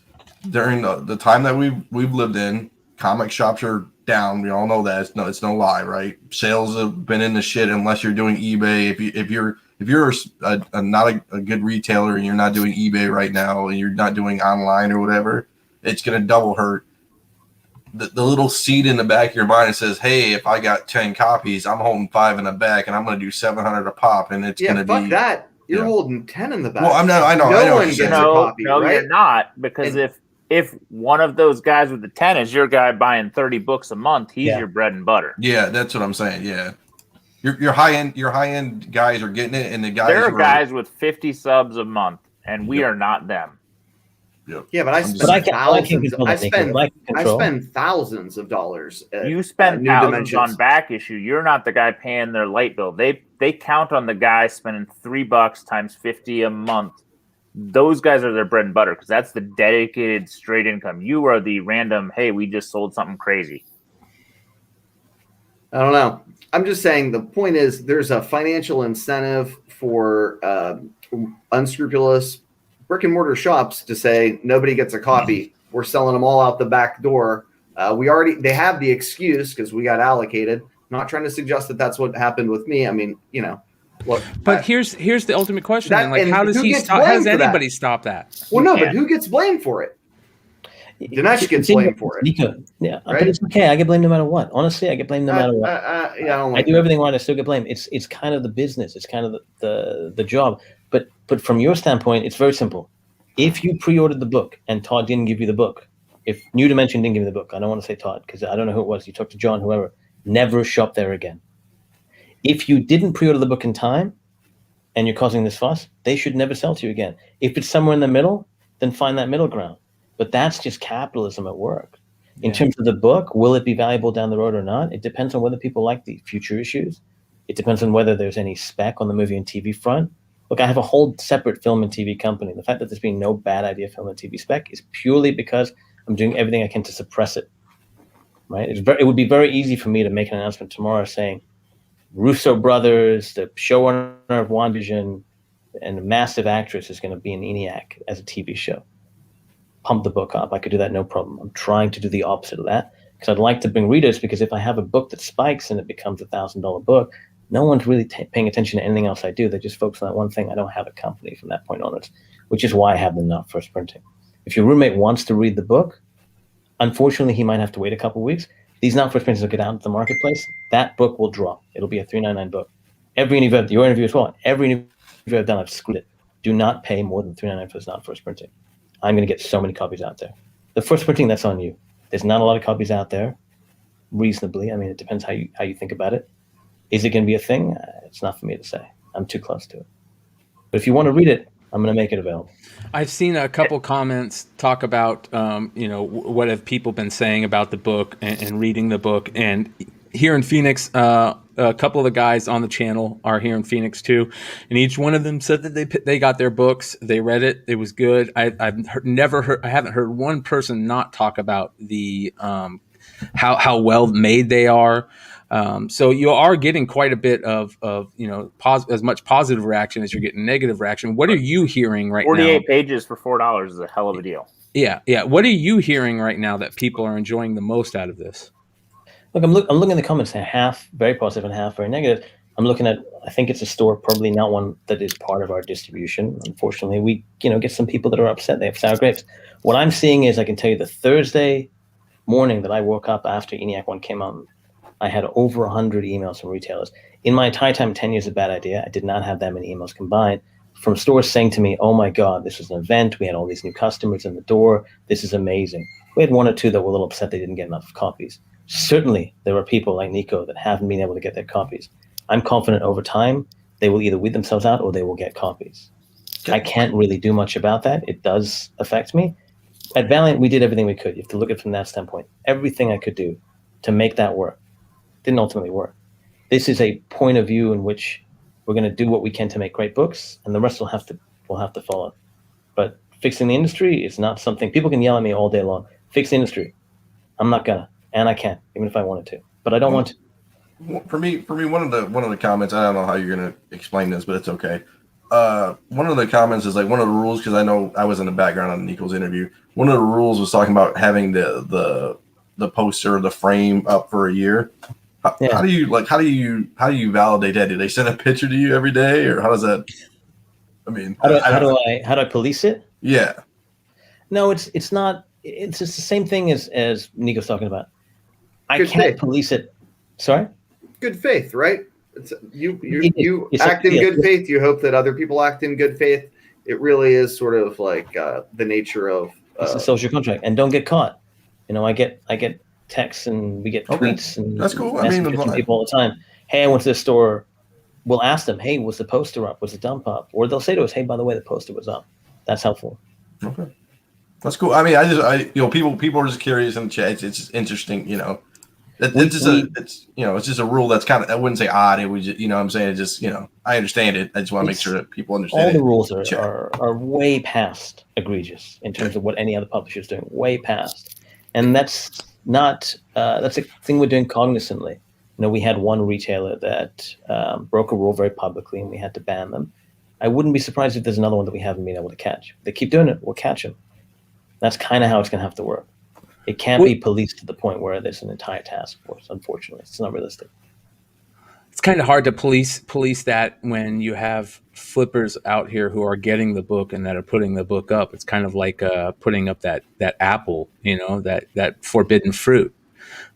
during the time that we've lived in. Comic shops are down. We all know that. It's no lie, right? Sales have been in the shit unless you're doing eBay. If you're not a good retailer and you're not doing eBay right now and you're not doing online or whatever, it's gonna double hurt. The little seed in the back of your mind that says, "Hey, if I got 10 copies, I'm holding 5 in the back, and I'm going to do 700 a pop, and it's going to be." Fuck that. You're holding 10 in the back. Well, I know. No one gets a copy, right? You're not, because if one of those guys with the 10 is your guy buying 30 books a month, he's your bread and butter. Yeah, that's what I'm saying. Yeah, your high end guys are getting it, and the guys there are guys with 50 subs a month, and we are not them. Yep. Yeah, but I spend thousands of dollars. You spend thousands on back issue. You're not the guy paying their light bill. They count on the guy spending $3 times 50 a month. Those guys are their bread and butter because that's the dedicated straight income. You are the random. Hey, we just sold something crazy. I don't know. I'm just saying the point is there's a financial incentive for unscrupulous brick and mortar shops to say nobody gets a copy. We're selling them all out the back door. They have the excuse because we got allocated. I'm not trying to suggest that that's what happened with me. I mean, look. But here's the ultimate question. How does anybody stop that? Well, no, but who gets blamed for it? Dinesh gets blamed for it. Nico, yeah, right? But it's okay. I get blamed no matter what. Honestly, I get blamed no matter what. I do everything right. I still get blamed. It's kind of the business. It's kind of the job. But from your standpoint, it's very simple. If you pre-ordered the book and Todd didn't give you the book, if New Dimension didn't give you the book, I don't want to say Todd because I don't know who it was. You talked to John, whoever. Never shop there again. If you didn't pre-order the book in time and you're causing this fuss, they should never sell to you again. If it's somewhere in the middle, then find that middle ground. But that's just capitalism at work. In terms of the book, will it be valuable down the road or not? It depends on whether people like the future issues. It depends on whether there's any spec on the movie and TV front. Look, I have a whole separate film and TV company. The fact that there's been no bad idea film and TV spec is purely because I'm doing everything I can to suppress it. Right? It would be very easy for me to make an announcement tomorrow saying Russo brothers, the showrunner of WandaVision, and a massive actress is going to be in ENIAC as a TV show. Pump the book up. I could do that no problem. I'm trying to do the opposite of that because I'd like to bring readers, because if I have a book that spikes and it becomes $1,000 book, no one's really paying attention to anything else I do. They just focus on that one thing. I don't have a company from that point onwards, which is why I have the not first printing. If your roommate wants to read the book, unfortunately, he might have to wait a couple of weeks. These not first printings will get out into the marketplace. That book will drop. It'll be a $3.99 book. Every interview, your interview as well, every interview I've done, I've screwed it. Do not pay more than $3.99 for this not first printing. I'm going to get so many copies out there. The first printing, that's on you. There's not a lot of copies out there, reasonably. I mean, it depends how you think about it. Is it going to be a thing? It's not for me to say. I'm too close to it. But if you want to read it, I'm going to make it available. I've seen a couple comments talk about, what have people been saying about the book and reading the book. And here in Phoenix, a couple of the guys on the channel are here in Phoenix too, and each one of them said that they got their books, they read it, it was good. I haven't heard one person not talk about the how well made they are. So you are getting quite a bit of as much positive reaction as you're getting negative reaction. What are you hearing right 48 now? 48 pages for $4 is a hell of a deal. Yeah. What are you hearing right now that people are enjoying the most out of this? Look, I'm looking at the comments, and half very positive and half very negative. I'm looking at, I think it's a store, probably not one that is part of our distribution. Unfortunately, we get some people that are upset. They have sour grapes. What I'm seeing is, I can tell you, the Thursday morning that I woke up after ENIAC 1 came out, I had over 100 emails from retailers. In my entire time, 10 years, a bad idea. I did not have that many emails combined from stores saying to me, oh my God, this was an event. We had all these new customers in the door. This is amazing. We had one or two that were a little upset they didn't get enough copies. Certainly, there are people like Nico that haven't been able to get their copies. I'm confident over time, they will either weed themselves out or they will get copies. I can't really do much about that. It does affect me. At Valiant, we did everything we could. You have to look at it from that standpoint. Everything I could do to make that work didn't ultimately work. This is a point of view in which we're going to do what we can to make great books, and the rest will have to follow. But fixing the industry is not something people can yell at me all day long. Fix the industry. I'm not gonna, and I can't, even if I wanted to. But I don't want to. For me, one of the comments. I don't know how you're going to explain this, but it's okay. One of the comments is like one of the rules, because I know I was in the background on Nico's interview. One of the rules was talking about having the poster, the frame up for a year. How do you validate that? Do they send a picture to you every day, or how does that? I mean, how do I police it? Yeah. No, it's not. It's just the same thing as Nico's talking about. I can't police it. Sorry. Good faith, right? You act in good faith. You hope that other people act in good faith. It really is sort of like the nature of it's a social contract, and don't get caught. I get texts and we get tweets and that's cool. Messages from people all the time. Hey, I went to the store. We'll ask them, hey, was the poster up? Was the dump up? Or they'll say to us, hey, by the way, the poster was up. That's helpful. Okay, that's cool. I mean, people are just curious in the chat. It's just interesting, It's just a rule that's kind of, I wouldn't say odd. It was just, I'm saying it just, I understand it. I just want to make sure that people understand. All the rules are way past egregious in terms of what any other publisher is doing. Way past, and that's not that's a thing we're doing cognizantly. We had one retailer that broke a rule very publicly, and we had to ban them. I wouldn't be surprised if there's another one that we haven't been able to catch. If they keep doing it, we'll catch them. That's kind of how it's going to have to work. It can't be policed to the point where there's an entire task force. Unfortunately, it's not realistic. It's kind of hard to police that when you have flippers out here who are getting the book and that are putting the book up. It's kind of like putting up that apple, that forbidden fruit.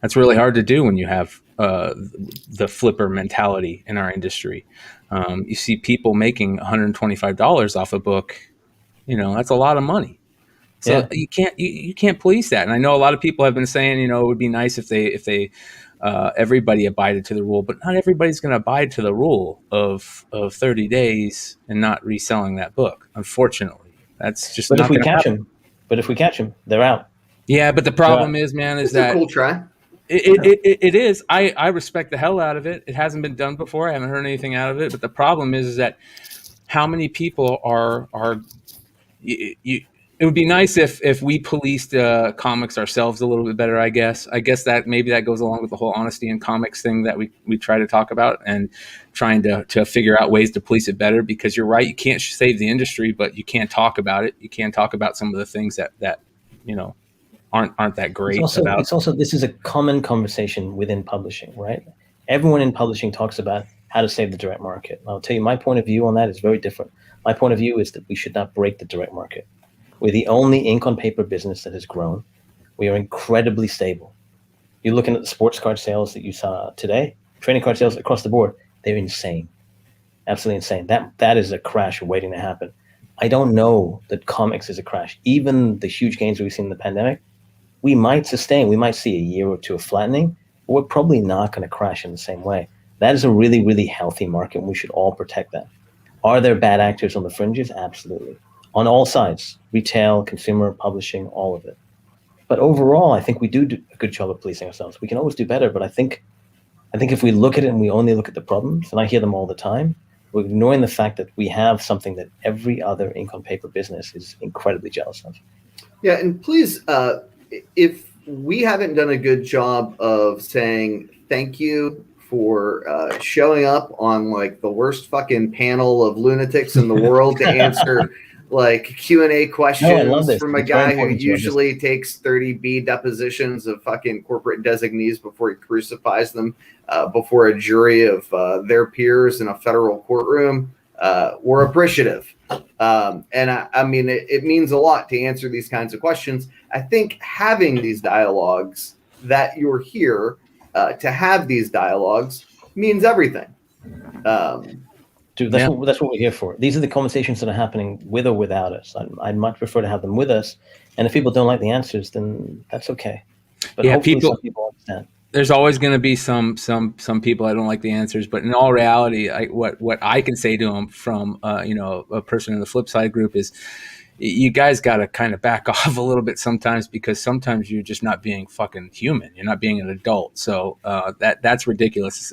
That's really hard to do when you have the flipper mentality in our industry. You see people making $125 off a book. That's a lot of money. So you can't police that. And I know a lot of people have been saying, it would be nice if they everybody abided to the rule, but not everybody's going to abide to the rule of 30 days and not reselling that book. Unfortunately, that's just. But if we catch them, they're out. Yeah, but the problem is, man, is that a cool try. It is. I respect the hell out of it. It hasn't been done before. I haven't heard anything out of it. But the problem is that how many people are it would be nice if we policed comics ourselves a little bit better, I guess that maybe that goes along with the whole honesty in comics thing that we try to talk about, and trying to figure out ways to police it better, because you're right, you can't save the industry, but you can't talk about it. You can't talk about some of the things that aren't that great. It's also this is a common conversation within publishing, right? Everyone in publishing talks about how to save the direct market. I'll tell you, my point of view on that is very different. My point of view is that we should not break the direct market. We're the only ink on paper business that has grown. We are incredibly stable. You're looking at the sports card sales that you saw today, trading card sales across the board. They're insane, absolutely insane. That is a crash waiting to happen. I don't know that comics is a crash. Even the huge gains we've seen in the pandemic, we might sustain. We might see a year or two of flattening, but we're probably not going to crash in the same way. That is a really, really healthy market, and we should all protect that. Are there bad actors on the fringes? Absolutely. On all sides, retail, consumer, publishing, all of it. But overall, I think we do a good job of policing ourselves. We can always do better, but I think I think if we look at it and we only look at the problems, and I hear them all the time, we're ignoring the fact that we have something that every other ink on paper business is incredibly jealous of. Yeah, and please, if we haven't done a good job of saying thank you for showing up on like the worst fucking panel of lunatics in the world to answer like Q&A questions from a guy who usually takes 30B depositions of fucking corporate designees before he crucifies them before a jury of their peers in a federal courtroom. We're appreciative. And I mean, it means a lot to answer these kinds of questions. I think having these dialogues that you're here to have these dialogues means everything. Dude, that's what we're here for. These are the conversations that are happening with or without us. I'd much prefer to have them with us. And if people don't like the answers, then that's okay. But hopefully some people understand. There's always going to be some people I don't like the answers, but in all reality, what I can say to them from a person in the Flipside group is, you guys got to kind of back off a little bit sometimes, because sometimes you're just not being fucking human. You're not being an adult. So that's ridiculous.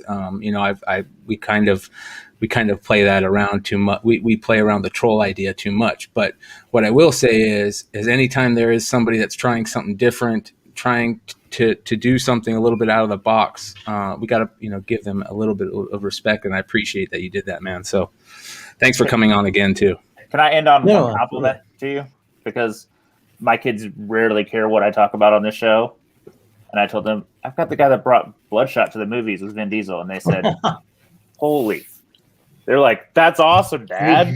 We kind of play that around too much. We play around the troll idea too much. But what I will say is anytime there is somebody that's trying something different, trying to do something a little bit out of the box, we got to give them a little bit of respect, and I appreciate that you did that, man. So thanks for coming on again too. Can I end on one compliment to you? Because my kids rarely care what I talk about on this show, and I told them I've got the guy that brought Bloodshot to the movies with Vin Diesel, and they said, "Holy!" They're like, "That's awesome, Dad."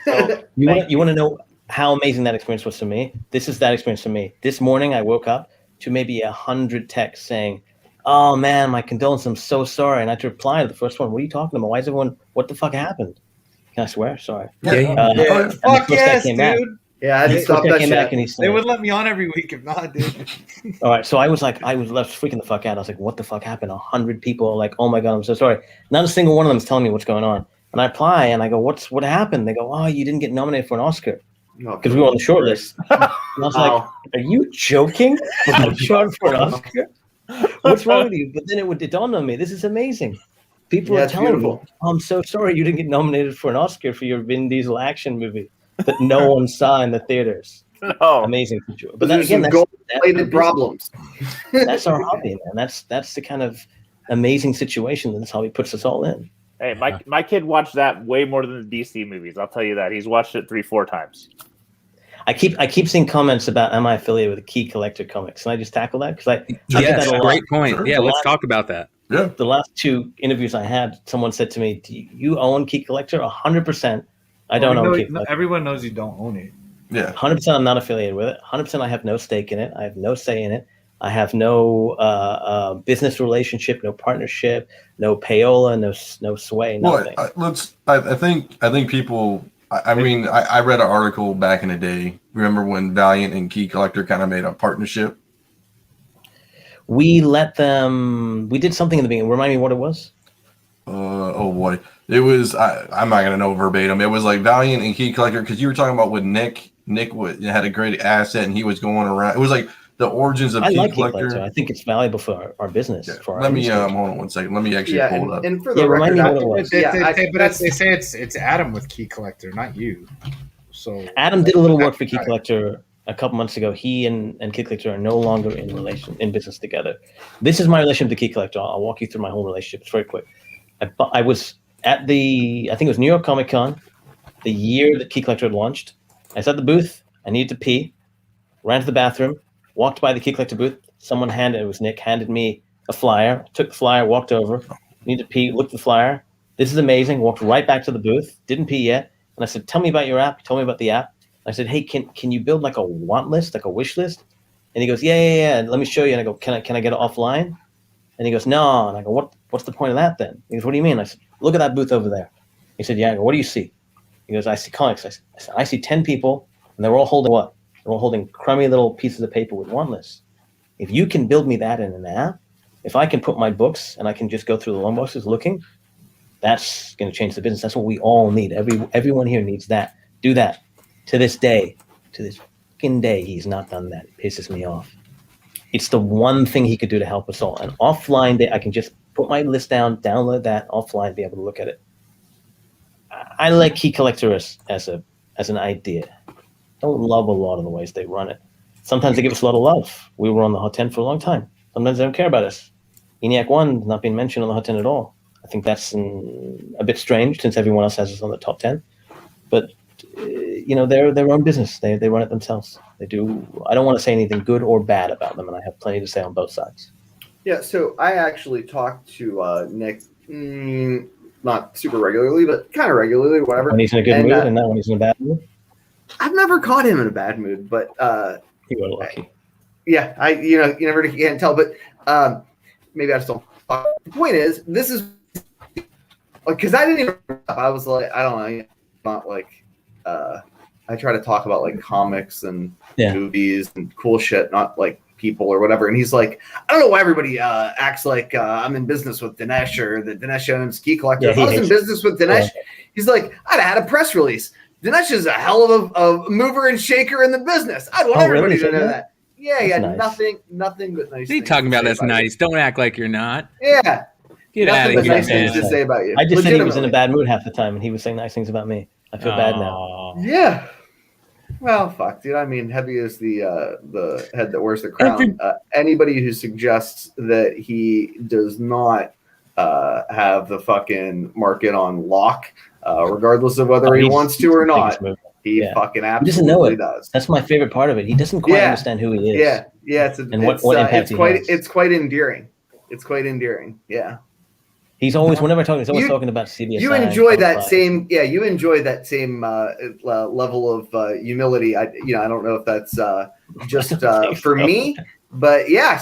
So, you want to know how amazing that experience was for me? This is that experience for me. This morning I woke up to maybe 100 texts saying, "Oh man, my condolences, I'm so sorry." And I had to reply to the first one, "What are you talking about? Why is everyone, what the fuck happened?" Can I swear? Sorry. Fuck yes, dude. Yeah, I just stopped that shit. They would let me on every week if not, dude. All right, so I was left freaking the fuck out. I was like, what the fuck happened? 100 people are like, "Oh my God, I'm so sorry." Not a single one of them is telling me what's going on. And I reply and I go, what happened? They go, "Oh, you didn't get nominated for an Oscar." Because we were on the short list. And I was like, "Are you joking? I'm short for an Oscar? What's wrong with you?" But then it dawned on me, this is amazing. People are telling me, "Oh, I'm so sorry you didn't get nominated for an Oscar for your Vin Diesel action movie that no one saw in the theaters." Amazing. But then again, that's problems. That's our hobby, man. That's the kind of amazing situation that this hobby puts us all in. Hey, my kid watched that way more than the DC movies. I'll tell you that. He's watched it 3-4 times. I keep seeing comments about, am I affiliated with Key Collector Comics? Can I just tackle that? Because that's a great point. Sure. Yeah, let's talk about that. Yeah. The last 2 interviews I had, someone said to me, "Do you own Key Collector?" 100%. I don't own Key Collector. Everyone knows you don't own it. Yeah. 100% I'm not affiliated with it. 100% I have no stake in it. I have no say in it. I have no business relationship, no partnership, no payola, no sway, nothing. Well, I think people. I mean, I read an article back in the day. Remember when Valiant and Key Collector kind of made a partnership? We let them. We did something in the beginning. Remind me what it was. Oh boy, it was. I'm not gonna know verbatim. It was like Valiant and Key Collector, because you were talking about with Nick. Nick had a great asset, and he was going around. It was like the origins of Key Collector. I think it's valuable for our business. Yeah. Let me hold on one second. Let me actually pull it up. And for the record, they say it's Adam with Key Collector, not you. So Adam did a little work for Key Collector a couple months ago. He and Key Collector are no longer in business together. This is my relationship to Key Collector. I'll walk you through my whole relationship. It's very quick. I was at I think it was New York Comic Con, the year that Key Collector had launched. I was at the booth. I needed to pee. Ran to the bathroom. Walked by the Key Collector booth. Someone handed me a flyer. Took the flyer. Walked over. Needed to pee. Looked at the flyer. This is amazing. Walked right back to the booth. Didn't pee yet. And I said, "Tell me about your app." He told me about the app. I said, "Hey, can you build like a want list, like a wish list?" And he goes, Yeah. Let me show you. And I go, Can I get it offline? And he goes, "No." And I go, What's the point of that then? He goes, "What do you mean?" I said, "Look at that booth over there." He said, "Yeah." I go, "What do you see?" He goes, "I see comics." I said, "I see 10 people, and they're all holding what? They're all holding crummy little pieces of paper with want lists. If you can build me that in an app, if I can put my books and I can just go through the loan boxes looking, that's going to change the business. That's what we all need. Everyone here needs that. Do that." To this fucking day, he's not done that. It pisses me off. It's the one thing he could do to help us all. An offline day, I can just put my list down, download that offline, be able to look at it. I like Key Collector as an idea. Don't love a lot of the ways they run it. Sometimes they give us a lot of love. We were on the Hot 10 for a long time. Sometimes they don't care about us. ENIAC 1 not being mentioned on the Hot 10 at all. I think that's a bit strange since everyone else has us on the top 10. But they're their own business. They run it themselves. They do. I don't want to say anything good or bad about them, and I have plenty to say on both sides. Yeah, so I actually talked to Nick, not super regularly, but kind of regularly, whatever. When he's in a good mood, and that when he's in a bad mood. I've never caught him in a bad mood, but you were lucky. Yeah, you never can't tell, but maybe I just don't. The point is, this is because I didn't even. I was like, I don't know, not like. I try to talk about like comics and movies and cool shit, not like people or whatever. And he's like, I don't know why everybody acts like I'm in business with Dinesh or that Dinesh owns Key Collector. If I was in business with Dinesh, he's like, I'd have had a press release. Dinesh is a hell of a mover and shaker in the business. I'd want everybody to know that. Yeah, he had nothing but nice. What are you talking about? That's nice. You. Don't act like you're not. Yeah. Get out of here. Nice things to say about you. I just said he was in a bad mood half the time, and he was saying nice things about me. I feel bad now. Yeah. Well, fuck, dude. I mean, heavy is the head that wears the crown. Anybody who suggests that he does not have the fucking market on lock, regardless of whether he wants to or not, he fucking absolutely does. That's my favorite part of it. He doesn't quite understand who he is. Yeah. It's quite endearing. It's quite endearing. Yeah. He's always, whenever I talk, he's always talking about CBS. You enjoy that same, you enjoy that same level of humility. I don't know if that's just for me, but yeah,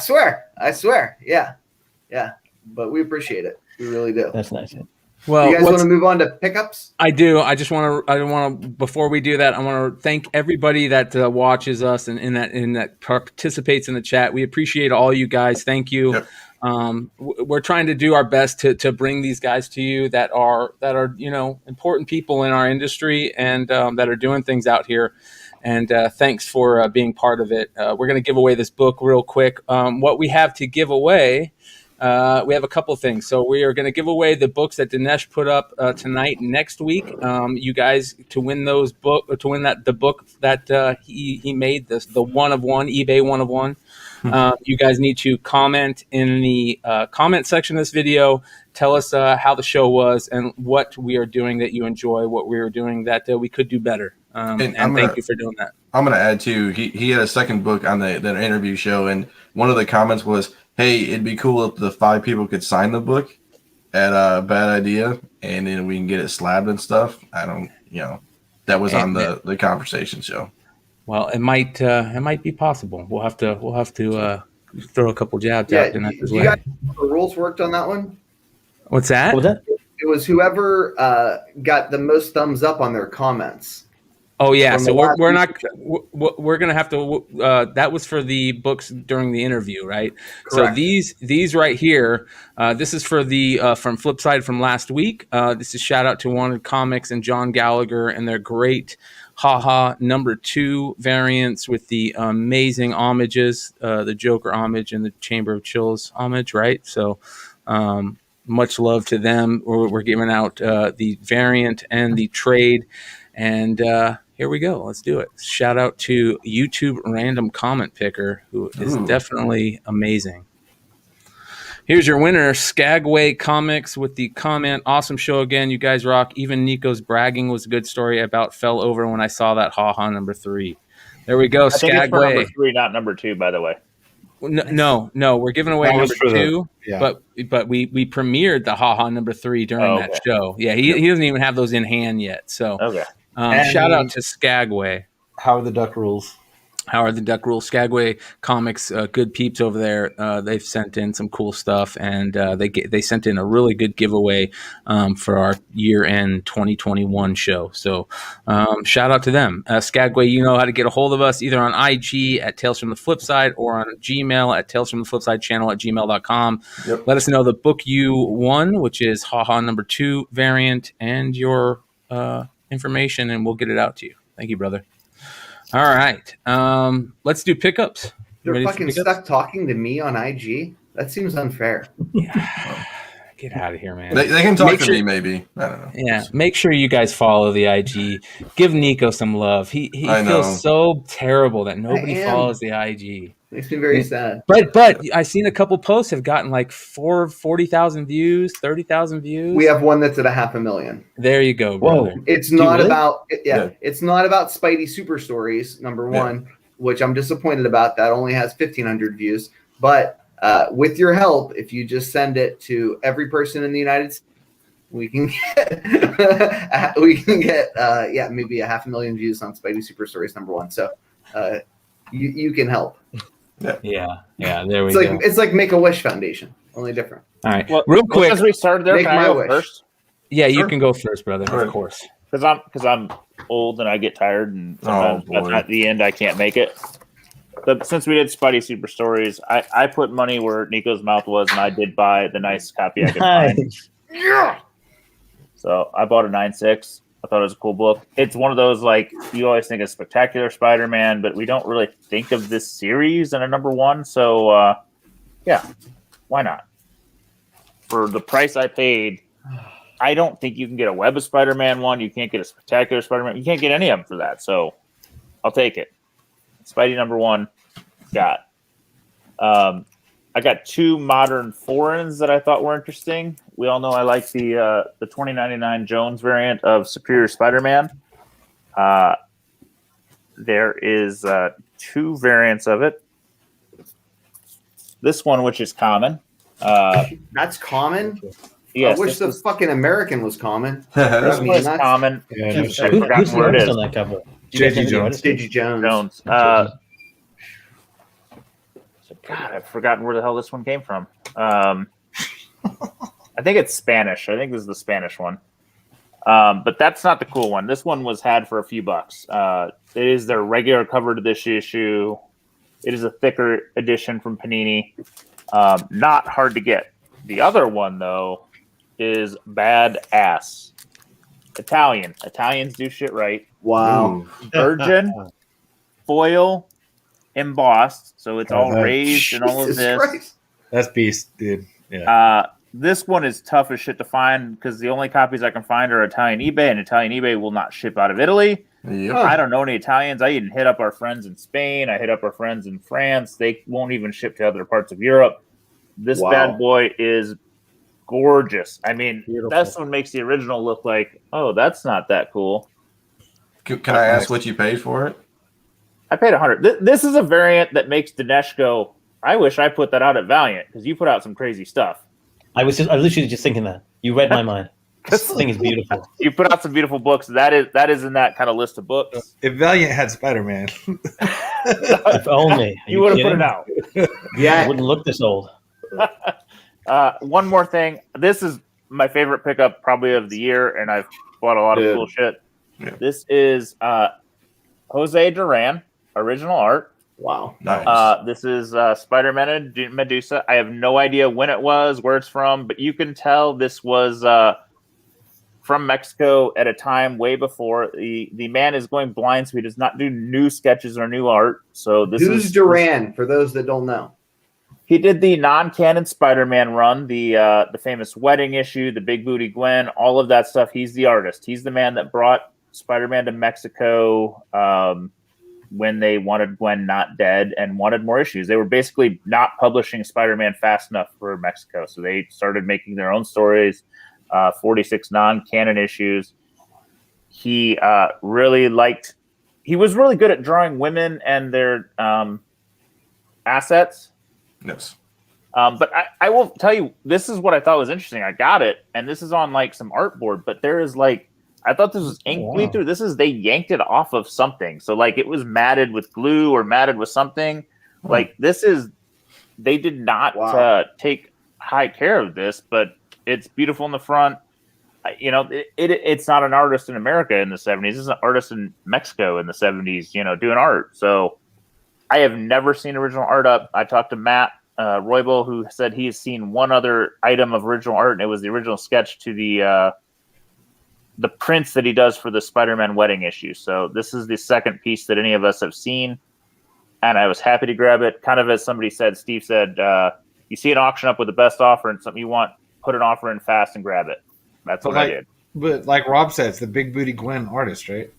I swear, yeah. But we appreciate it. We really do. That's nice. Well, you guys want to move on to pickups? I do. I want to. Before we do that, I want to thank everybody that watches us and that participates in the chat. We appreciate all you guys. Thank you. Yep. We're trying to do our best to bring these guys to you that are important people in our industry and that are doing things out here. And thanks for being part of it. We're going to give away this book real quick. What we have to give away, we have a couple things. So we are going to give away the books that Dinesh put up tonight. Next week, you guys to win the book that he made, the one of one, eBay one of one. You guys need to comment in the comment section of this video. Tell us how the show was and what we are doing that you enjoy, what we are doing that we could do better. And thank you for doing that. I'm going to add too, he had a second book on the interview show, and one of the comments was, hey, it'd be cool if the 5 people could sign the book at Bad Idea, and then we can get it slabbed and stuff. That was on the conversation show. Well, it might be possible. We'll have to throw a couple jabs out in that as well. You got the rules worked on that one? What's that? What was that? It was whoever got the most thumbs up on their comments. Oh yeah, so we're gonna have to. That was for the books during the interview, right? Correct. So these right here, this is for the From Flipside from last week. This is shout out to Wanted Comics and John Gallagher and their great haha #2 variants with the amazing homages, the Joker homage and the Chamber of Chills homage, right? So much love to them. We're giving out the variant and the trade, and here we go. Let's do it. Shout out to YouTube Random Comment Picker, who is definitely amazing. Here's your winner, Skagway Comics, with the comment, awesome show again. You guys rock. Even Nico's bragging was a good story about fell over when I saw that haha #3. There we go, Skagway. I think it's for #3, not #2, by the way. No, we're giving away #2, but we premiered the haha #3 during that show. Yeah, he doesn't even have those in hand yet. So shout out to Skagway. How are the duck rules? Skagway Comics, good peeps over there. They've sent in some cool stuff, and they sent in a really good giveaway for our year-end 2021 show. So shout out to them. Skagway, you know how to get a hold of us either on IG at Tales from the Flipside or on Gmail at talesfromtheflipsidechannel@gmail.com. Yep. Let us know the book you won, which is haha #2 variant, and your information, and we'll get it out to you. Thank you, brother. All right. Let's do pickups. You're fucking stuck talking to me on IG? That seems unfair. Get out of here, man. They can talk to me, maybe. I don't know. Yeah, make sure you guys follow the IG. Give Nico some love. He feels so terrible that nobody follows the IG. Makes me very sad. But I've seen a couple posts have gotten like 40,000 views, 30,000 views. We have one that's at 500,000. There you go, brother. Whoa. It's not about it's not about Spidey Super Stories, number one, which I'm disappointed about. That only has 1,500 views. But with your help, if you just send it to every person in the United States, we can get maybe 500,000 views on Spidey Super Stories number one. So you can help. Yeah. There we go. It's like Make-A-Wish Foundation, only different. All right, well, real quick. As we started there, Make can I go wish. first? Yeah, you can go first, brother. Of course. Because I'm old and I get tired, and sometimes at the end I can't make it. But since we did Spidey Super Stories, I put money where Nico's mouth was, and I did buy the nice copy I could find. Yeah. So I bought a 9.6. I thought it was a cool book. It's one of those, like, you always think of Spectacular Spider-Man, but we don't really think of this series in a number one. So, why not? For the price I paid, I don't think you can get a Web of Spider-Man one. You can't get a Spectacular Spider-Man. You can't get any of them for that. So I'll take it. Spidey number one got. I got two modern foreigns that I thought were interesting. We all know I like the 2099 Jones variant of Superior Spider-Man. There is two variants of it. This one, which is common. That's common? Yes, I wish the fucking American was common. This one is common. Yeah, I've forgotten where it is. On that cover? J.G. Jones. J.G. Jones. God, I've forgotten where the hell this one came from. I think it's Spanish. I think this is the Spanish one. But that's not the cool one. This one was had for a few bucks. It is their regular cover to this issue. It is a thicker edition from Panini. Not hard to get. The other one, though, is Badass. Italian. Italians do shit right. Wow. Virgin, foil, embossed, so it's all raised and all of this. Christ. That's beast, dude. Yeah. This one is tough as shit to find because the only copies I can find are Italian eBay, and Italian eBay will not ship out of Italy. Yep. I don't know any Italians. I even hit up our friends in Spain. I hit up our friends in France. They won't even ship to other parts of Europe. This bad boy is gorgeous. I mean, this one makes the original look like, oh, that's not that cool. Can I ask what you paid for it? I paid $100. This is a variant that makes Dinesh go, I wish I put that out at Valiant because you put out some crazy stuff. I was literally just thinking that. You read my mind. This thing is beautiful. You put out some beautiful books. That is in that kind of list of books. If Valiant had Spider-Man. If only. You would have put it out. Yeah. It wouldn't look this old. One more thing. This is my favorite pickup probably of the year, and I've bought a lot of cool shit. Yeah. This is Jose Duran, original art. Wow. Nice. This is Spider-Man and Medusa. I have no idea when it was, where it's from, but you can tell this was from Mexico at a time way before. The man is going blind, so he does not do new sketches or new art. So Who's Duran, for those that don't know? He did the non-canon Spider-Man run, the famous wedding issue, the Big Booty Gwen, all of that stuff. He's the artist. He's the man that brought Spider-Man to Mexico when they wanted Gwen not dead and wanted more issues. They were basically not publishing Spider-Man fast enough for Mexico, so they started making their own stories, 46 non-canon issues. He really liked – he was really good at drawing women and their assets. Yes. But I will tell you, this is what I thought was interesting. I got it, and this is on like some artboard, but there is like, I thought this was ink bleed through. This is, they yanked it off of something. So like it was matted with glue or matted with something. Like this is, they did not take high care of this, but it's beautiful in the front. You know, it's not an artist in America in the 70s. It's an artist in Mexico in the 70s, you know, doing art. So I have never seen original art up. I talked to Matt Roybal, who said he has seen one other item of original art, and it was the original sketch to the prints that he does for the Spider-Man wedding issue. So this is the second piece that any of us have seen, and I was happy to grab it. Kind of as somebody said, Steve said, you see an auction up with the best offer and something you want put an offer in fast and grab it. That's what I did. But like Rob says, the Big Booty Gwen artist, right?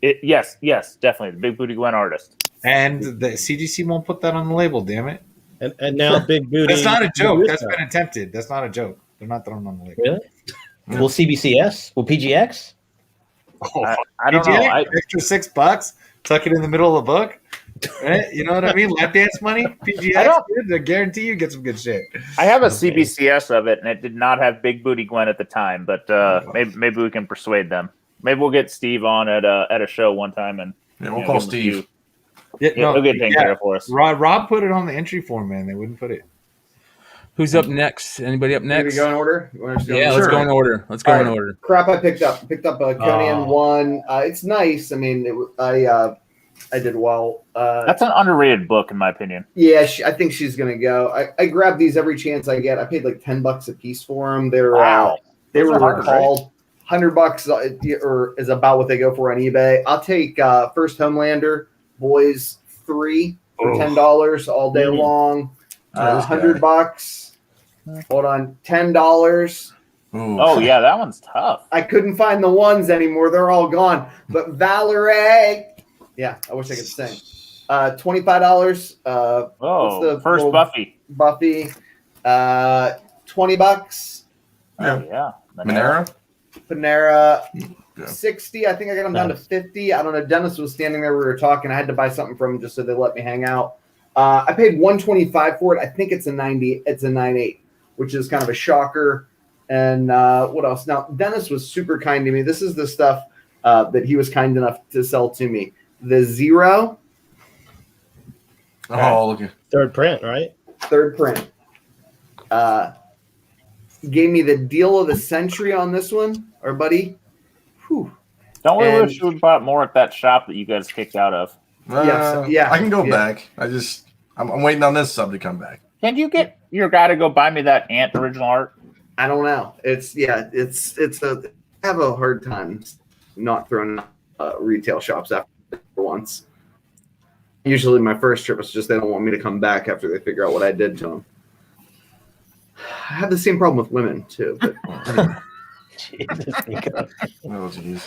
Yes, definitely the Big Booty Gwen artist. And the CGC won't put that on the label. Damn it! And now Big Booty. That's not a joke. That's been attempted. That's not a joke. They're not throwing on the label. Really? Yeah. Will CBCS? Will PGX? Oh, I don't know. Extra $6, tuck it in the middle of the book. Right? You know what I mean? Lap dance money, PGX. I guarantee you get some good shit. I have a CBCS of it, and it did not have Big Booty Gwen at the time. But maybe we can persuade them. Maybe we'll get Steve on at a show one time, and we'll call Steve. He'll get taken care of for us. Rob put it on the entry form, man. They wouldn't put it. Who's up next? Anybody up next? Maybe go in order. Let's go in order. Let's go in order. Crap, I picked up a Conan 1. It's nice. I mean, I did well. That's an underrated book, in my opinion. Yeah, I think she's gonna go. I grab these every chance I get. I paid like $10 a piece for them. They were called $100 or is about what they go for on eBay. I'll take First Homelander Boys 3 for $10 all day long. $100. Hold on, $10. Oh yeah, that one's tough. I couldn't find the ones anymore; they're all gone. But Valerie, yeah, I wish I could sing. $25. First Buffy. $20. Yeah. Panera. 60. I think I got them down to 50. I don't know. Dennis was standing there. We were talking. I had to buy something from him just so they let me hang out. I paid $125 for it. I think it's a 90. It's a 9.8, which is kind of a shocker. And what else? Now, Dennis was super kind to me. This is the stuff that he was kind enough to sell to me. The Zero. Oh, look at third print, right? Third print. Gave me the deal of the century on this one, our buddy. Whew. Don't we wish we bought more at that shop that you guys kicked out of? Yeah. I can go back. I'm waiting on this sub to come back. Can you get your guy to go buy me that Ant original art? I don't know. I have a hard time not throwing retail shops after once. Usually my first trip is just they don't want me to come back after they figure out what I did to them. I have the same problem with women too. But jeez.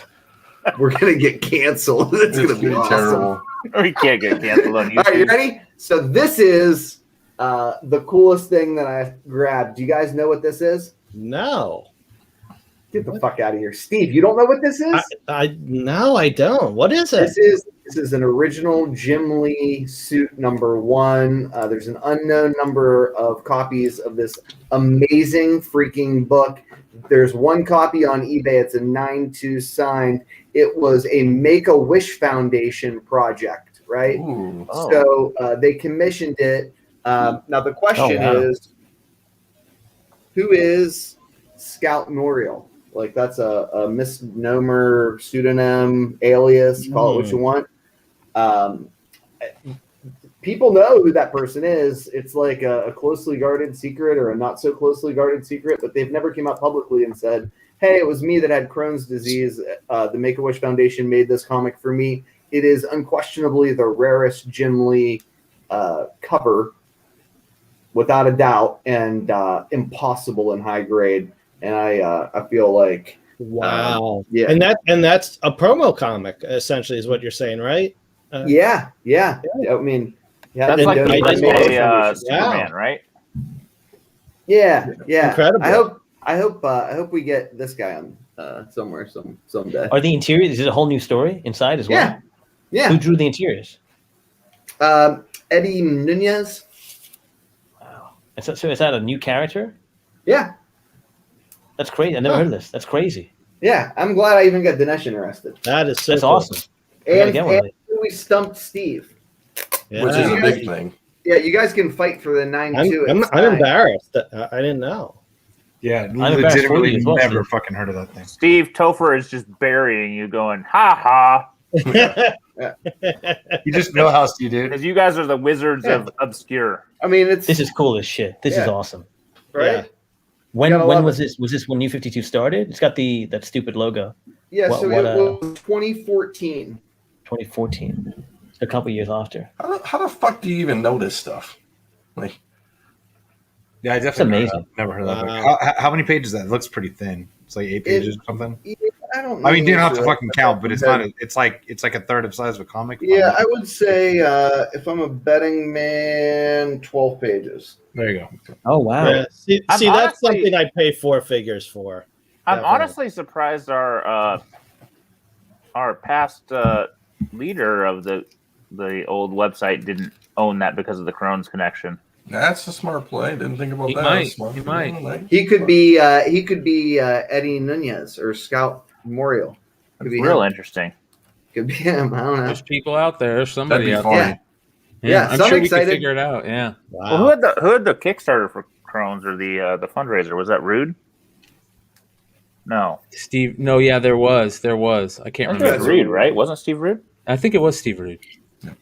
We're gonna get canceled. It's gonna be awesome. Terrible. We can't get canceled on YouTube. All right, you ready? So this is the coolest thing that I grabbed. Do you guys know what this is? No. Get the fuck out of here, Steve. You don't know what this is? No, I don't. What is it? This is an original Jim Lee suit number 1. There's an unknown number of copies of this amazing freaking book. There's one copy on eBay. It's a 9/2 signed. It was a Make-A-Wish Foundation project, right? Ooh. Oh. So they commissioned it. Now the question is, who is Scout Noriel? Like that's a misnomer, pseudonym, alias, call it what you want. People know who that person is. It's like a closely guarded secret or a not so closely guarded secret, but they've never came out publicly and said, hey, it was me that had Crohn's disease. The Make-A-Wish Foundation made this comic for me. It is unquestionably the rarest Jim Lee cover, without a doubt, and impossible in high grade. And I feel like wow, yeah, and that's a promo comic essentially, is what you're saying, right? Yeah. I mean, that's like a Superman, right? Yeah. Incredible. I hope we get this guy on somewhere someday. Are the interiors? Is it a whole new story inside as well? Yeah. Who drew the interiors? Eddie Nunez. Wow. So is that a new character? Yeah. That's crazy. I never heard of this. That's crazy. Yeah, I'm glad I even got Dinesh interested. That's cool. Awesome. And we stumped Steve. Yeah. Which is a big thing. Yeah, you guys can fight for the 9/2. I'm embarrassed. I didn't know. Yeah, I'm legitimately never fucking heard of that thing. Steve Topher is just burying you, going, ha ha. You just know how you do. Because you guys are the wizards of obscure. I mean, this is cool as shit. This is awesome. Right? Yeah. When was this? Was this when New 52 started? It's got that stupid logo. Yeah, it was 2014. 2014. A couple years after. How the fuck do you even know this stuff? Like, Yeah, I definitely amazing. Never heard of that book. How many pages is that? It looks pretty thin. It's like 8 pages or something. Yeah, I don't know. I mean, you don't have to fucking count, but it's not. It's like a third of the size of a comic. Yeah, I would say if I'm a betting man, 12 pages. There you go. Oh wow! Yeah. See, that's something I pay 4 figures for. I'm honestly surprised our past leader of the old website didn't own that because of the Crohn's connection. That's a smart play. Didn't think about that. He might. He could be Eddie Nunez or Scout Memorial. Could be real interesting. Could be him. I don't know. There's people out there. There's somebody out there. Yeah. Yeah, I'm so I'm sure we excited. can figure it out. Yeah. Wow. Well, who had the Kickstarter for Crohn's or the fundraiser? Was that Rude? No. Steve. No, yeah, there was. I can't remember. It was Rude, right? Wasn't Steve Rude? I think it was Steve Rude. Yeah.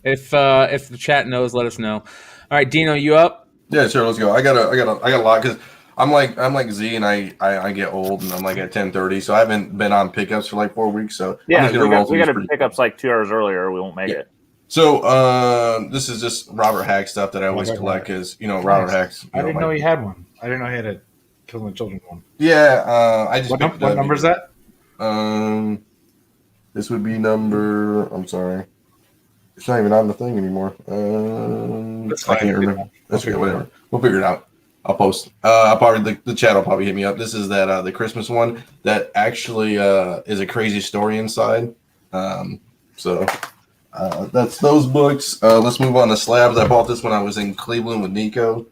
If the chat knows, let us know. All right, Dino, you up? Yeah, sure. Let's go. I got a lot because I'm like Z, and I get old, and I'm like at 10:30, so I haven't been on pickups for like 4 weeks. So yeah, we got to pick ups like 2 hours earlier, or we won't make it. So this is just Robert Hack stuff that I always collect because Robert Hack's. I didn't know he had one. I didn't know he had a Killing the Children one. Yeah, I just. What number is that? This would be number. I'm sorry. It's not even on the thing anymore. I can't remember. That's okay, whatever. We'll figure it out. I'll post. I'll probably the chat will probably hit me up. This is that the Christmas one that actually is a crazy story inside. So that's those books. Let's move on to slabs. I bought this when I was in Cleveland with Nico.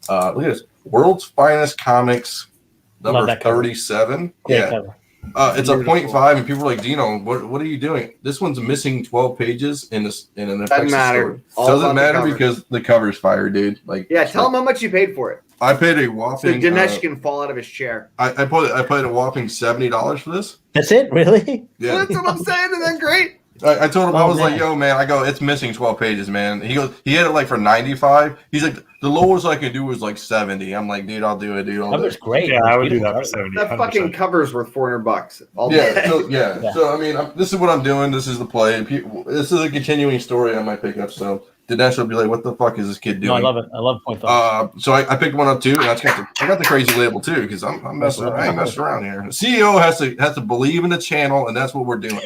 Look at this, World's Finest Comics, number 37. Yeah. It's a 0.5, and people are like, Dino, what are you doing? This one's missing 12 pages in an Doesn't matter. Doesn't matter because the cover's fire, dude. Like, yeah, tell him how much you paid for it. I paid a whopping. So Dinesh can fall out of his chair. I paid a whopping $70 for this. That's it, really? Yeah, that's what I'm saying. Isn't that great? I told him, I was like, yo, man, it's missing 12 pages, man. He goes, he had it like for 95. He's like, the lowest I could do was like 70. I'm like, dude, I'll do it, dude. That was great. Yeah, I would do that for 70. That 100%. Fucking cover's worth $400. Yeah. So, I mean, this is what I'm doing. This is the play. This is a continuing story on my pickup. So, Dinesh will be like, what the fuck is this kid doing? No, I love it. I love point thoughts. So I picked one up too, and I got the crazy label too because I'm messing. I ain't messing around here. The CEO has to believe in the channel, and that's what we're doing.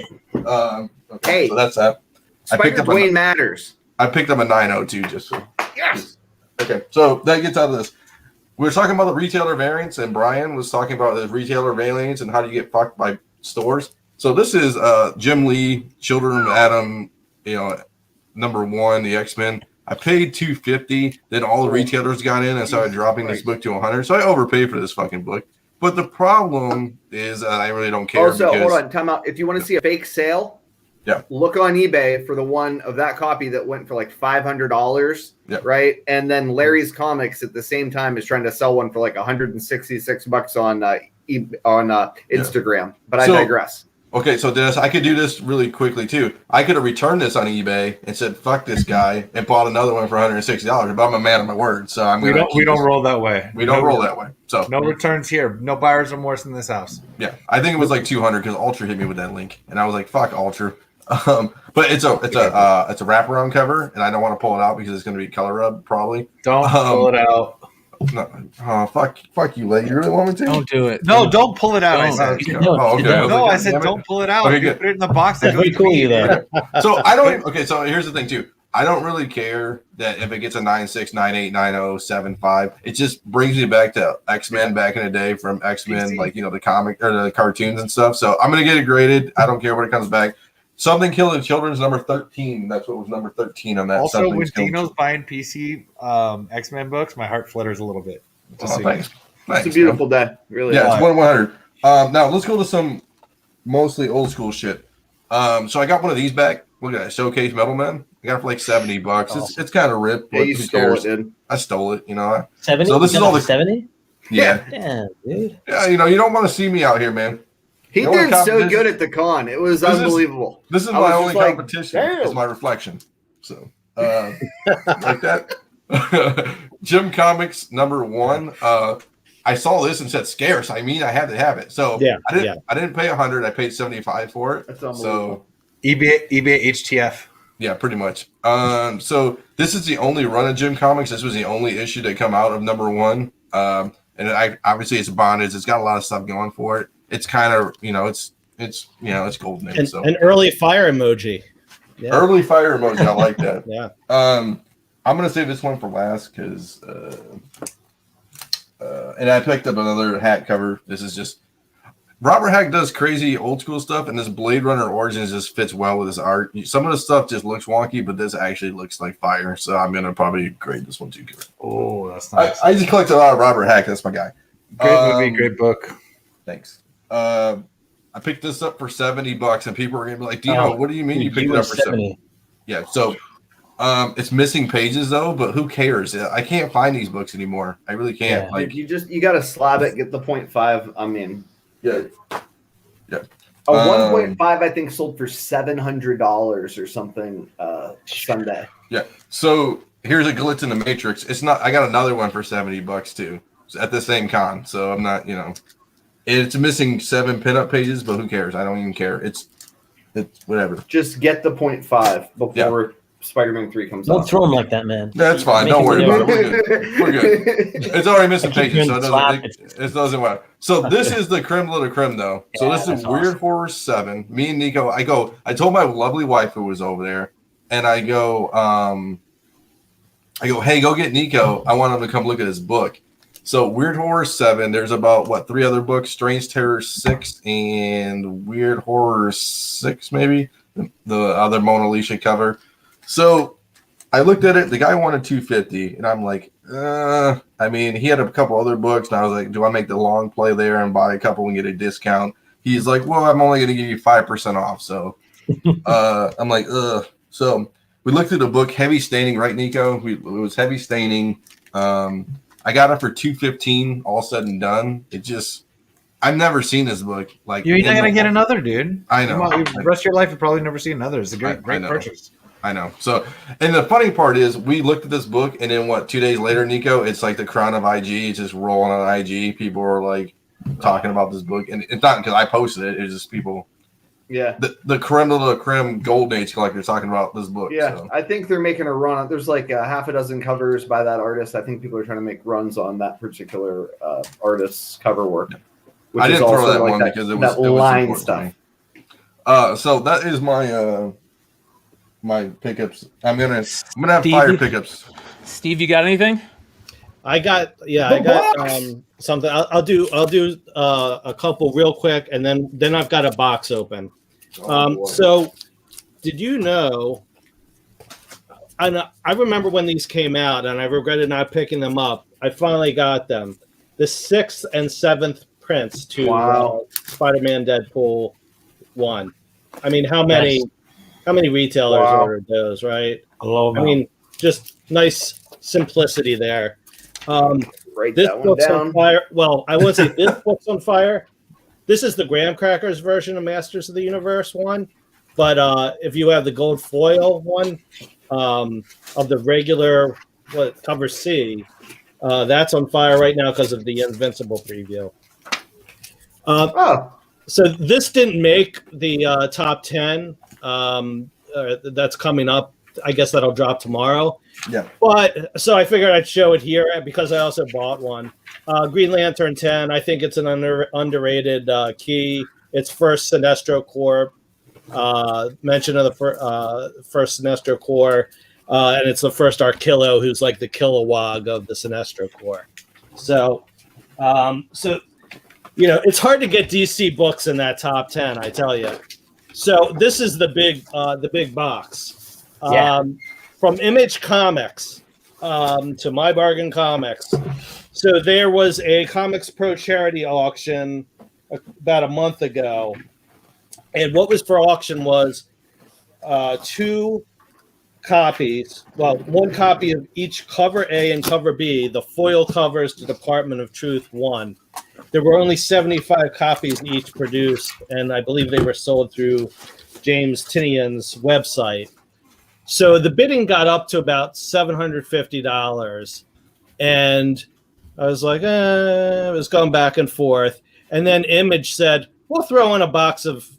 Okay, hey, so that's that. Spider Dwayne matters. I picked up a 902 just so. Yes. Okay, so that gets out of this. We were talking about the retailer variants, and Brian was talking about the retailer variants and how do you get fucked by stores. So this is Jim Lee, Children of Adam, number 1, the X-Men. I paid $250. Then all the retailers got in and started dropping this book to $100. So I overpaid for this fucking book. But the problem is I really don't care. Also, hold on, time out. If you want to see a fake sale, look on eBay for the one of that copy that went for like $500, right? And then Larry's Comics at the same time is trying to sell one for like $166 on Instagram. But I digress. Okay, so Dennis, I could do this really quickly too. I could have returned this on eBay and said "fuck this guy" and bought another one for $160. But I'm a man of my word, so we don't roll that way. We don't roll that way. So no returns here. No buyer's remorse in this house. Yeah, I think it was like 200 because Ultra hit me with that link, and I was like, "Fuck Ultra." But it's a wraparound cover, and I don't want to pull it out because it's going to be color rub probably. Don't pull it out. No, fuck you, lady. You really want me to? Don't do it. No, don't pull it out. I said. I said don't pull it out. Okay, you good. put it in the box. That's pretty cool, you there. So I don't. Okay, so here's the thing too. I don't really care that if it gets a 9.6, 9.8, 9.0, 7.5. It just brings me back to X-Men back in the day from X-Men, like the comic or the cartoons and stuff. So I'm gonna get it graded. I don't care when it comes back. Something Killing Children's number 13. That's what was number 13 on that. Also, when Dino's buying PC X-Men books, my heart flutters a little bit. Thanks. It's a beautiful day. Really. Yeah, it's 100. Now let's go to some mostly old school shit. So I got one of these back. Look at that Showcase Metal Man. I got it for like $70. It's kind of ripped. Yeah, you stole it, dude. I stole it. 70. So this is all the 70. Yeah. Damn, dude. Yeah, you don't want to see me out here, man. He did so good at the con. It was unbelievable. This is my only competition. Is my reflection. So, like that. Jim Comics number 1. I saw this and said scarce. I mean, I had to have it. So I didn't pay $100. I paid $75 for it. That's unbelievable. So eBay HTF. Yeah, pretty much. So this is the only run of Jim Comics. This was the only issue to come out of #1. And obviously it's bonded. It's got a lot of stuff going for it. It's kind of, it's golden age. So an early fire emoji. Yeah. Early fire emoji. I like that. Yeah. I'm gonna save this one for last because, and I picked up another hat cover. This is just Robert Hack does crazy old school stuff, and this Blade Runner Origins just fits well with his art. Some of the stuff just looks wonky, but this actually looks like fire. So I'm gonna probably grade this one too. Oh, that's nice. I just collect a lot of Robert Hack. That's my guy. Great movie, great book. Thanks. I picked this up for $70, and people are gonna be like, "Dino, what do you mean you picked it up for 70?" Yeah. So, it's missing pages though, but who cares? I can't find these books anymore. I really can't. Yeah. Like, you got to slab it, get the 0.5. I mean, yeah. A 1.5 I think sold for $700 or something Sunday. Yeah. So here's a glitch in the Matrix. It's not. I got another one for $70 too at the same con. So I'm not. It's missing 7 pinup pages, but who cares? I don't even care. It's whatever. Just get the 0.5 before Spider-Man 3 comes out. Don't throw them like that, man. That's fine. Don't worry about it. We're good. It's already missing pages, so it doesn't matter. So this is the creme de la creme, though. So this is Weird Horror 7. Me and Nico, I told my lovely wife who was over there, and I go, hey, go get Nico. I want him to come look at his book. So Weird Horror 7, there's about 3 other books, Strange Terror 6 and Weird Horror 6, maybe, the other Mona Lisa cover. So I looked at it, the guy wanted $250, and I'm like, I mean, he had a couple other books, and I was like, do I make the long play there and buy a couple and get a discount? He's like, well, I'm only going to give you 5% off. So I'm like, ugh. So we looked at the book, heavy staining, right, Nico? It was heavy staining. I got it for $215, all said and done. I've never seen this book. Like, you're not gonna get another, dude. I know. The rest of your life, you'll probably never see another. It's a great purchase. I know. So, and the funny part is, we looked at this book, and then 2 days later, Nico, it's like the crown of IG. It's just rolling on IG. People are like talking about this book, and it's not because I posted it. It's just people. Yeah. The creme de la creme golden age collectors talking about this book. Yeah, so. I think they're making a run. There's like half a dozen covers by that artist. I think people are trying to make runs on that particular artist's cover work. Which I didn't is throw that like one because it was line important stuff. So that is my my pickups. I'm gonna have fire pickups. Steve, you got anything? I got something. I'll do a couple real quick, and then I've got a box open. So did you know? I remember when these came out, and I regretted not picking them up. I finally got them. The 6th and 7th prints to Spider-Man Deadpool 1. I mean, how many retailers ordered those, right? I mean, just nice simplicity there. This book's on fire. Well, I wouldn't say this book's on fire. This is the Graham Crackers version of Masters of the Universe one. But if you have the gold foil one of the regular cover C, that's on fire right now because of the Invincible preview. So this didn't make the top 10. That's coming up. I guess that'll drop tomorrow. Yeah. But so I figured I'd show it here because I also bought one. Green Lantern 10. I think it's an underrated key. It's first Sinestro Corps. Mention of the first Sinestro Corps. And it's the first Archillo, who's like the Kilowog of the Sinestro Corps. So, it's hard to get DC books in that top 10, I tell you. So this is the big box. From Image Comics to My Bargain Comics. So there was a Comics Pro charity auction about a month ago. And what was for auction was 2 copies. Well, 1 copy of each cover A and cover B, the foil covers to Department of Truth 1. There were only 75 copies each produced, and I believe they were sold through James Tinian's website. So the bidding got up to about $750, and I was like, I was going back and forth. And then Image said, we'll throw in a box of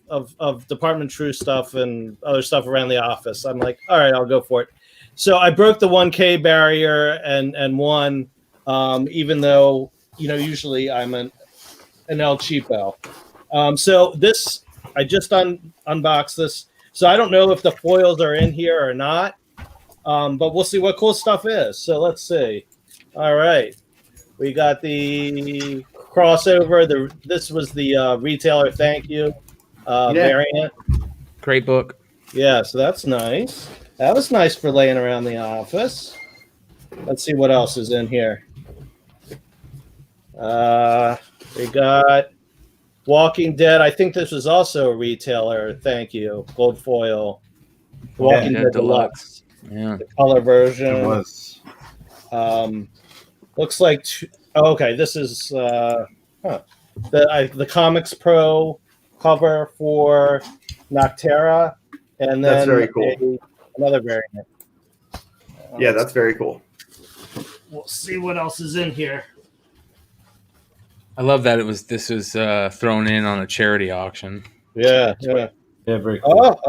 Department True stuff and other stuff around the office. I'm like, all right, I'll go for it. So I broke the 1K barrier and won, even though, usually I'm an El Cheapo. So this, I just unboxed this. So I don't know if the foils are in here or not, but we'll see what cool stuff is. So let's see. All right. We got the crossover. This was the retailer thank you variant. Great book. Yeah, so that's nice. That was nice for laying around the office. Let's see what else is in here. We got Walking Dead. I think this was also a retailer thank you. Gold foil. Walking Dead Deluxe. Yeah. The color version. It was. Looks like okay. This is the Comics Pro cover for Noctera, and then that's very cool. Another variant. Yeah, that's very cool. We'll see what else is in here. I love that this was thrown in on a charity auction. Yeah. Very cool.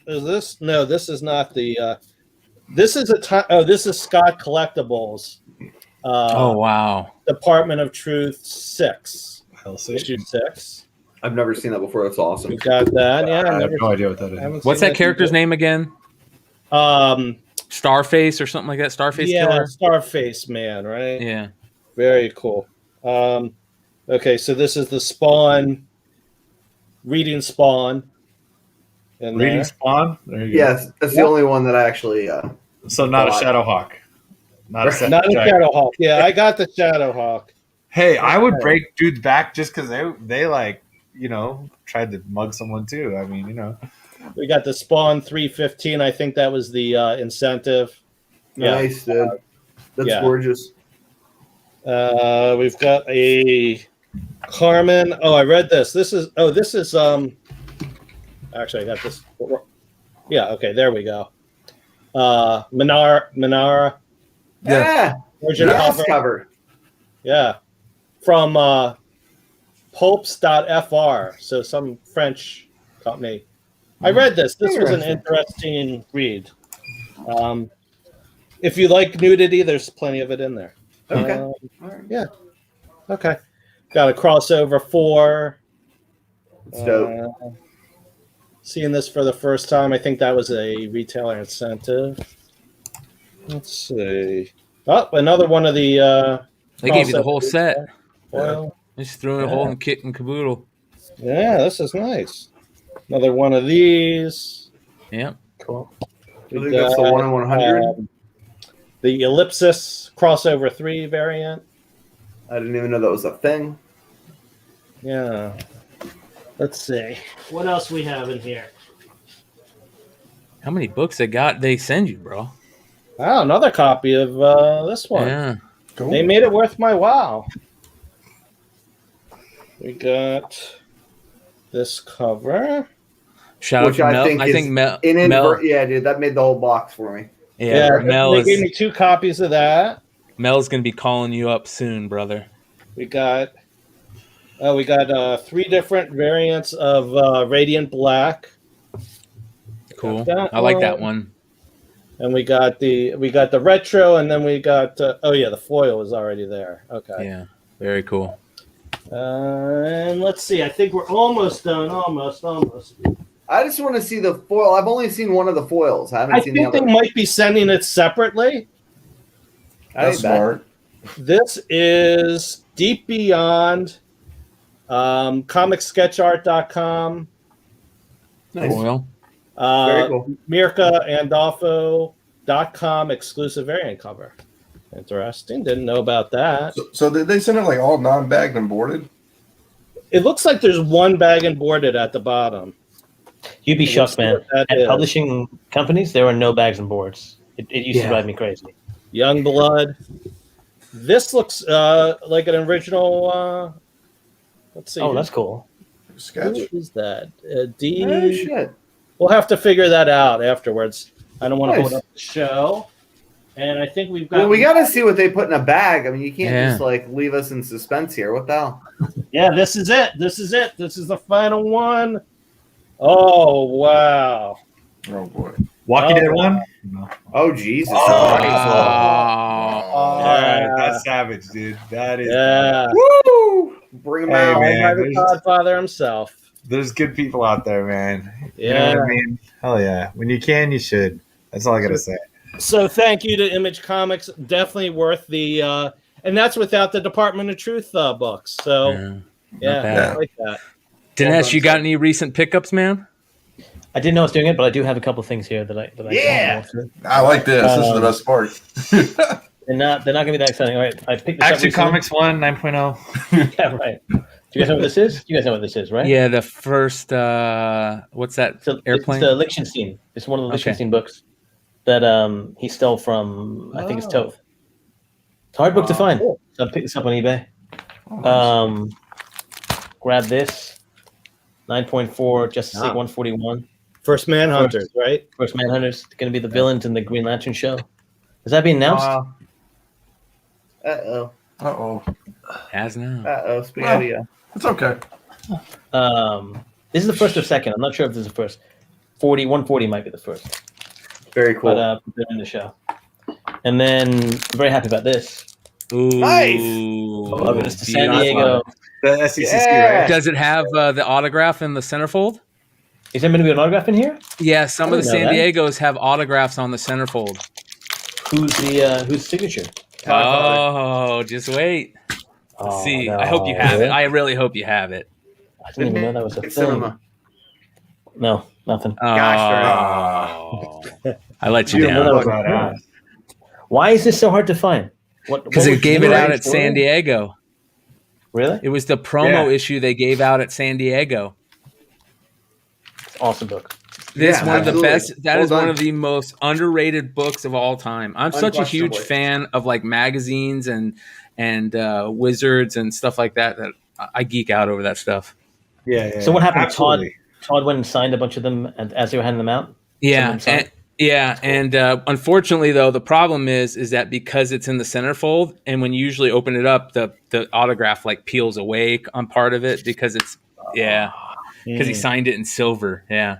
Is this? No, this is not the. This is this is Scott Collectibles. Oh wow! Department of Truth 6. Issue 6. I've never seen that before. That's awesome. You got that? Yeah, I have no idea what that is. What's that character's name again? Starface or something like that. Starface killer. Starface man, right? Yeah. Very cool. Okay, so this is the Spawn. Reading Spawn. Reading Spawn. There you go. Yes, that's the only one that I actually. So not a Shadowhawk. Not a Shadowhawk. Yeah, I got the Shadowhawk. Hey, I would break dudes back just because they like, tried to mug someone too. I mean, We got the Spawn 315. I think that was the incentive. Nice, dude. That's gorgeous. We've got a Carmen. Oh, I read this. This is actually I got this. Yeah, okay, there we go. Minara. Yeah. Cover. Yeah. From Pulps.fr, so some French company. I read this. This was an interesting read. If you like nudity, there's plenty of it in there. Okay. All right. Yeah. Okay. Got a crossover 4. That's dope. Seeing this for the first time, I think that was a retailer incentive. Let's see. Oh, another one of the. They gave you the whole set. Well, they just threw in a whole and kit and caboodle. Yeah, this is nice. Another one of these. Yep. Cool. I think that's the 1 in 100. The Ellipsis crossover 3 variant. I didn't even know that was a thing. Yeah. Let's see. What else we have in here? How many books they send you, bro? Oh, another copy of this one. Yeah. Cool. They made it worth my while. We got this cover. Shout out to Mel. I think Mel. Yeah, dude, that made the whole box for me. Yeah, Mel they gave me 2 copies of that. Mel's gonna be calling you up soon, brother. We got 3 different variants of Radiant Black. Cool. I like that one. And we got the retro, and then we got the foil was already there. Okay. Yeah, very cool. And let's see. I think we're almost done. Almost. I just want to see the foil. I've only seen one of the foils. I haven't seen the other. I think they might be sending it separately. That's smart. This is Deep Beyond, comicsketchart.com. Nice. Foil. Very cool. MirkaAndolfo.com exclusive variant cover. Interesting. Didn't know about that. So did they send it like all non-bagged and boarded? It looks like there's one bag and boarded at the bottom. You'd be shocked, man. At publishing companies, there were no bags and boards. It used to drive me crazy. Youngblood. This looks like an original. Let's see. Oh, that's cool. Sketch. Who is that? Oh, shit. We'll have to figure that out afterwards. I don't want to hold up the show. And I think we've got. Well, we got to see what they put in a bag. I mean, you can't just leave us in suspense here. What the hell? Yeah, this is it. This is it. This is the final one. Oh, wow. Oh boy. Walking Dead one? No. Oh Jesus! Oh. That's savage, dude. That is. Yeah. Woo! Bring him Hey, out. man. By the Godfather himself. There's good people out there, man. You Yeah. know what I mean? Hell yeah. When you can, you should. That's all I gotta say. So thank you to Image Comics. Definitely worth the and that's without the Department of Truth books. So yeah, I like that. Dinesh, you got any recent pickups, man? I didn't know I was doing it, but I do have a couple things here that I Yeah. I like this. This is the best part. They're not gonna be that exciting. All right, I picked this up Action recently. Comics 1 9.0. Yeah, right. Do you guys know what this is? You guys know what this is, right? Yeah, the first what's that? Airplane? It's the Lichtenstein. It's one of the Lichtenstein books that he stole from, I think it's Toth. It's a hard book to find. So I picked this up on eBay. Grab this. 9.4, Justice League 141. First Manhunters, right? First Manhunters. Going to be the villains in the Green Lantern show. Has that been announced? Uh-oh. Uh-oh. Has now. Uh-oh. Spaghetti. It's okay. This is the first or second. I'm not sure if this is the first. 140 might be the first. Very cool. But they're in the show. And then I'm very happy about this. Ooh. Nice. Oh, it's to San Diego. The SECC, Yeah. right? Does it have the autograph in the centerfold? Is there going to be an autograph in here? Yeah, some I of the didn't know San that. Diegos have autographs on the centerfold. Whose signature? Oh, just wait. Oh, See, no. I hope you have it. I really hope you have it. I didn't even know that was a thing. Cinema. No, nothing. Oh, I let you I didn't know that down. was a thing. Why is this so hard to find? Because they gave it out at San Diego. Really? It was the promo issue they gave out at San Diego. Awesome book. This Yeah, one of the absolutely. best. That Well is one done. of the most underrated books of all time. I'm such a huge Unquestionably. fan of like magazines and wizards and stuff like that. That I geek out over that stuff. Yeah. So what happened? Absolutely. Todd went and signed a bunch of them as they were handing them out. Yeah, Someone and unfortunately though, the problem is that because it's in the centerfold, and when you usually open it up, the autograph like peels away on part of it because it's because he signed it in silver. Yeah.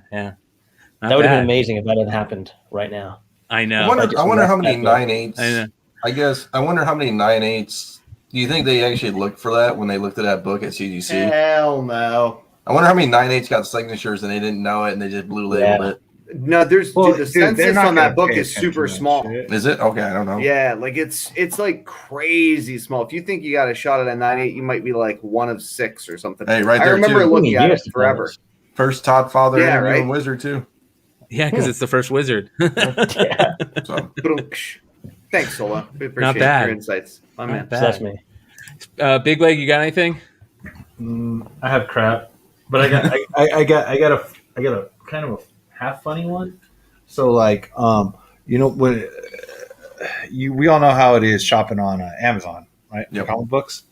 Not That would have bad. been amazing if that had happened right now. I I know. wonder how many that 9/8s. I know. I guess I wonder how many 9/8s. Do you think they actually looked for that when they looked at that book at CGC? Hell no. I wonder how many 9/8s got signatures and they didn't know it and they just blue labeled it. No, there's Well, the dude, they're census not on that gonna book pay is attention super to that small. shit. Is it? Okay, I don't know. Yeah, like it's like crazy small. If you think you got a shot at a 9/8, you might be like one of 6 or something. Hey, right I there, remember too. looking at Years it to forever. find First Todd Father Yeah, interviewing right? Wizard too. Yeah, because it's the first wizard. Yeah, So Thanks, Solo. We appreciate Not bad. your insights. My Not man. bad. so that's me. Big Leg, you got anything? I have crap, but I got I got a kind of a half funny one. So like when we all know how it is shopping on Amazon, right? Yep. For comic books.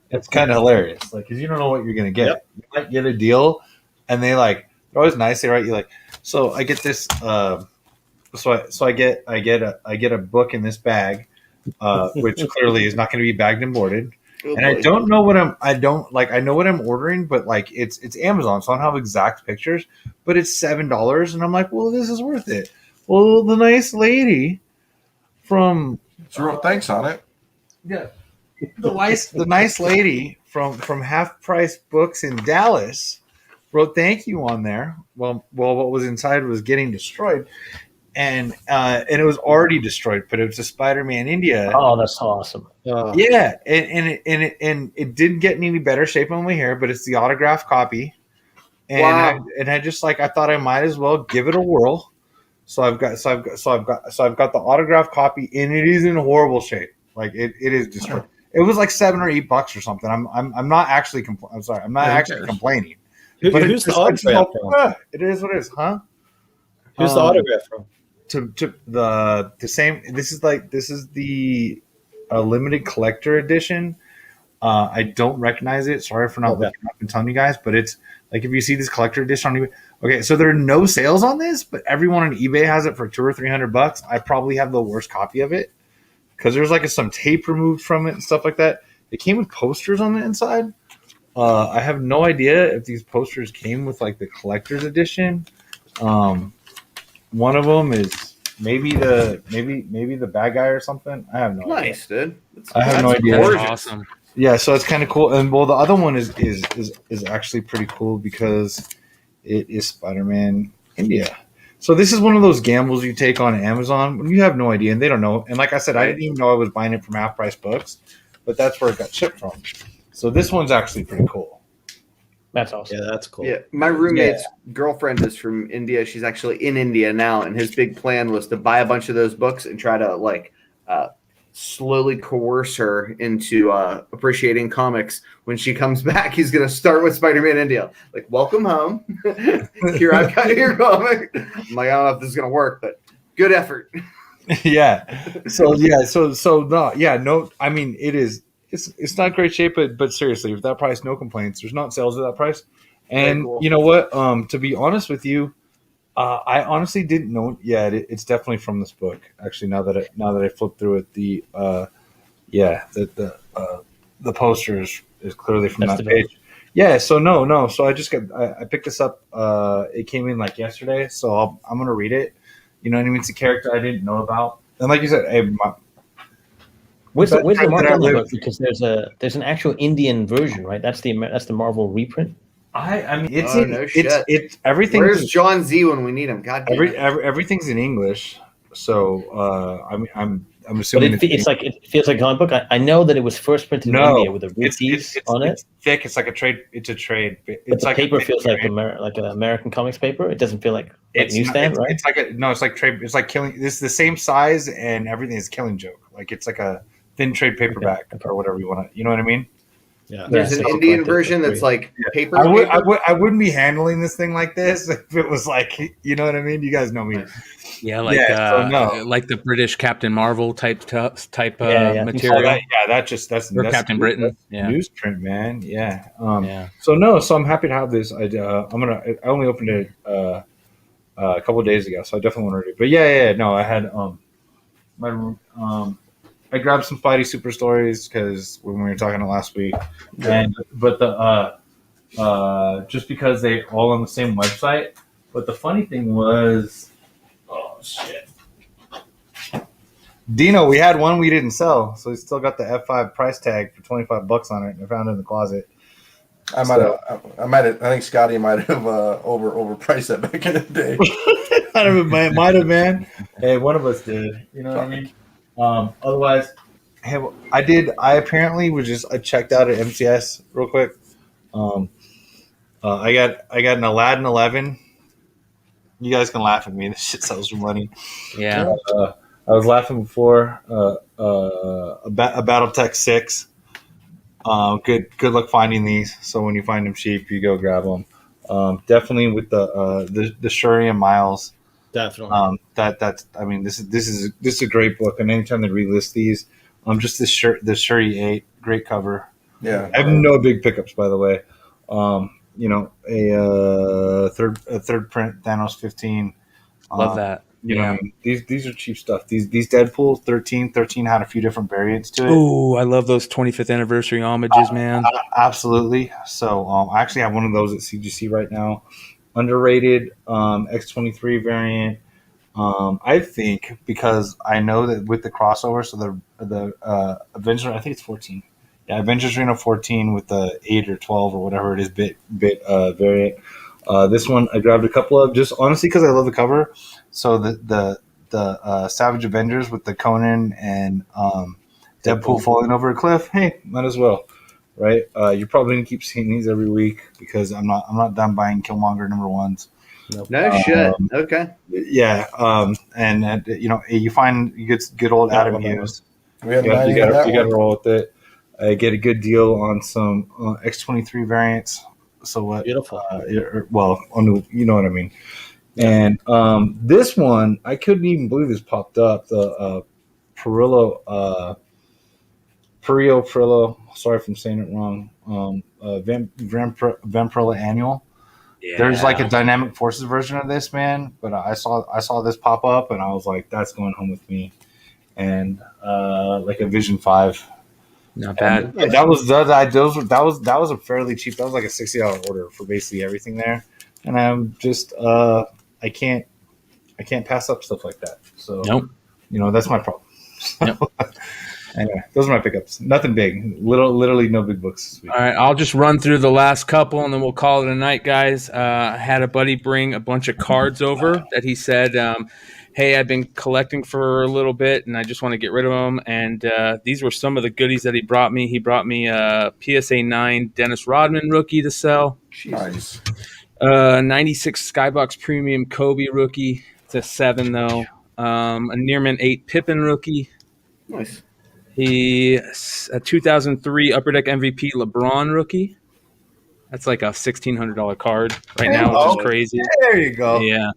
It's kind of hilarious, like because you don't know what you're gonna get. Yep. You might get a deal, and they're always nice. They write you like, so I get this. So I get a book in this bag, which clearly is not going to be bagged and boarded. Oh, And I boy. don't know what I know what I'm ordering, but like it's Amazon, so I don't have exact pictures, but it's $7, and I'm like, well, this is worth it. Well, the nice lady from she wrote thanks on it. the nice lady from Half Price Books in Dallas wrote thank you on there. Well, what was inside was getting destroyed, and it was already destroyed, but it was a Spider-Man India. Oh, that's awesome. Yeah, and it didn't get in any better shape when we here, but it's the autographed copy, and Wow. I just I thought I might as well give it a whirl. So I've got the autographed copy, and it is in horrible shape. Like it is destroyed. It was like $7 or $8 or something. I'm not actually I'm sorry. I'm not actually complaining. But Who's the it's just autograph like, from? it is what it is, huh? Who's the autograph from? To the same. This is the limited collector edition. I don't recognize it. Sorry for not looking up and telling you guys, but it's like if you see this collector edition on eBay. Okay, so there are no sales on this, but everyone on eBay has it for $200 or $300. I probably have the worst copy of it because there's some tape removed from it and stuff like that. It came with posters on the inside. I have no idea if these posters came with like the collector's edition. One of them is maybe the bad guy or something. I have no idea. Nice, dude. I have no idea. That's awesome. Yeah, so it's kind of cool. And well, the other one is actually pretty cool because it is Spider-Man India. So this is one of those gambles you take on Amazon when you have no idea and they don't know. And like I said, I didn't even know I was buying it from Half Price Books, but that's where it got shipped from. So this one's actually pretty cool. That's awesome. Yeah, that's cool. Yeah, my roommate's girlfriend is from India. She's actually in India now, and his big plan was to buy a bunch of those books and try to slowly coerce her into appreciating comics. When she comes back, he's going to start with Spider-Man India. Like, welcome home. Here, I've got your comic. I'm like, I don't know if this is going to work, but good effort. Yeah. So no. I mean, it is. It's not great shape, but seriously, with that price, no complaints. There's not sales at that price. And cool. You know what? To be honest with you, I honestly didn't know. Yeah, it's definitely from this book. Actually, now that I flipped through it, the poster is clearly from that page. Yeah. So no. So I picked this up. It came in like yesterday, so I'm gonna read it. You know what I mean? It's a character I didn't know about, and like you said, hey, Where's the Marvel on the book? Because there's an actual Indian version, right? That's the Marvel reprint. I mean, it's everything. Where's John Z when we need him? God damn it. Everything's in English, so I'm assuming but it feels like a comic book. I know that it was first printed in India with the rupees on it. It's thick. It's like a trade. It's a trade. It's like paper feels like an American comics paper. It doesn't feel like newsstand, right? It's like it's like trade. It's like Killing. It's the same size and everything is Killing Joke. Like it's like a thin trade paperback or whatever you want to. You know what I mean? Yeah. There's an Indian version that's like paper. I wouldn't be handling this thing like this if it was like, you know what I mean? You guys know me. Yeah, like the British Captain Marvel type material. That's Captain Britain. Yeah, newsprint, man. Yeah. So I'm happy to have this. I only opened it a couple of days ago, so I definitely want to read it. But I had I grabbed some Spidey Super Stories because when we were talking it last week, but just because they all on the same website. But the funny thing was, oh shit, Dino, we had one we didn't sell, so we still got the F5 price tag for $25 on it, and I found it in the closet. I think Scotty might have overpriced that back in the day. might have, man. Hey, one of us did. You know what I mean? Otherwise, I apparently I checked out at MCS real quick. I got an Aladdin 11. You guys can laugh at me. This shit sells for money. Yeah. I was laughing before. A BattleTech 6. Good luck finding these. So when you find them cheap, you go grab them. Definitely with the Shuri and Miles. Definitely. This is a great book, and anytime they relist these, just the Shuri 8, great cover. Yeah, I have no big pickups, by the way. A third print Thanos 15. Love that. You know, these are cheap stuff. These Deadpool 13 had a few different variants to it. Oh, I love those 25th anniversary homages, man. Absolutely. So I actually have one of those at CGC right now. Underrated X-23 variant. I think because I know that with the crossover, so the Avengers, I think it's 14. Yeah, Avengers Arena 14 with the 8 or 12 or whatever it is bit variant. This one I grabbed a couple of just honestly because I love the cover. So the Savage Avengers with the Conan and Deadpool falling over a cliff. Hey, might as well. Right, you're probably gonna keep seeing these every week because I'm not done buying Killmonger #1s. Nope. No shit. Okay. Yeah, and you find you get good old Adam Hughes. You got to roll with it. I get a good deal on some X-23 variants. So what? Beautiful. You know what I mean. And this one, I couldn't even believe this popped up. The Perillo. Sorry if I'm saying it wrong. Vampirilla Annual. Yeah. There's like a Dynamic Forces version of this, man. But I saw this pop up, and I was like, "That's going home with me." And like a Vision 5 Not bad. And that was a fairly cheap. That was like a $60 order for basically everything there, and I'm just I can't pass up stuff like that. So Nope. That's my problem. Yep. Anyway, those are my pickups. Nothing big. Literally no big books this week. All right, I'll just run through the last couple, and then we'll call it a night, guys. I had a buddy bring a bunch of cards over that he said, hey, I've been collecting for a little bit, and I just want to get rid of them. And these were some of the goodies that he brought me. He brought me a PSA 9 Dennis Rodman rookie to sell. Nice. 96 Skybox Premium Kobe rookie. It's a 7, though. A Nearman 8 Pippen rookie. Nice. A 2003 Upper Deck MVP LeBron rookie. That's like a $1,600 card right now, which is crazy. There you go. Yeah.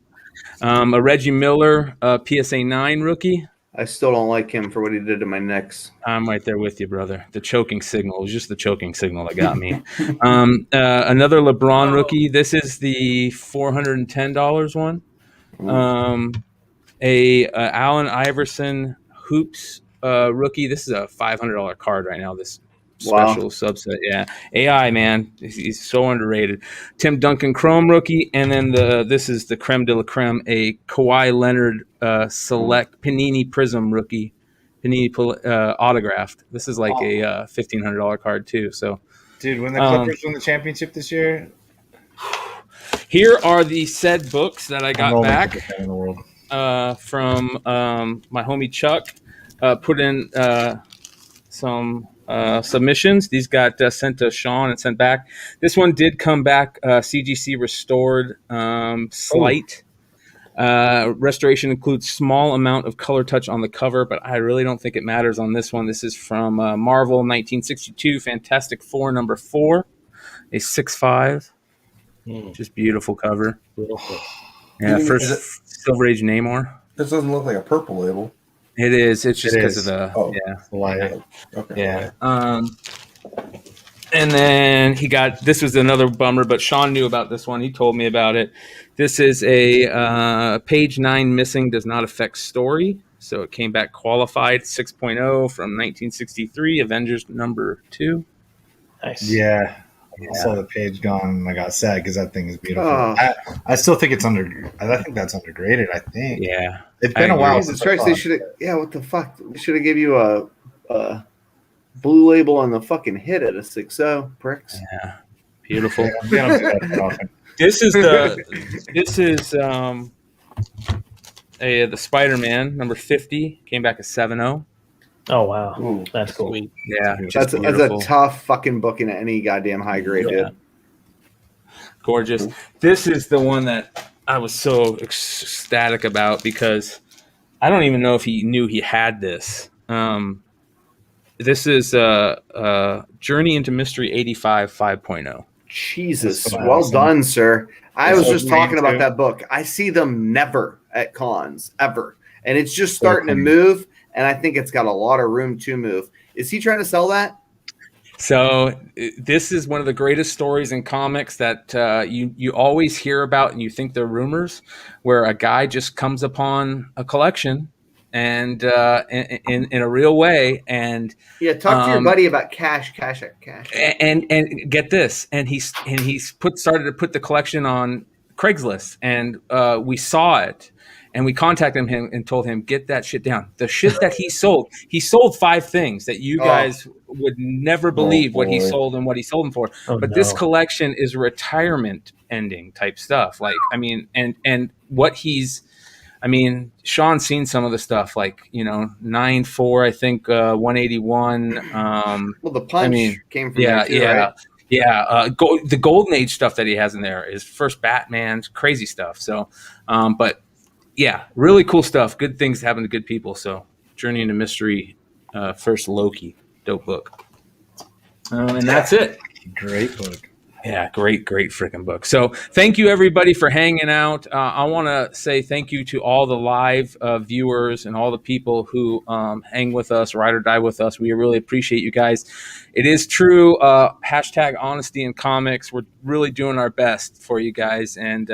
A Reggie Miller PSA 9 rookie. I still don't like him for what he did to my Knicks. I'm right there with you, brother. The choking signal. It was just the choking signal that got me. Another LeBron rookie. This is the $410 one. A Allen Iverson Hoops rookie. This is a $500 card right now. This special subset. Yeah. AI, man. He's so underrated. Tim Duncan Chrome rookie. And then this is the creme de la creme, a Kawhi Leonard select Panini Prism rookie. Panini autographed. This is like a $1,500 card too. So, dude, when the Clippers win the championship this year, here are the said books that I got back in the world. from my homie Chuck. Put in some submissions. These got sent to Sean and sent back. This one did come back CGC restored slight. Restoration includes small amount of color touch on the cover, but I really don't think it matters on this one. This is from Marvel 1962 Fantastic Four number 4, a 6.5. Just beautiful cover. Beautiful. Yeah, first Silver Age Namor. This doesn't look like a purple label. It is. It's just because of the light. Okay. Yeah. And then this was another bummer, but Sean knew about this one. He told me about it. This is a page 9 missing does not affect story. So it came back qualified 6.0 from 1963, Avengers number 2. Nice. Yeah. I saw the page gone and I got sad because that thing is beautiful. I still think I think that's undergraded. I think. Yeah. It's been a while since they should have. Yeah, what the fuck? They should have gave you a blue label on the fucking hit at a 6.0, pricks. Yeah. Beautiful. Yeah, This is the Spider-Man number 50 came back a 7.0. Oh wow, Ooh, that's cool. Sweet. Yeah, That's a tough fucking booking at any goddamn high grade, dude. Gorgeous. This is the one that I was so ecstatic about because I don't even know if he knew he had this. This is Journey into Mystery 85 5.0. Jesus, well done, sir. I was just talking about that book. I see them never at cons, ever. And it's just starting to move, and I think it's got a lot of room to move. Is he trying to sell that? So this is one of the greatest stories in comics that you always hear about, and you think they're rumors, where a guy just comes upon a collection and in a real way, and talk to your buddy about cash. And get this, and he's started to put the collection on Craigslist, and we saw it. And we contacted him and told him, get that shit down. The shit that he sold 5 things that you guys would never believe what he sold and what he sold them for. This collection is retirement ending type stuff. Like, I mean, and what Sean's seen some of the stuff, like, 9.4, I think, 181. Well, the punch came from there too, right? Yeah. The Golden Age stuff that he has in there is first Batman, crazy stuff. So, but yeah, really cool stuff. Good things happen to good people. So, Journey into Mystery, first Loki, dope book. And that's it. Great book. Yeah, great freaking book. So thank you, everybody, for hanging out. I want to say thank you to all the live viewers and all the people who hang with us, ride or die with us. We really appreciate you guys. It is true. Hashtag honesty in comics. We're really doing our best for you guys. And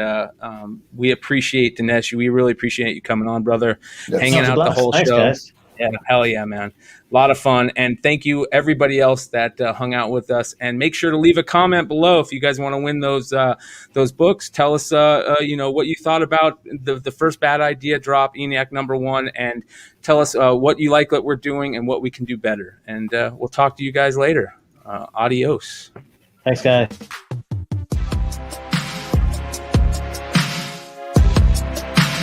we appreciate Dinesh. We really appreciate you coming on, brother. Hanging out the whole show. Guys. Yeah, hell yeah, man. A lot of fun. And thank you, everybody else that hung out with us. And make sure to leave a comment below if you guys want to win those books. Tell us, what you thought about the first Bad Idea drop, ENIAC #1, and tell us what you like what we're doing and what we can do better. And we'll talk to you guys later. Adios. Thanks, guys.